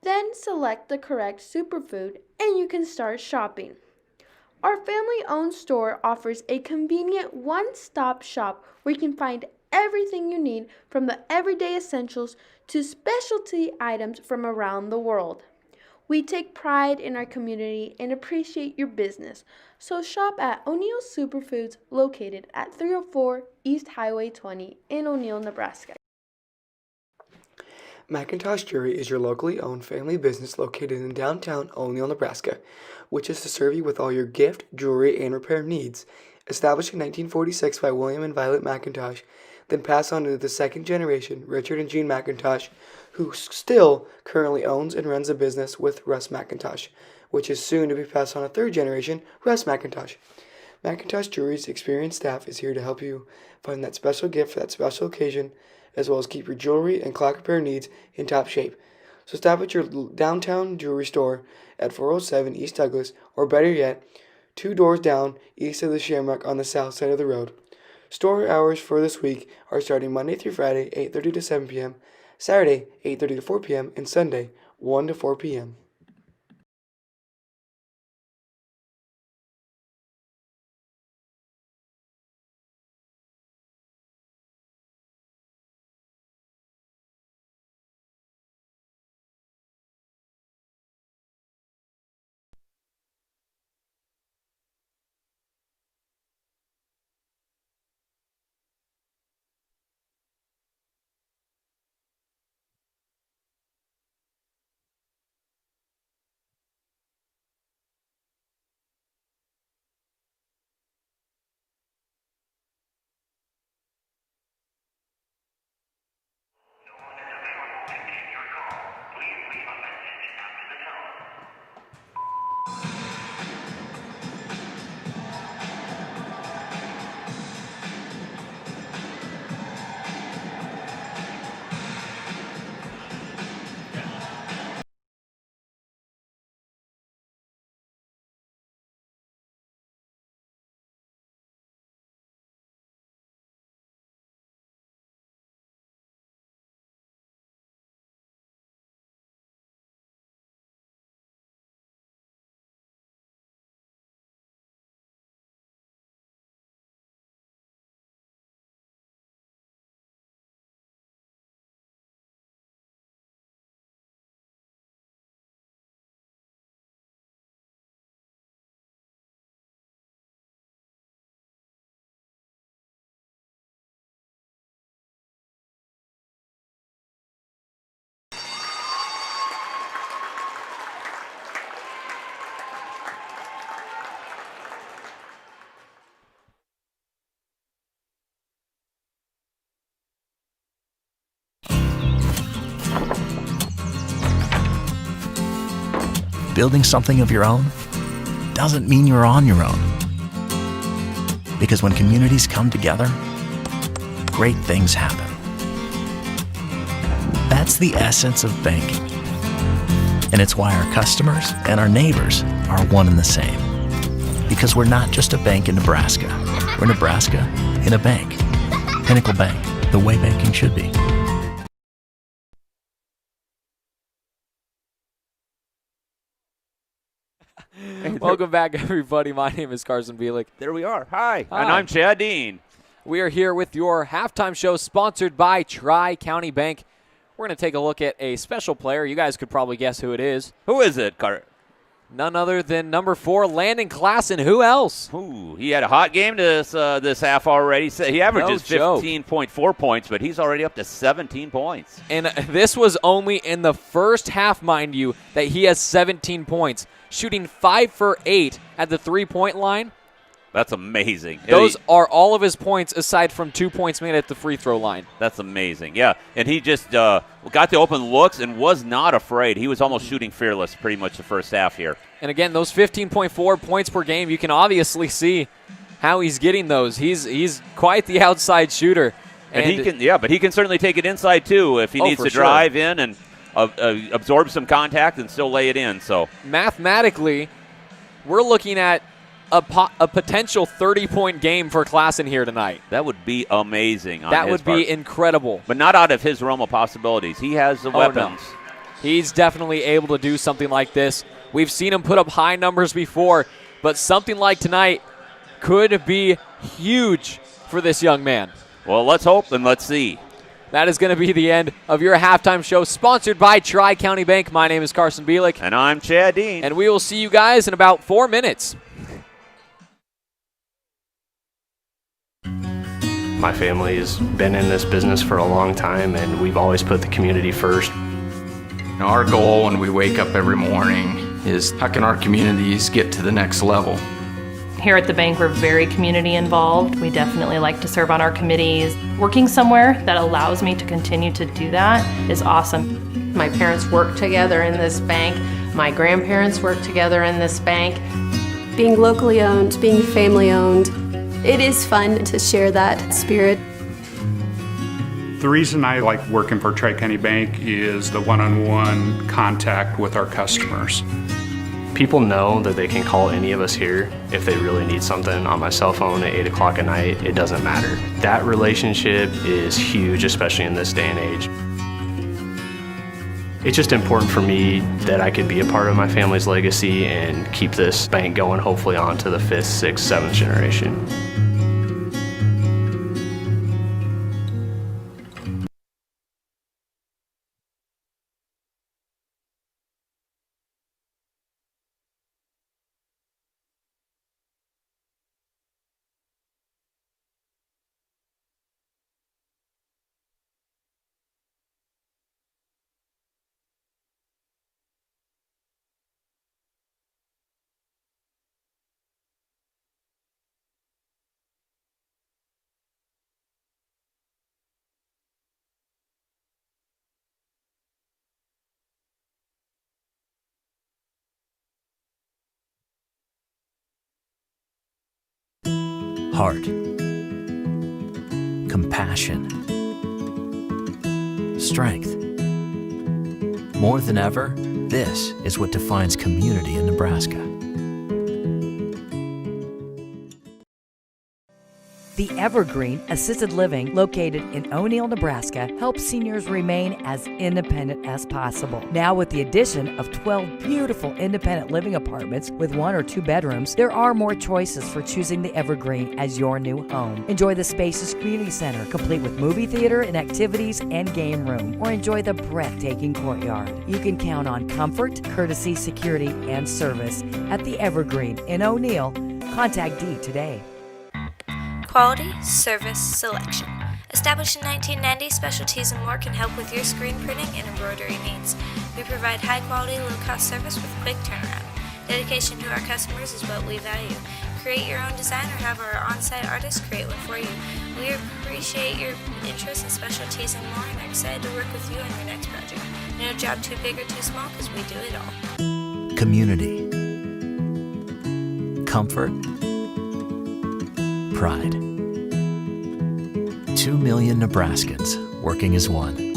Then select the correct superfood and you can start shopping. Our family-owned store offers a convenient one-stop shop where you can find everything you need, from the everyday essentials to specialty items from around the world. We take pride in our community and appreciate your business, so shop at O'Neill's Superfoods, located at 304 East Highway 20 in O'Neill, Nebraska. McIntosh Jewelry is your locally owned family business located in downtown O'Neill, Nebraska, which is to serve you with all your gift, jewelry, and repair needs. Established in 1946 by William and Violet McIntosh, then passed on to the second generation, Richard and Jean McIntosh, who still currently owns and runs a business with Russ McIntosh, which is soon to be passed on to third generation, Russ McIntosh. McIntosh Jewelry's experienced staff is here to help you find that special gift for that special occasion, as well as keep your jewelry and clock repair needs in top shape. So stop at your downtown jewelry store at 407 East Douglas, or better yet, 2 doors down east of the Shamrock on the south side of the road. Store hours for this week are starting Monday through Friday, 8:30 to 7 p.m., Saturday, 8:30 to 4 p.m., and Sunday, 1 to 4 p.m. Building something of your own doesn't mean you're on your own. Because when communities come together, great things happen. That's the essence of banking. And it's why our customers and our neighbors are one and the same. Because we're not just a bank in Nebraska. We're Nebraska in a bank. Pinnacle Bank, the way banking should be. Welcome back, everybody. My name is Carson Bielik. There we are. Hi. Hi. And I'm Chad Dean. We are here with your halftime show sponsored by Tri-County Bank. We're going to take a look at a special player. You guys could probably guess who it is. Who is it, Carter? None other than number 4, Landon Klassen. Who else? Ooh, he had a hot game this half already. He averages 15.4 points, but he's already up to 17 points. And this was only in the first half, mind you, that he has 17 points, shooting 5 for 8 at the three-point line. That's amazing. Those are all of his points aside from 2 points made at the free throw line. That's amazing. Yeah, and he just got the open looks and was not afraid. He was almost shooting fearless pretty much the first half here. And again, those 15.4 points per game, you can obviously see how he's getting those. He's quite the outside shooter. And he can, but he can certainly take it inside too if he needs to drive in and absorb some contact and still lay it in. So mathematically, we're looking at a potential 30-point game for Klassen here tonight. That would be amazing. That would be incredible. But not out of his realm of possibilities. He has the weapons. No. He's definitely able to do something like this. We've seen him put up high numbers before, but something like tonight could be huge for this young man. Well, let's hope and let's see. That is going to be the end of your halftime show, sponsored by Tri-County Bank. My name is Carson Bielik. And I'm Chad Dean. And we will see you guys in about 4 minutes. My family's been in this business for a long time, and we've always put the community first. Our goal when we wake up every morning is how can our communities get to the next level? Here at the bank, we're very community involved. We definitely like to serve on our committees. Working somewhere that allows me to continue to do that is awesome. My parents work together in this bank. My grandparents work together in this bank. Being locally owned, being family owned, it is fun to share that spirit. The reason I like working for Tri-County Bank is the one-on-one contact with our customers. People know that they can call any of us here if they really need something on my cell phone at 8 o'clock at night. It doesn't matter. That relationship is huge, especially in this day and age. It's just important for me that I could be a part of my family's legacy and keep this bank going, hopefully on to the 5th, 6th, 7th generation. Heart, compassion, strength. More than ever, this is what defines community in Nebraska. The Evergreen Assisted Living, located in O'Neill, Nebraska, helps seniors remain as independent as possible. Now, with the addition of 12 beautiful independent living apartments with 1 or 2 bedrooms, there are more choices for choosing the Evergreen as your new home. Enjoy the spacious community center, complete with movie theater and activities and game room, or enjoy the breathtaking courtyard. You can count on comfort, courtesy, security, and service at the Evergreen in O'Neill. Contact Dee today. Quality, service, selection. Established in 1990, Specialties and More can help with your screen printing and embroidery needs. We provide high-quality, low-cost service with quick turnaround. Dedication to our customers is what we value. Create your own design or have our on-site artists create one for you. We appreciate your interest in Specialties and More and are excited to work with you on your next project. No job too big or too small because we do it all. Community, comfort, pride. 2 million Nebraskans working as one.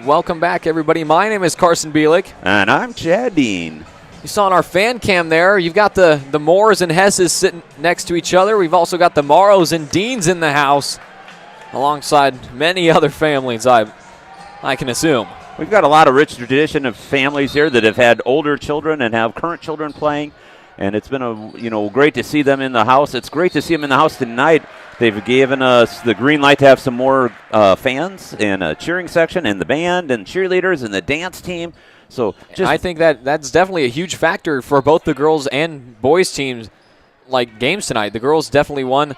Welcome back, everybody. My name is Carson Bielik. And I'm Chad Dean. You saw on our fan cam there, you've got the Moores and Hesses sitting next to each other. We've also got the Morrows and Deans in the house, alongside many other families, I can assume. We've got a lot of rich tradition of families here that have had older children and have current children playing. And it's been great to see them in the house. It's great to see them in the house tonight. They've given us the green light to have some more fans and a cheering section and the band and cheerleaders and the dance team. So I think that's definitely a huge factor for both the girls and boys teams. like games tonight. The girls definitely won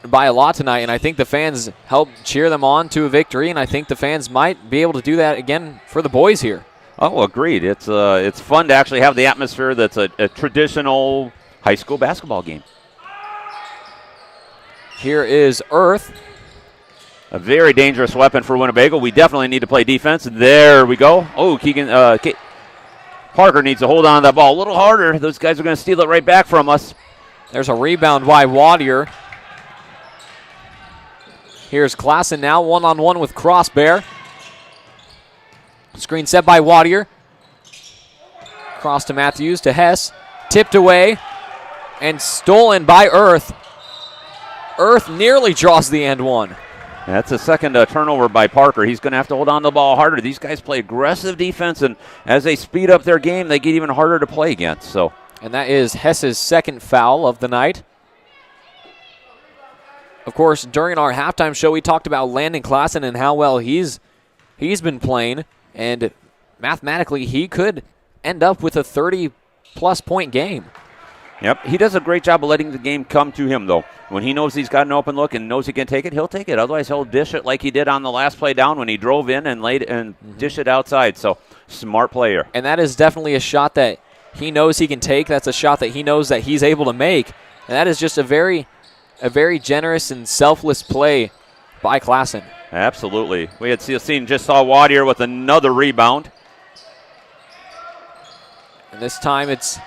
by a lot tonight, and I think the fans helped cheer them on to a victory, and I think the fans might be able to do that again for the boys here. Oh, agreed. It's fun to actually have the atmosphere that's a traditional high school basketball game. Here is Earth. A very dangerous weapon for Winnebago. We definitely need to play defense. There we go. Oh, Parker needs to hold on to that ball a little harder. Those guys are going to steal it right back from us. There's a rebound by Wadier. Here's Klassen now, one-on-one with Crossbear. Screen set by Wadier. Cross to Matthews, to Hess. Tipped away and stolen by Earth. Earth nearly draws the and one. That's a second turnover by Parker. He's going to have to hold on to the ball harder. These guys play aggressive defense, and as they speed up their game, they get even harder to play against. And that is Hess's second foul of the night. Of course, during our halftime show, we talked about Landon Klassen and how well he's been playing, and mathematically he could end up with a 30-plus point game. Yep, he does a great job of letting the game come to him, though. When he knows he's got an open look and knows he can take it, he'll take it. Otherwise, he'll dish it like he did on the last play down when he drove in and laid and dish it outside. So, smart player. And that is definitely a shot that he knows he can take. That's a shot that he knows that he's able to make. And that is just a very generous and selfless play by Klassen. Absolutely. We had saw Wadier with another rebound. And this time it's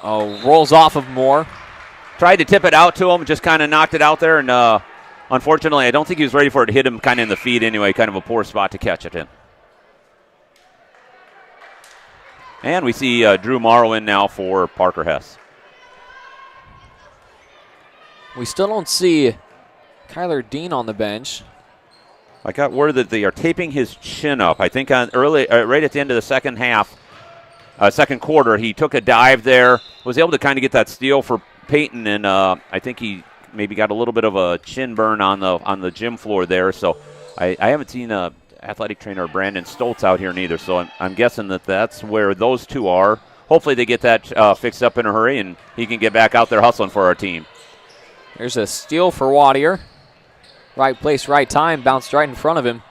rolls off of Moore. Tried to tip it out to him, just kind of knocked it out there, and unfortunately, I don't think he was ready for it to hit him kind of in the feet anyway, kind of a poor spot to catch it in. And we see Drew Morrow in now for Parker Hess. We still don't see Kyler Dean on the bench. I got word that they are taping his chin up. I think right at the end of the second quarter, he took a dive there, was able to kind of get that steal for Peyton, and I think he maybe got a little bit of a chin burn on the gym floor there. So I haven't seen athletic trainer Brandon Stoltz out here neither. So I'm guessing that's where those two are. Hopefully they get that fixed up in a hurry, and he can get back out there hustling for our team. There's a steal for Wadier. Right place, right time, bounced right in front of him.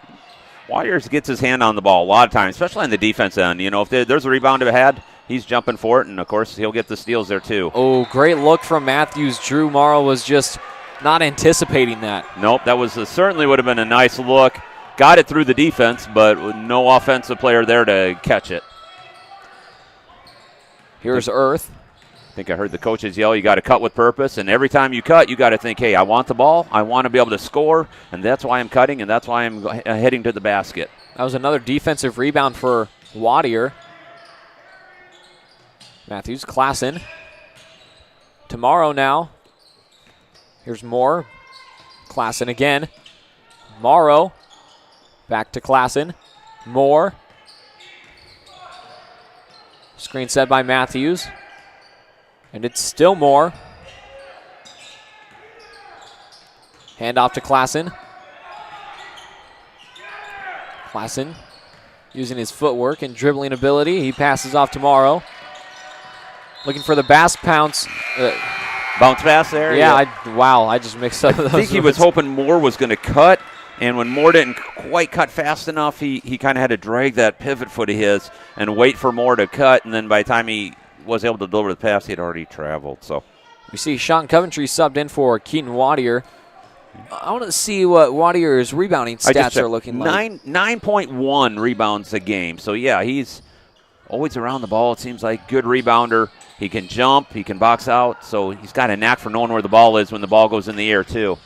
Wadier gets his hand on the ball a lot of times, especially on the defense end. You know, if there's a rebound to be had, he's jumping for it, and, of course, he'll get the steals there, too. Oh, great look from Matthews. Drew Morrow was just not anticipating that. Nope, that was certainly would have been a nice look. Got it through the defense, but no offensive player there to catch it. Here's Earth. I think I heard the coaches yell, you got to cut with purpose, and every time you cut, you got to think, hey, I want the ball, I want to be able to score, and that's why I'm cutting, and that's why I'm heading to the basket. That was another defensive rebound for Wadier. Matthews, Klassen. Tomorrow now. Here's Moore. Klassen again. Morrow. Back to Klassen. Moore. Screen set by Matthews. And it's still Moore. Hand off to Klassen. Klassen using his footwork and dribbling ability. He passes off to Morrow. Looking for the bounce pass there. Yeah, I just mixed up those. I think he was hoping Moore was going to cut, and when Moore didn't quite cut fast enough, he kind of had to drag that pivot foot of his and wait for Moore to cut, and then by the time he was able to deliver the pass, he had already traveled. So we see Sean Coventry subbed in for Keaton Wadier. I want to see what Wadier's rebounding stats are looking like. 9.1 rebounds a game. So, yeah, he's always around the ball, it seems like. Good rebounder. He can jump. He can box out. So he's got a knack for knowing where the ball is when the ball goes in the air, too.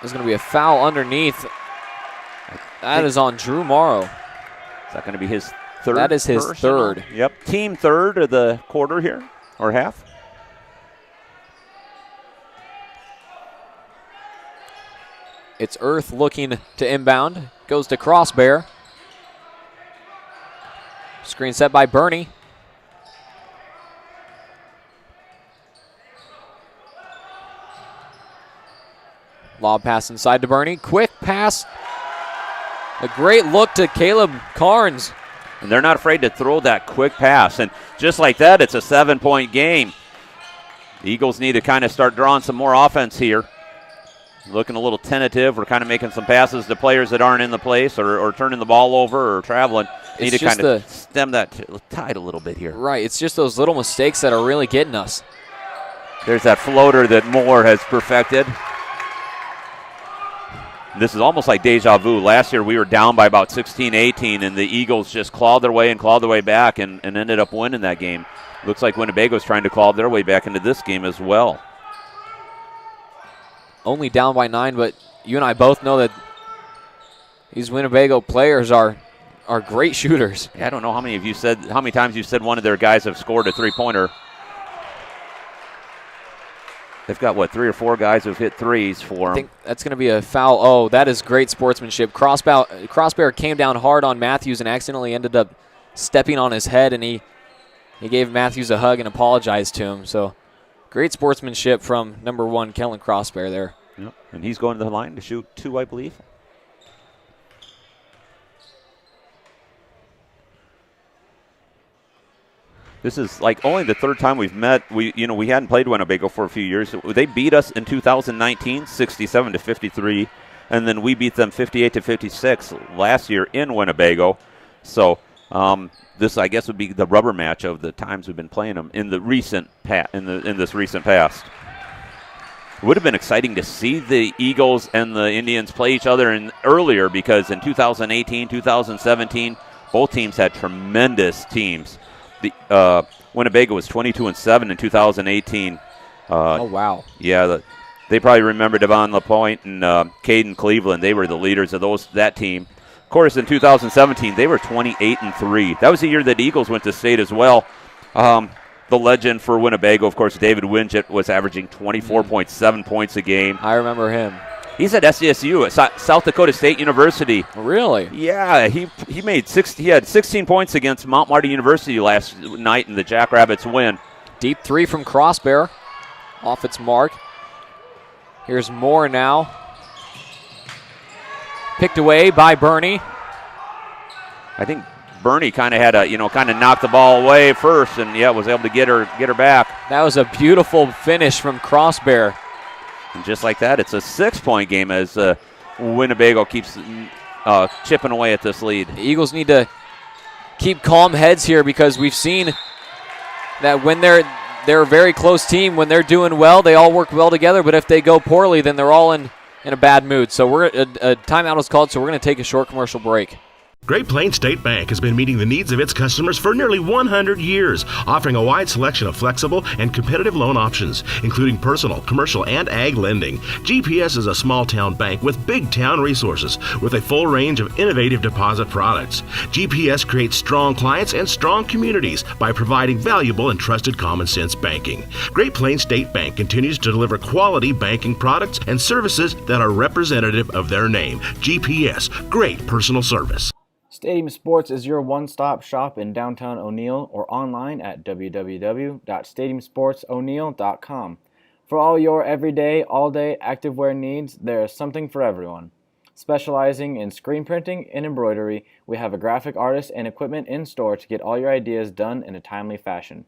There's going to be a foul underneath. That is on Drew Morrow. Is that going to be his third? That is his third. Yep. Team third of the quarter here, or half. It's Earth looking to inbound. Goes to Crossbear. Screen set by Bernie. Lob pass inside to Bernie. Quick pass. A great look to Caleb Carnes. And they're not afraid to throw that quick pass. And just like that, it's a 7-point game. The Eagles need to kind of start drawing some more offense here. Looking a little tentative. We're kind of making some passes to players that aren't in the place or turning the ball over or traveling. Need to kind of stem that tide a little bit here. Right. It's just those little mistakes that are really getting us. There's that floater that Moore has perfected. This is almost like deja vu. Last year we were down by about 16-18, and the Eagles just clawed their way back and ended up winning that game. Looks like Winnebago's trying to claw their way back into this game as well. Only down by 9, but you and I both know that these Winnebago players are great shooters. Yeah, I don't know how many times you said one of their guys have scored a three-pointer. They've got, 3 or 4 guys who've hit threes for them. I think that's going to be a foul. Oh, that is great sportsmanship. Crossbear came down hard on Matthews and accidentally ended up stepping on his head, and he gave Matthews a hug and apologized to him. So great sportsmanship from number 1, Kellen Crossbear there. Yep. And he's going to the line to shoot 2, I believe. This is like only the third time we've met. We hadn't played Winnebago for a few years. They beat us in 2019, 67-53, and then we beat them 58-56 last year in Winnebago. So this, I guess, would be the rubber match of the times we've been playing them in the in this recent past. It would have been exciting to see the Eagles and the Indians play each other earlier, because in 2018, 2017, both teams had tremendous teams. The Winnebago was 22-7 in 2018. Oh, wow. Yeah, they probably remember Devon LaPointe and Caden Cleveland. They were the leaders of that team. Of course, in 2017, they were 28-3. That was the year that the Eagles went to state as well. The legend for Winnebago, of course, David Winget, was averaging 24.7 points a game. I remember him. He's at SDSU at South Dakota State University. Really? Yeah, he had 16 points against Mount Marty University last night in the Jackrabbits win. Deep 3 from Crossbear, off its mark. Here's Moore now. Picked away by Bernie. I think Bernie kind of had kind of knocked the ball away first, and was able to get her back. That was a beautiful finish from Crossbear. And just like that, it's a 6-point game as Winnebago keeps chipping away at this lead. The Eagles need to keep calm heads here, because we've seen that when they're a very close team, when they're doing well, they all work well together. But if they go poorly, then they're all in a bad mood. So a timeout is called, so we're going to take a short commercial break. Great Plains State Bank has been meeting the needs of its customers for nearly 100 years, offering a wide selection of flexible and competitive loan options, including personal, commercial, and ag lending. GPS is a small-town bank with big-town resources, with a full range of innovative deposit products. GPS creates strong clients and strong communities by providing valuable and trusted common-sense banking. Great Plains State Bank continues to deliver quality banking products and services that are representative of their name. GPS, great personal service. Stadium Sports is your one-stop shop in downtown O'Neill, or online at www.stadiumsportso'neill.com. For all your everyday, all-day activewear needs, there is something for everyone. Specializing in screen printing and embroidery, we have a graphic artist and equipment in store to get all your ideas done in a timely fashion.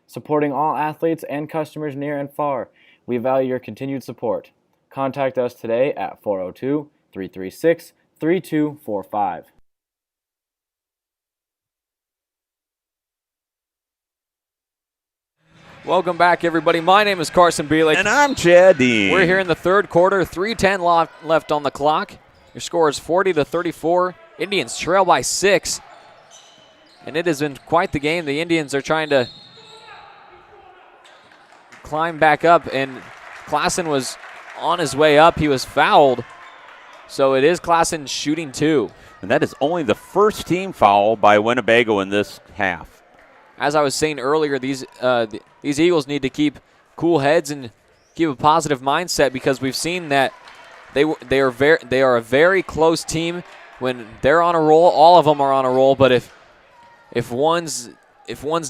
Supporting all athletes and customers near and far, we value your continued support. Contact us today at 402-336-3245. Welcome back, everybody. My name is Carson Bielik. And I'm Chad Dean. We're here in the third quarter, 3:10 left on the clock. Your score is 40-34. Indians trail by 6. And it has been quite the game. The Indians are trying to climb back up, and Klassen was on his way up. He was fouled. So it is Klassen shooting 2. And that is only the first team foul by Winnebago in this half. As I was saying earlier, these Eagles need to keep cool heads and keep a positive mindset, because we've seen that they are a very close team. When they're on a roll, all of them are on a roll. But if one's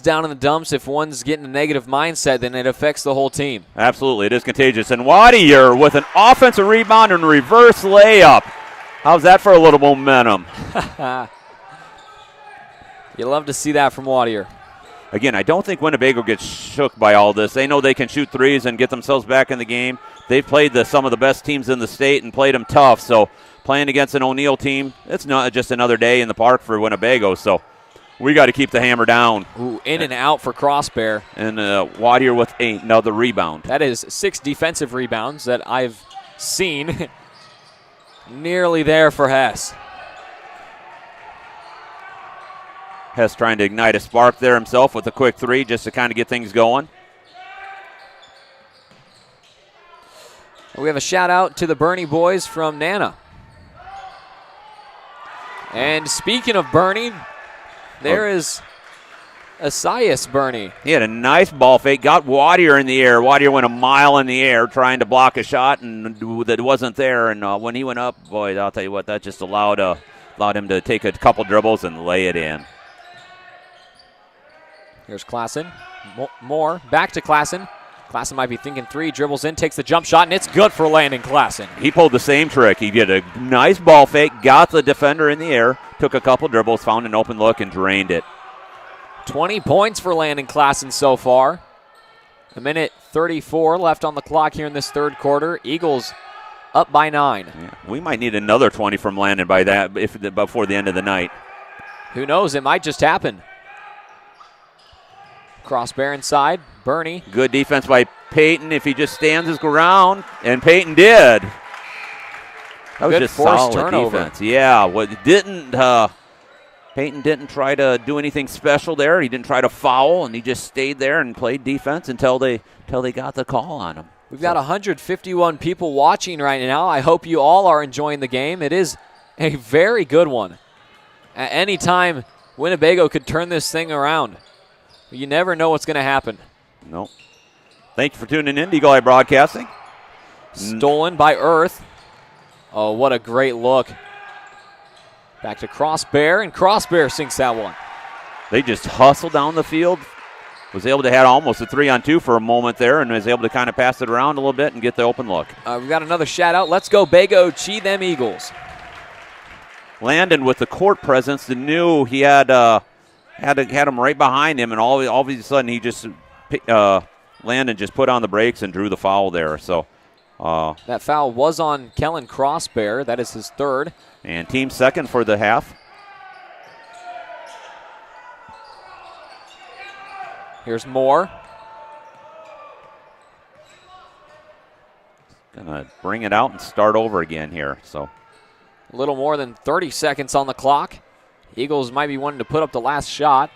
down in the dumps, if one's getting a negative mindset, then it affects the whole team. Absolutely, it is contagious. And Wadier with an offensive rebound and reverse layup. How's that for a little momentum? You love to see that from Wadier. Again, I don't think Winnebago gets shook by all this. They know they can shoot threes and get themselves back in the game. They've played some of the best teams in the state and played them tough. So playing against an O'Neill team, it's not just another day in the park for Winnebago. So we got to keep the hammer down. Ooh, in and out for Crossbear. And Wadier with another rebound. That is 6 defensive rebounds that I've seen. Nearly there for Hess. Hess trying to ignite a spark there himself with a quick 3 just to kind of get things going. We have a shout out to the Bernie boys from Nana. And speaking of Bernie, there is Asias Bernie. He had a nice ball fake, got Wadier in the air. Wadier went a mile in the air trying to block a shot and that wasn't there. And when he went up, boy, I'll tell you what, that just allowed him to take a couple dribbles and lay it in. Here's Klassen. More. Back to Klassen. Klassen might be thinking 3. Dribbles in, takes the jump shot, and it's good for Landon Klassen. He pulled the same trick. He did a nice ball fake, got the defender in the air, took a couple dribbles, found an open look, and drained it. 20 points for Landon Klassen so far. 1:34 left on the clock here in this third quarter. Eagles up by 9. Yeah, we might need another 20 from Landon before the end of the night. Who knows? It might just happen. Crossbear inside. Bernie. Good defense by Peyton if he just stands his ground, and Peyton did. That was Good just forced solid turnover. defense. Yeah, Peyton didn't try to do anything special there. He didn't try to foul, and he just stayed there and played defense until they got the call on him. We've got 151 people watching right now. I hope you all are enjoying the game. It is a very good one. At any time, Winnebago could turn this thing around. You never know what's going to happen. Nope. Thank you for tuning in to Eagle Eye Broadcasting. Stolen by Earth. Oh, what a great look. Back to Crossbear, and Crossbear sinks that one. They just hustled down the field. Was able to have almost a 3-on-2 for a moment there and was able to kind of pass it around a little bit and get the open look. We've got another shout out. Let's go, Bago. Chi them Eagles. Landon with the court presence knew he had him right behind him, and all of a sudden he just Landon just put on the brakes and drew the foul there. So that foul was on Kellen Crossbear. That is his 3rd. And team 2nd for the half. Here's Moore. Gonna bring it out and start over again here. So a little more than 30 seconds on the clock. Eagles might be wanting to put up the last shot.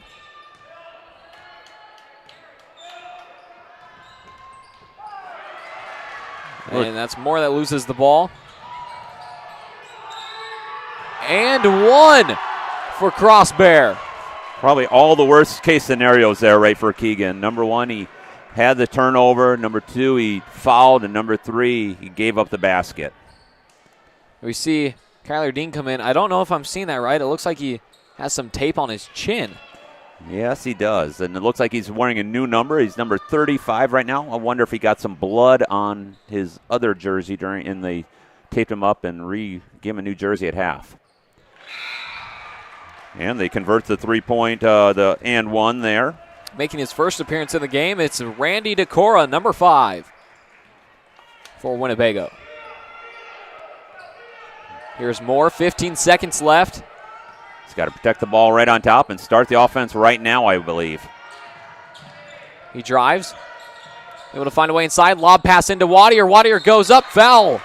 And that's Moore that loses the ball. And 1 for Crossbear. Probably all the worst case scenarios there, right, for Keegan. Number 1, he had the turnover. Number 2, he fouled. And number 3, he gave up the basket. We see Kyler Dean come in. I don't know if I'm seeing that right. It looks like he has some tape on his chin. Yes, he does. And it looks like he's wearing a new number. He's number 35 right now. I wonder if he got some blood on his other jersey and they taped him up and gave him a new jersey at half. And they convert the 3-point, the and 1 there. Making his first appearance in the game, it's Randy Decora, number 5 for Winnebago. Here's Moore, 15 seconds left. He's got to protect the ball right on top and start the offense right now, I believe. He drives. Able to find a way inside. Lob pass into Wadier. Wadier goes up. Foul.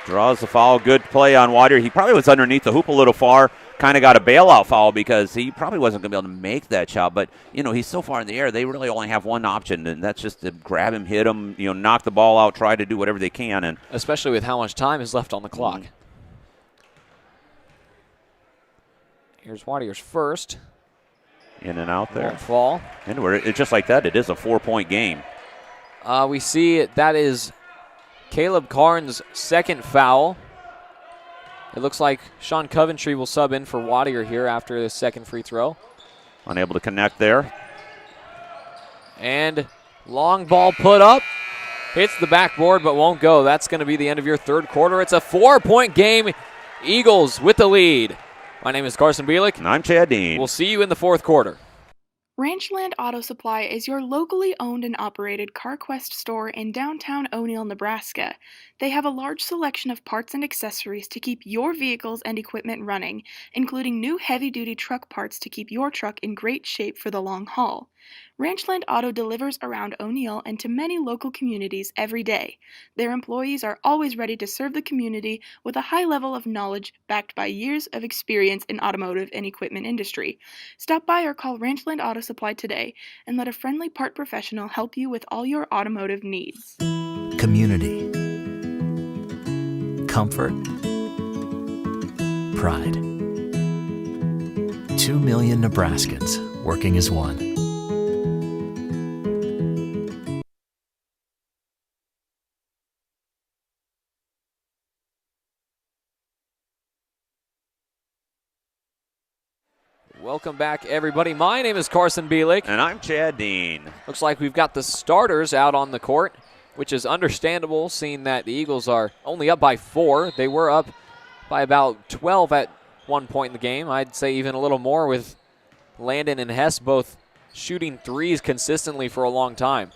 Draws the foul. Good play on Wadier. He probably was underneath the hoop a little far. Kind of got a bailout foul because he probably wasn't going to be able to make that shot. But, he's so far in the air, they really only have one option, and that's just to grab him, hit him, knock the ball out, try to do whatever they can. And especially with how much time is left on the clock. Here's Wadier's first. In and out there. Won't fall. And it's just like that. It is a 4-point game. We see that is Caleb Carnes' second foul. It looks like Sean Coventry will sub in for Wadier here after the second free throw. Unable to connect there. And long ball put up. Hits the backboard but won't go. That's going to be the end of your third quarter. It's a 4-point game. Eagles with the lead. My name is Carson Bielik. And I'm Chad Dean. We'll see you in the fourth quarter. Ranchland Auto Supply is your locally owned and operated CarQuest store in downtown O'Neill, Nebraska. They have a large selection of parts and accessories to keep your vehicles and equipment running, including new heavy-duty truck parts to keep your truck in great shape for the long haul. Ranchland Auto delivers around O'Neill and to many local communities every day. Their employees are always ready to serve the community with a high level of knowledge backed by years of experience in automotive and equipment industry. Stop by or call Ranchland Auto Supply today and let a friendly part professional help you with all your automotive needs. Community. Comfort. Pride. 2 million Nebraskans working as one. Welcome back, everybody. My name is Carson Bielik. And I'm Chad Dean. Looks like we've got the starters out on the court, which is understandable, seeing that the Eagles are only up by 4. They were up by about 12 at one point in the game. I'd say even a little more, with Landon and Hess both shooting threes consistently for a long time.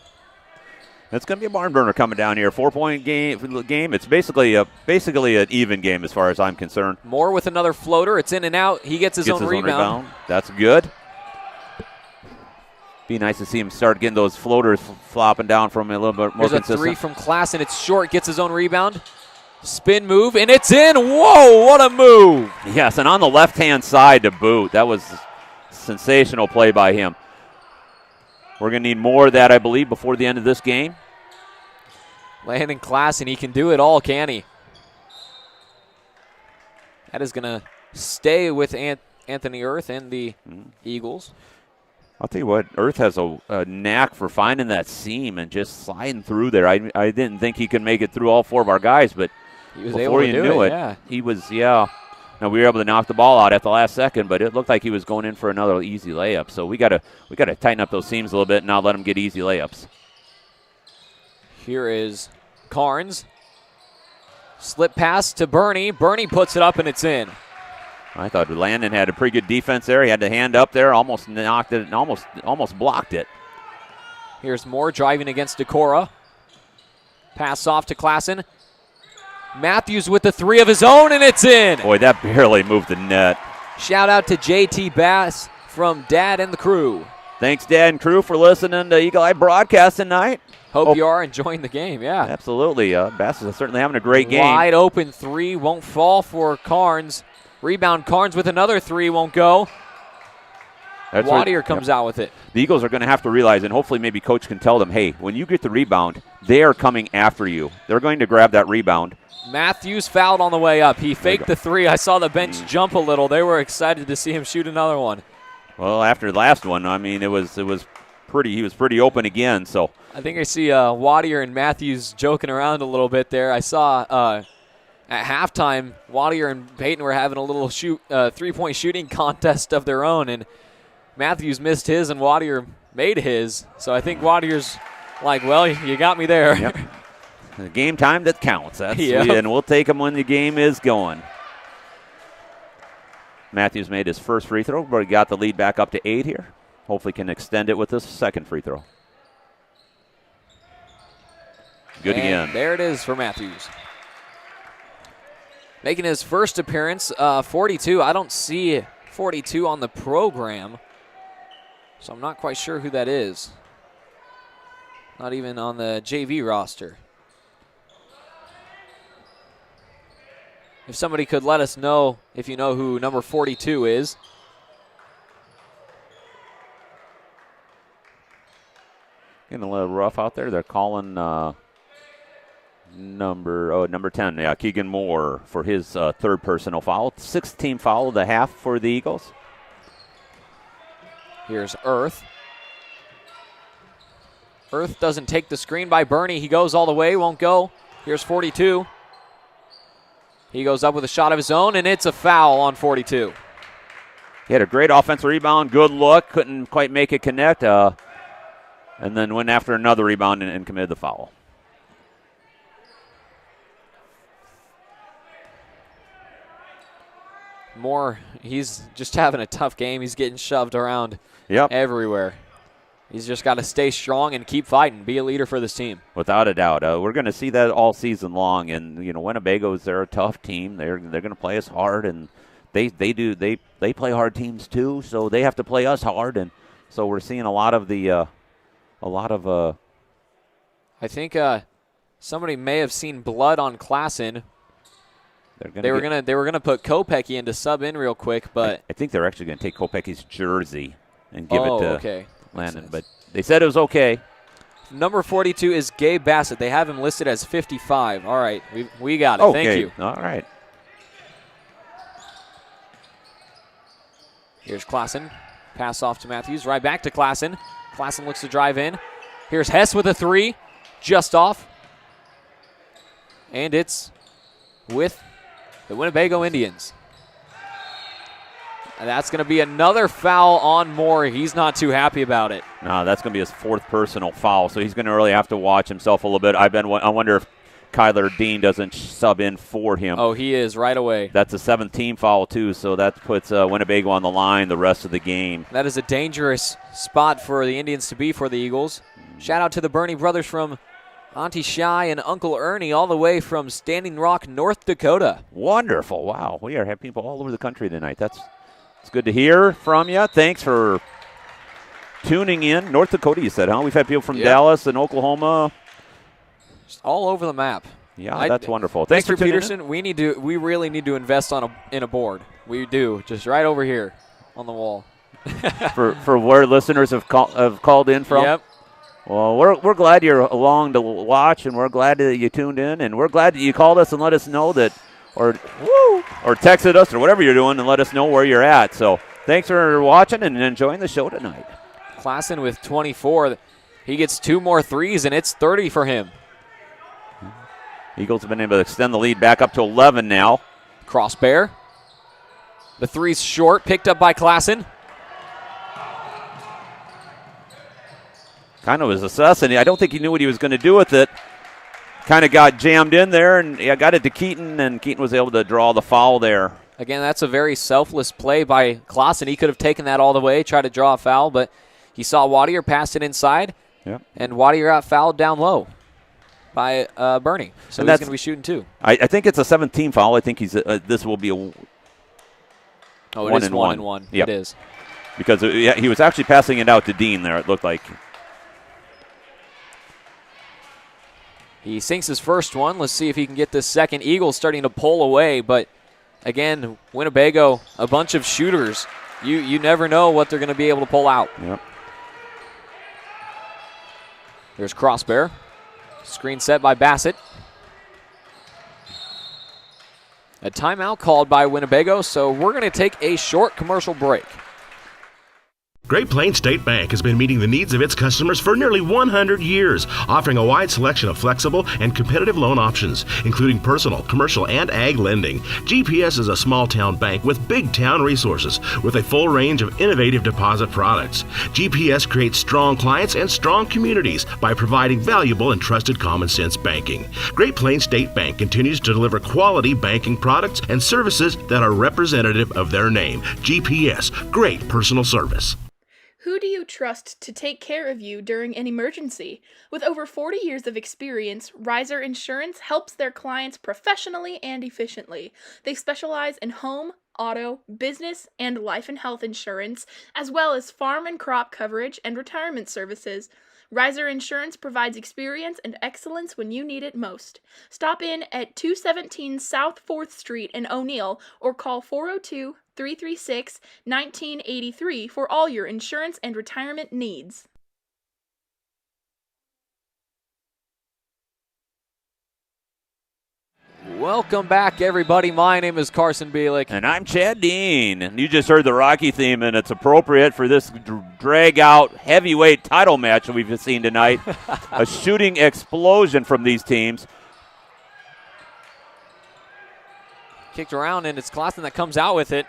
It's going to be a barn burner coming down here. 4-point game. It's basically an even game as far as I'm concerned. Moore with another floater. It's in and out. He gets his own rebound. That's good. Be nice to see him start getting those floaters flopping down from a little bit more consistent. There's a three from Klassen. It's short. Gets his own rebound. Spin move, and it's in. Whoa, what a move. Yes, and on the left-hand side to boot. That was sensational play by him. We're going to need more of that, I believe, before the end of this game. Landon Klassen, he can do it all, can he? That is going to stay with Anthony Earth and the Eagles. I'll tell you what, Earth has a knack for finding that seam and just sliding through there. I didn't think he could make it through all 4 of our guys, but he was before you knew it, yeah. He was, yeah. Now, we were able to knock the ball out at the last second, but it looked like he was going in for another easy layup. So we gotta tighten up those seams a little bit and not let him get easy layups. Here is Carnes. Slip pass to Bernie. Bernie puts it up, and it's in. I thought Landon had a pretty good defense there. He had the hand up there, almost knocked it, and almost blocked it. Here's Moore driving against Decora. Pass off to Klassen. Matthews with the 3 of his own, and it's in. Boy, that barely moved the net. Shout out to JT Bass from Dad and the crew. Thanks, Dad and crew, for listening to Eagle Eye Broadcast tonight. Hope you are enjoying the game, yeah. Absolutely. Bass is certainly having a great game. Wide open 3, won't fall for Carnes. Rebound, Carnes with another 3, won't go. Wadier comes out with it. The Eagles are going to have to realize, and hopefully maybe Coach can tell them, hey, when you get the rebound, they are coming after you. They're going to grab that rebound. Matthews fouled on the way up. He faked the 3. I saw the bench jump a little. They were excited to see him shoot another one. Well, after the last one, I mean, he was pretty open again. So I think I see Wadier and Matthews joking around a little bit there. I saw at halftime, Wadier and Peyton were having a little 3-point shooting contest of their own, and Matthews missed his and Wadier made his. So I think Wadier's like, well, you got me there. Yep. The game time that counts. And we'll take them when the game is going. Matthews made his first free throw, but he got the lead back up to 8 here. Hopefully can extend it with this second free throw. Good again. There it is for Matthews. Making his first appearance, 42. I don't see 42 on the program, so I'm not quite sure who that is. Not even on the JV roster. If somebody could let us know if you know who number 42 is. Getting a little rough out there. They're calling number 10, yeah, Keegan Moore for his third personal foul. 6th foul of the half for the Eagles. Here's Earth. Earth doesn't take the screen by Bernie. He goes all the way, won't go. Here's 42. He goes up with a shot of his own, and it's a foul on 42. He had a great offensive rebound, good look, couldn't quite make it connect, and then went after another rebound and committed the foul. Moore, he's just having a tough game. He's getting shoved around everywhere. He's just got to stay strong and keep fighting, be a leader for this team. Without a doubt. We're going to see that all season long. And, Winnebago's, they're a tough team. They're going to play us hard, and they play hard teams too, so they have to play us hard. And so we're seeing a lot of I think somebody may have seen blood on Klassen. They were gonna put Kopecky in to sub in real quick, but I think they're actually going to take Kopecky's jersey and give it to Landon. But they said it was okay. Number 42 is Gabe Bassett. They have him listed as 55. All right, we got it. Okay. Thank you. All right. Here's Klassen. Pass off to Matthews. Right back to Klassen. Klassen looks to drive in. Here's Hess with a 3. Just off. And it's with the Winnebago Indians. And that's going to be another foul on Moore. He's not too happy about it. No, that's going to be his 4th personal foul, so he's going to really have to watch himself a little bit. I wonder if Kyler Dean doesn't sub in for him. Oh, he is right away. That's a 7th foul, too, so that puts Winnebago on the line the rest of the game. That is a dangerous spot for the Indians to be for the Eagles. Shout out to the Burney brothers from Auntie Shy and Uncle Ernie all the way from Standing Rock, North Dakota. Wonderful. Wow. We have people all over the country tonight. It's good to hear from you. Thanks for tuning in. North Dakota, you said, huh? We've had people from Dallas and Oklahoma. Just all over the map. Yeah, that's wonderful. Thanks Mr. for tuning Peterson, in. we really need to invest in a board. We do. Just right over here on the wall. for where listeners have called in from? Yep. Well, we're glad you're along to watch, and we're glad that you tuned in, and we're glad that you called us and let us know that, or texted us or whatever you're doing and let us know where you're at. So thanks for watching and enjoying the show tonight. Klassen with 24. He gets 2 more threes, and it's 30 for him. Eagles have been able to extend the lead back up to 11 now. Crossbear. The 3's short, picked up by Klassen. Kind of was assessing. I don't think he knew what he was going to do with it. Kind of got jammed in there, and got it to Keaton, and Keaton was able to draw the foul there. Again, that's a very selfless play by Klassen. He could have taken that all the way, tried to draw a foul, but he saw Wadier pass it inside, and Wadier got fouled down low by Bernie. So he's going to be shooting 2. I think it's a 17 foul. I think this will be a 1 it is 1 and 1. Yep. It is. Because he was actually passing it out to Dean there, it looked like. He sinks his first one. Let's see if he can get this second. Eagles starting to pull away, but again, Winnebago, a bunch of shooters. You never know what they're going to be able to pull out. Yep. Here's Crossbear. Screen set by Bassett. A timeout called by Winnebago, so we're going to take a short commercial break. Great Plains State Bank has been meeting the needs of its customers for nearly 100 years, offering a wide selection of flexible and competitive loan options, including personal, commercial, and ag lending. GPS is a small-town bank with big-town resources, with a full range of innovative deposit products. GPS creates strong clients and strong communities by providing valuable and trusted common-sense banking. Great Plains State Bank continues to deliver quality banking products and services that are representative of their name. GPS, great personal service. Who do you trust to take care of you during an emergency? With over 40 years of experience, Riser Insurance helps their clients professionally and efficiently. They specialize in home, auto, business, and life and health insurance, as well as farm and crop coverage and retirement services. Riser Insurance provides experience and excellence when you need it most. Stop in at 217 South 4th Street in O'Neill or call 402-336-1983 for all your insurance and retirement needs. Welcome back, everybody. My name is Carson Bielik. And I'm Chad Dean. And you just heard the Rocky theme, and it's appropriate for this drag-out heavyweight title match that we've seen tonight. A shooting explosion from these teams. Kicked around, and it's Klassen that comes out with it.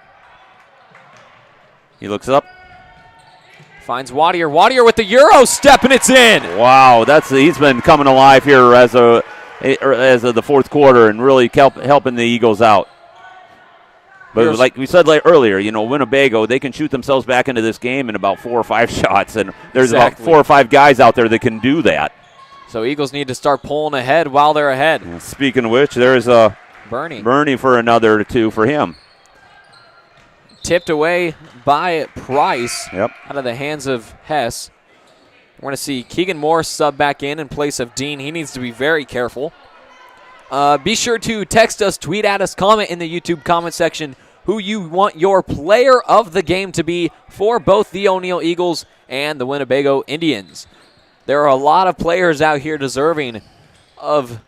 He looks up. Finds Wadier. Wadier with the Euro step, and it's in. Wow, he's been coming alive here as of the fourth quarter and really helping the Eagles out. But like we said earlier, Winnebago, they can shoot themselves back into this game in about 4 or 5 shots, and there's about 4 or 5 guys out there that can do that. So Eagles need to start pulling ahead while they're ahead. And speaking of which, there's Bernie for another 2 for him. Tipped away by Price. Yep. Out of the hands of Hess. We're going to see Keegan Moore sub back in place of Dean. He needs to be very careful. Be sure to text us, tweet at us, comment in the YouTube comment section who you want your player of the game to be for both the O'Neill Eagles and the Winnebago Indians. There are a lot of players out here deserving of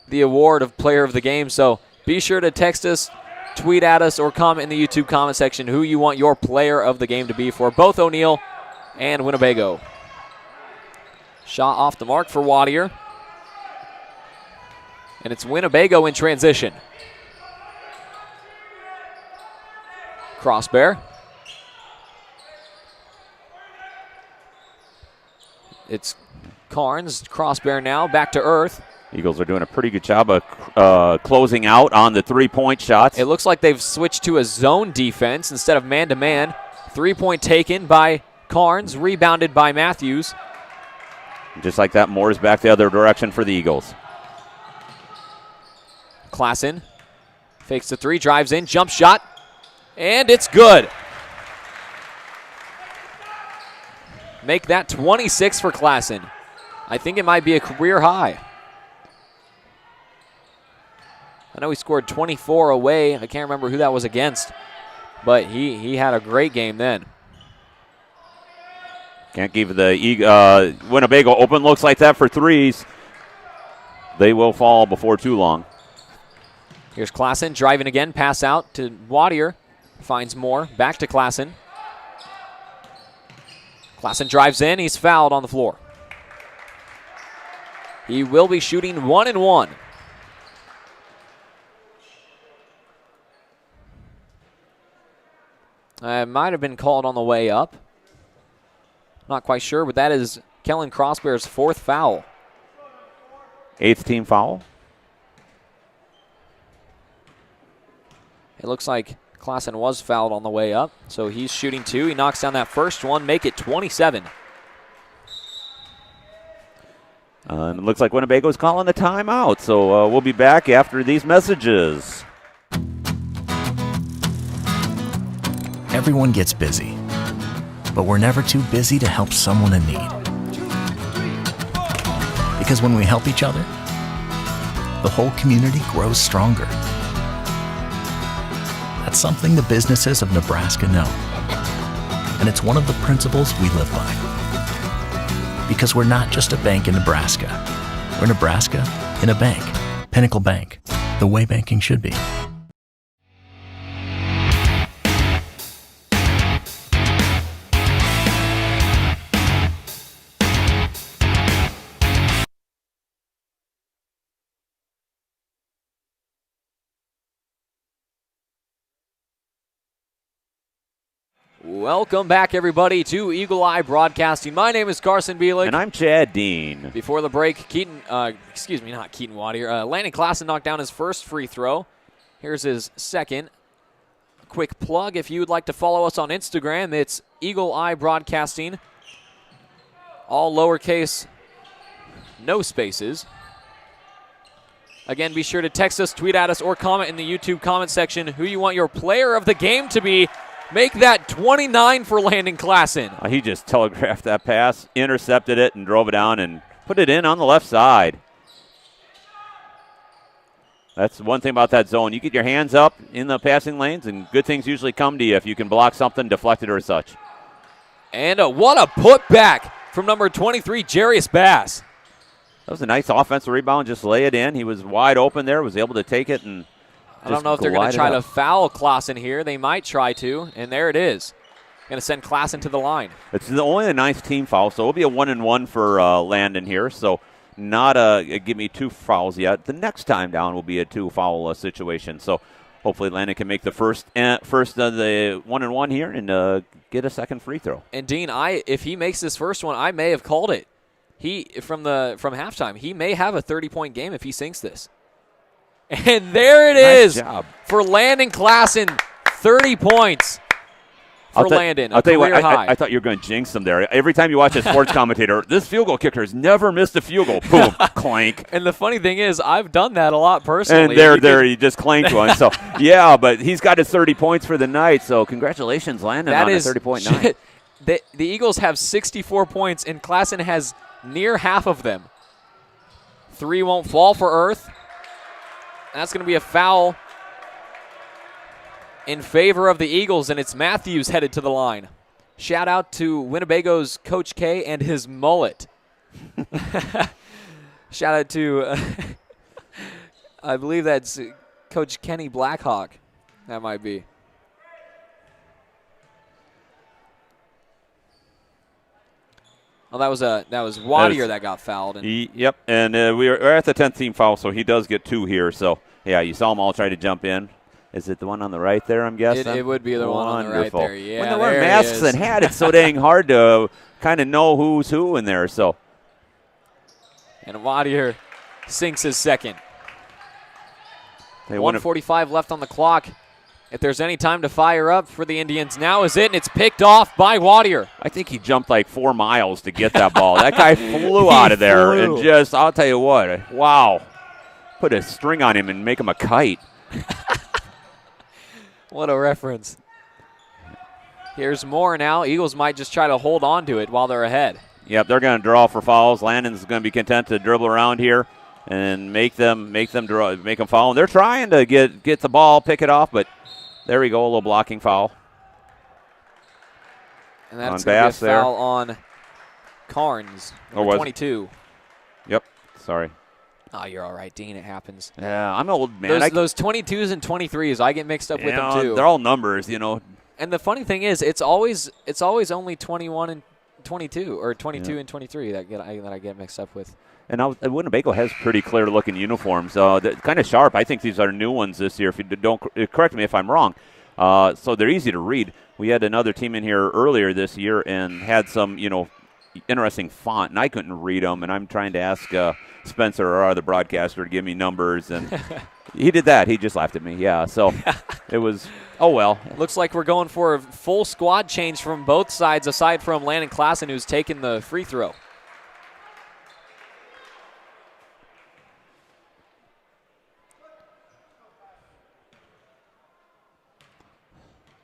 the award of player of the game, so be sure to text us, tweet at us, or comment in the YouTube comment section who you want your player of the game to be for both O'Neill and Winnebago. Shot off the mark for Wadier. And it's Winnebago in transition. Crossbear. It's Carnes, Crossbear now, back to earth. Eagles are doing a pretty good job of closing out on the 3-point shots. It looks like they've switched to a zone defense instead of man-to-man. 3-point taken by Carnes, rebounded by Matthews. Just like that, Moore's back the other direction for the Eagles. Klassen fakes the 3, drives in, jump shot, and it's good. Make that 26 for Klassen. I think it might be a career high. I know he scored 24 away. I can't remember who that was against, but he had a great game then. Can't give the Winnebago open looks like that for 3s. They will fall before too long. Here's Klassen driving again, pass out to Wadier. Finds Moore, back to Klassen. Klassen drives in, he's fouled on the floor. He will be shooting 1-1. Might have been called on the way up. Not quite sure, but that is Kellen Crossbear's 4th foul. 8th team foul. It looks like Klassen was fouled on the way up, so he's shooting 2. He knocks down that first one, make it 27. And it looks like Winnebago's calling a timeout, so we'll be back after these messages. Everyone gets busy, but we're never too busy to help someone in need. Because when we help each other, the whole community grows stronger. That's something the businesses of Nebraska know. And it's one of the principles we live by. Because we're not just a bank in Nebraska. We're Nebraska in a bank. Pinnacle Bank, the way banking should be. Welcome back, everybody, to Eagle Eye Broadcasting. My name is Carson Bielik. And I'm Chad Dean. Before the break, Landon Klassen knocked down his first free throw. Here's his second. Quick plug, if you would like to follow us on Instagram, it's Eagle Eye Broadcasting. All lowercase, no spaces. Again, be sure to text us, tweet at us, or comment in the YouTube comment section who you want your player of the game to be. Make that 29 for Landon Klassen. He just telegraphed that pass, intercepted it, and drove it down and put it in on the left side. That's one thing about that zone. You get your hands up in the passing lanes, and good things usually come to you if you can block something, deflect it, or such. And what a putback from number 23, Jarius Bass. That was a nice offensive rebound. Just lay it in. He was wide open there, was able to take it and I don't know if they're going to try to foul Klassen here. They might try to, and there it is. Going to send Klassen to the line. It's only a nice team foul, so it'll be a 1-1 for Landon here. So not give me 2 fouls yet. The next time down will be a 2-foul situation. So hopefully Landon can make the first of the 1-1 here and get a second free throw. And Dean, if he makes this first one, I may have called it. From halftime, he may have a 30-point game if he sinks this. And there it is for Landon Klassen. 30 points for Landon. I'll tell you what, high. I thought you were going to jinx them there. Every time you watch a sports commentator, this field goal kicker has never missed a field goal. Boom, clank. And the funny thing is, I've done that a lot personally. And he just clanked one. So, yeah, but he's got his 30 points for the night. So, congratulations, Landon, on a 30-point night. The Eagles have 64 points, and Klassen has near half of them. 3 won't fall for Earth. That's going to be a foul in favor of the Eagles, and it's Matthews headed to the line. Shout out to Winnebago's Coach K and his mullet. Shout out to, I believe that's Coach Kenny Blackhawk. That might be. Well, that was Wadier that got fouled. Yep, and we're at the 10th team foul, so he does get 2 here. So, yeah, you saw them all try to jump in. Is it the one on the right there, I'm guessing? It would be the one on the right there, yeah. When they're wearing masks and hats, it's so dang hard to kind of know who's who in there. So, and Wadier sinks his second. 1:45 left on the clock. If there's any time to fire up for the Indians, now is it, and it's picked off by Wadier. I think he jumped like 4 miles to get that ball. That guy flew out of there and just, I'll tell you what, wow. Put a string on him and make him a kite. What a reference. Here's more now. Eagles might just try to hold on to it while they're ahead. Yep, they're going to draw for fouls. Landon's going to be content to dribble around here and make them foul. And they're trying to get the ball, pick it off, but there we go, a little blocking foul. And that's going to be a foul on Carnes, number 22. Yep, sorry. Oh, you're all right, Dean. It happens. Yeah, I'm old, man. Those 22s and 23s, I get mixed up with them too. They're all numbers, you know. And the funny thing is, it's always only 21 and 22 or 22 and 23 that I get mixed up with. And Winnebago has pretty clear-looking uniforms. Kind of sharp. I think these are new ones this year. If you don't correct me if I'm wrong. So they're easy to read. We had another team in here earlier this year and had some, interesting font, and I couldn't read them. And I'm trying to ask Spencer, our other broadcaster, to give me numbers, and he did that. He just laughed at me. Yeah. So it was. Oh well. Looks like we're going for a full squad change from both sides, aside from Landon Klassen, who's taken the free throw.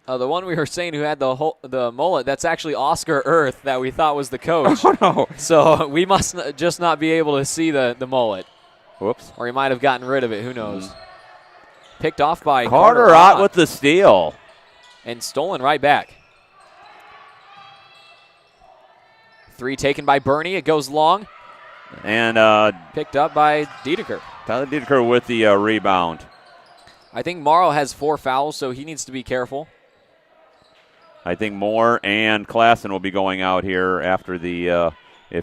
The one we were saying who had the mullet, that's actually Oscar Earth that we thought was the coach. Oh, no. So we must just not be able to see the mullet. Whoops. Or he might have gotten rid of it. Who knows? Picked off by Carter Ott with the steal. And stolen right back. 3 taken by Bernie. It goes long. And picked up by Diedeker. Tyler Diedeker with the rebound. I think Morrow has 4 fouls, so he needs to be careful. I think Moore and Klassen will be going out here after the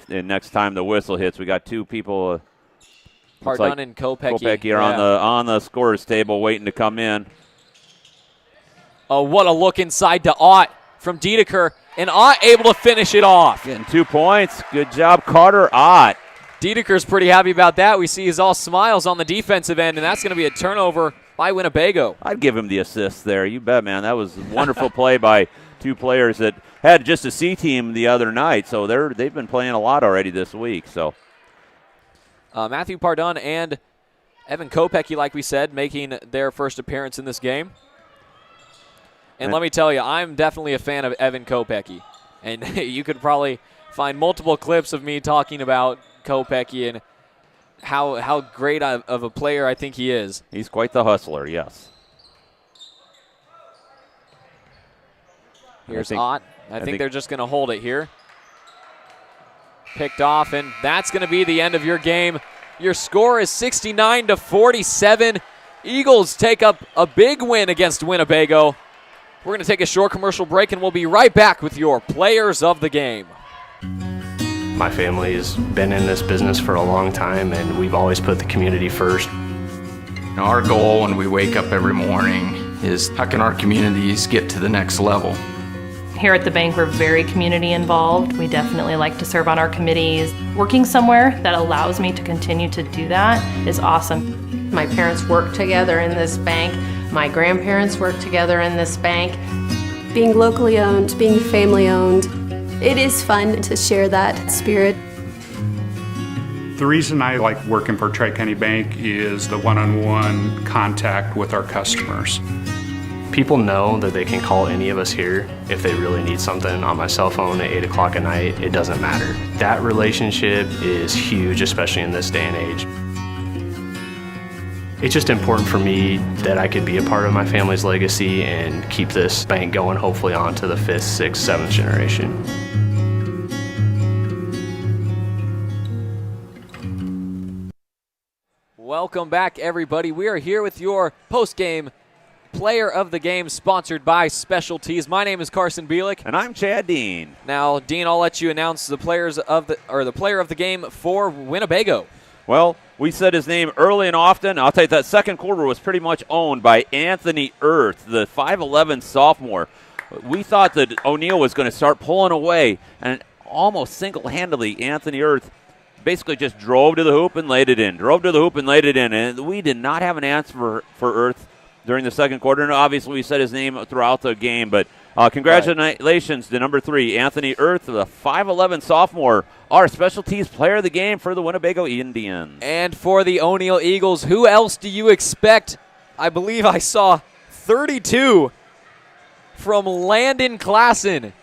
next time the whistle hits. We got 2 people. Pardon and Kopecky. Kopecky are on the scorer's table waiting to come in. Oh, what a look inside to Ott from Diedeker, and Ott able to finish it off. Getting 2 points. Good job, Carter Ott. Diedeker's pretty happy about that. We see he's all smiles on the defensive end, and that's going to be a turnover by Winnebago. I'd give him the assist there. You bet, man. That was a wonderful play by 2 players that had just a C team the other night, so they've been playing a lot already this week. So Matthew Pardun and Evan Kopecky, like we said, making their first appearance in this game. And let me tell you, I'm definitely a fan of Evan Kopecky. And you could probably find multiple clips of me talking about Kopecky and how great of a player I think he is. He's quite the hustler, yes. Here's Ott. I think they're just going to hold it here. Picked off, and that's going to be the end of your game. Your score is 69-47. Eagles take up a big win against Winnebago. We're going to take a short commercial break, and we'll be right back with your players of the game. My family's been in this business for a long time, and we've always put the community first. Our goal when we wake up every morning is how can our communities get to the next level? Here at the bank, we're very community involved. We definitely like to serve on our committees. Working somewhere that allows me to continue to do that is awesome. My parents work together in this bank. My grandparents worked together in this bank. Being locally owned, being family owned, it is fun to share that spirit. The reason I like working for Tri-County Bank is the one-on-one contact with our customers. People know that they can call any of us here if they really need something on my cell phone at 8 o'clock at night. It doesn't matter. That relationship is huge, especially in this day and age. It's just important for me that I could be a part of my family's legacy and keep this bank going, hopefully on to the 5th, 6th, 7th generation. Welcome back, everybody. We are here with your post-game player of the game, sponsored by Specialties. My name is Carson Bielik, and I'm Chad Dean. Now, Dean, I'll let you announce the player of the game for Winnebago. Well, we said his name early and often. I'll tell you that second quarter was pretty much owned by Anthony Earth, the 5'11 sophomore. We thought that O'Neill was going to start pulling away, and almost single-handedly, Anthony Earth basically just drove to the hoop and laid it in. And we did not have an answer for Earth during the second quarter. And obviously, we said his name throughout the game. But congratulations to number 3, Anthony Earth, the 5'11 sophomore, our Specialties player of the game for the Winnebago Indians. And for the O'Neill Eagles, who else do you expect? I believe I saw 32 from Landon Klassen.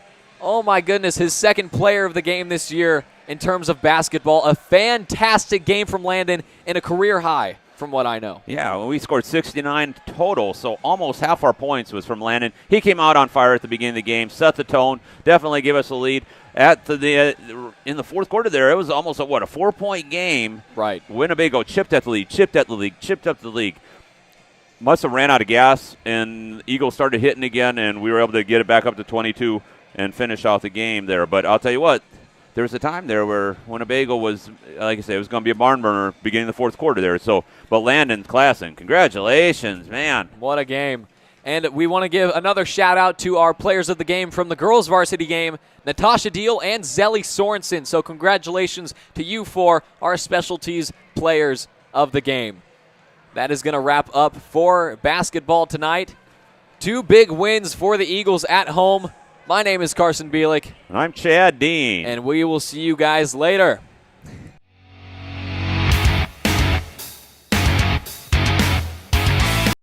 Oh, my goodness, his second player of the game this year in terms of basketball. A fantastic game from Landon and a career high, from what I know. Yeah, well, we scored 69 total, so almost half our points was from Landon. He came out on fire at the beginning of the game, set the tone, definitely gave us a lead. At in the fourth quarter there, it was almost a 4-point game. Right. Winnebago chipped at the league. Must have ran out of gas, and Eagles started hitting again, and we were able to get it back up to 22 and finish off the game there. But I'll tell you what, there was a time there where Winnebago was, like I said, it was going to be a barn burner beginning of the fourth quarter there. So, but Landon Klassen, congratulations, man. What a game. And we want to give another shout-out to our players of the game from the girls' varsity game, Natasha Deal and Zelly Sorensen. So congratulations to you for our Specialties players of the game. That is going to wrap up for basketball tonight. 2 big wins for the Eagles at home. My name is Carson Bielik. And I'm Chad Dean. And we will see you guys later.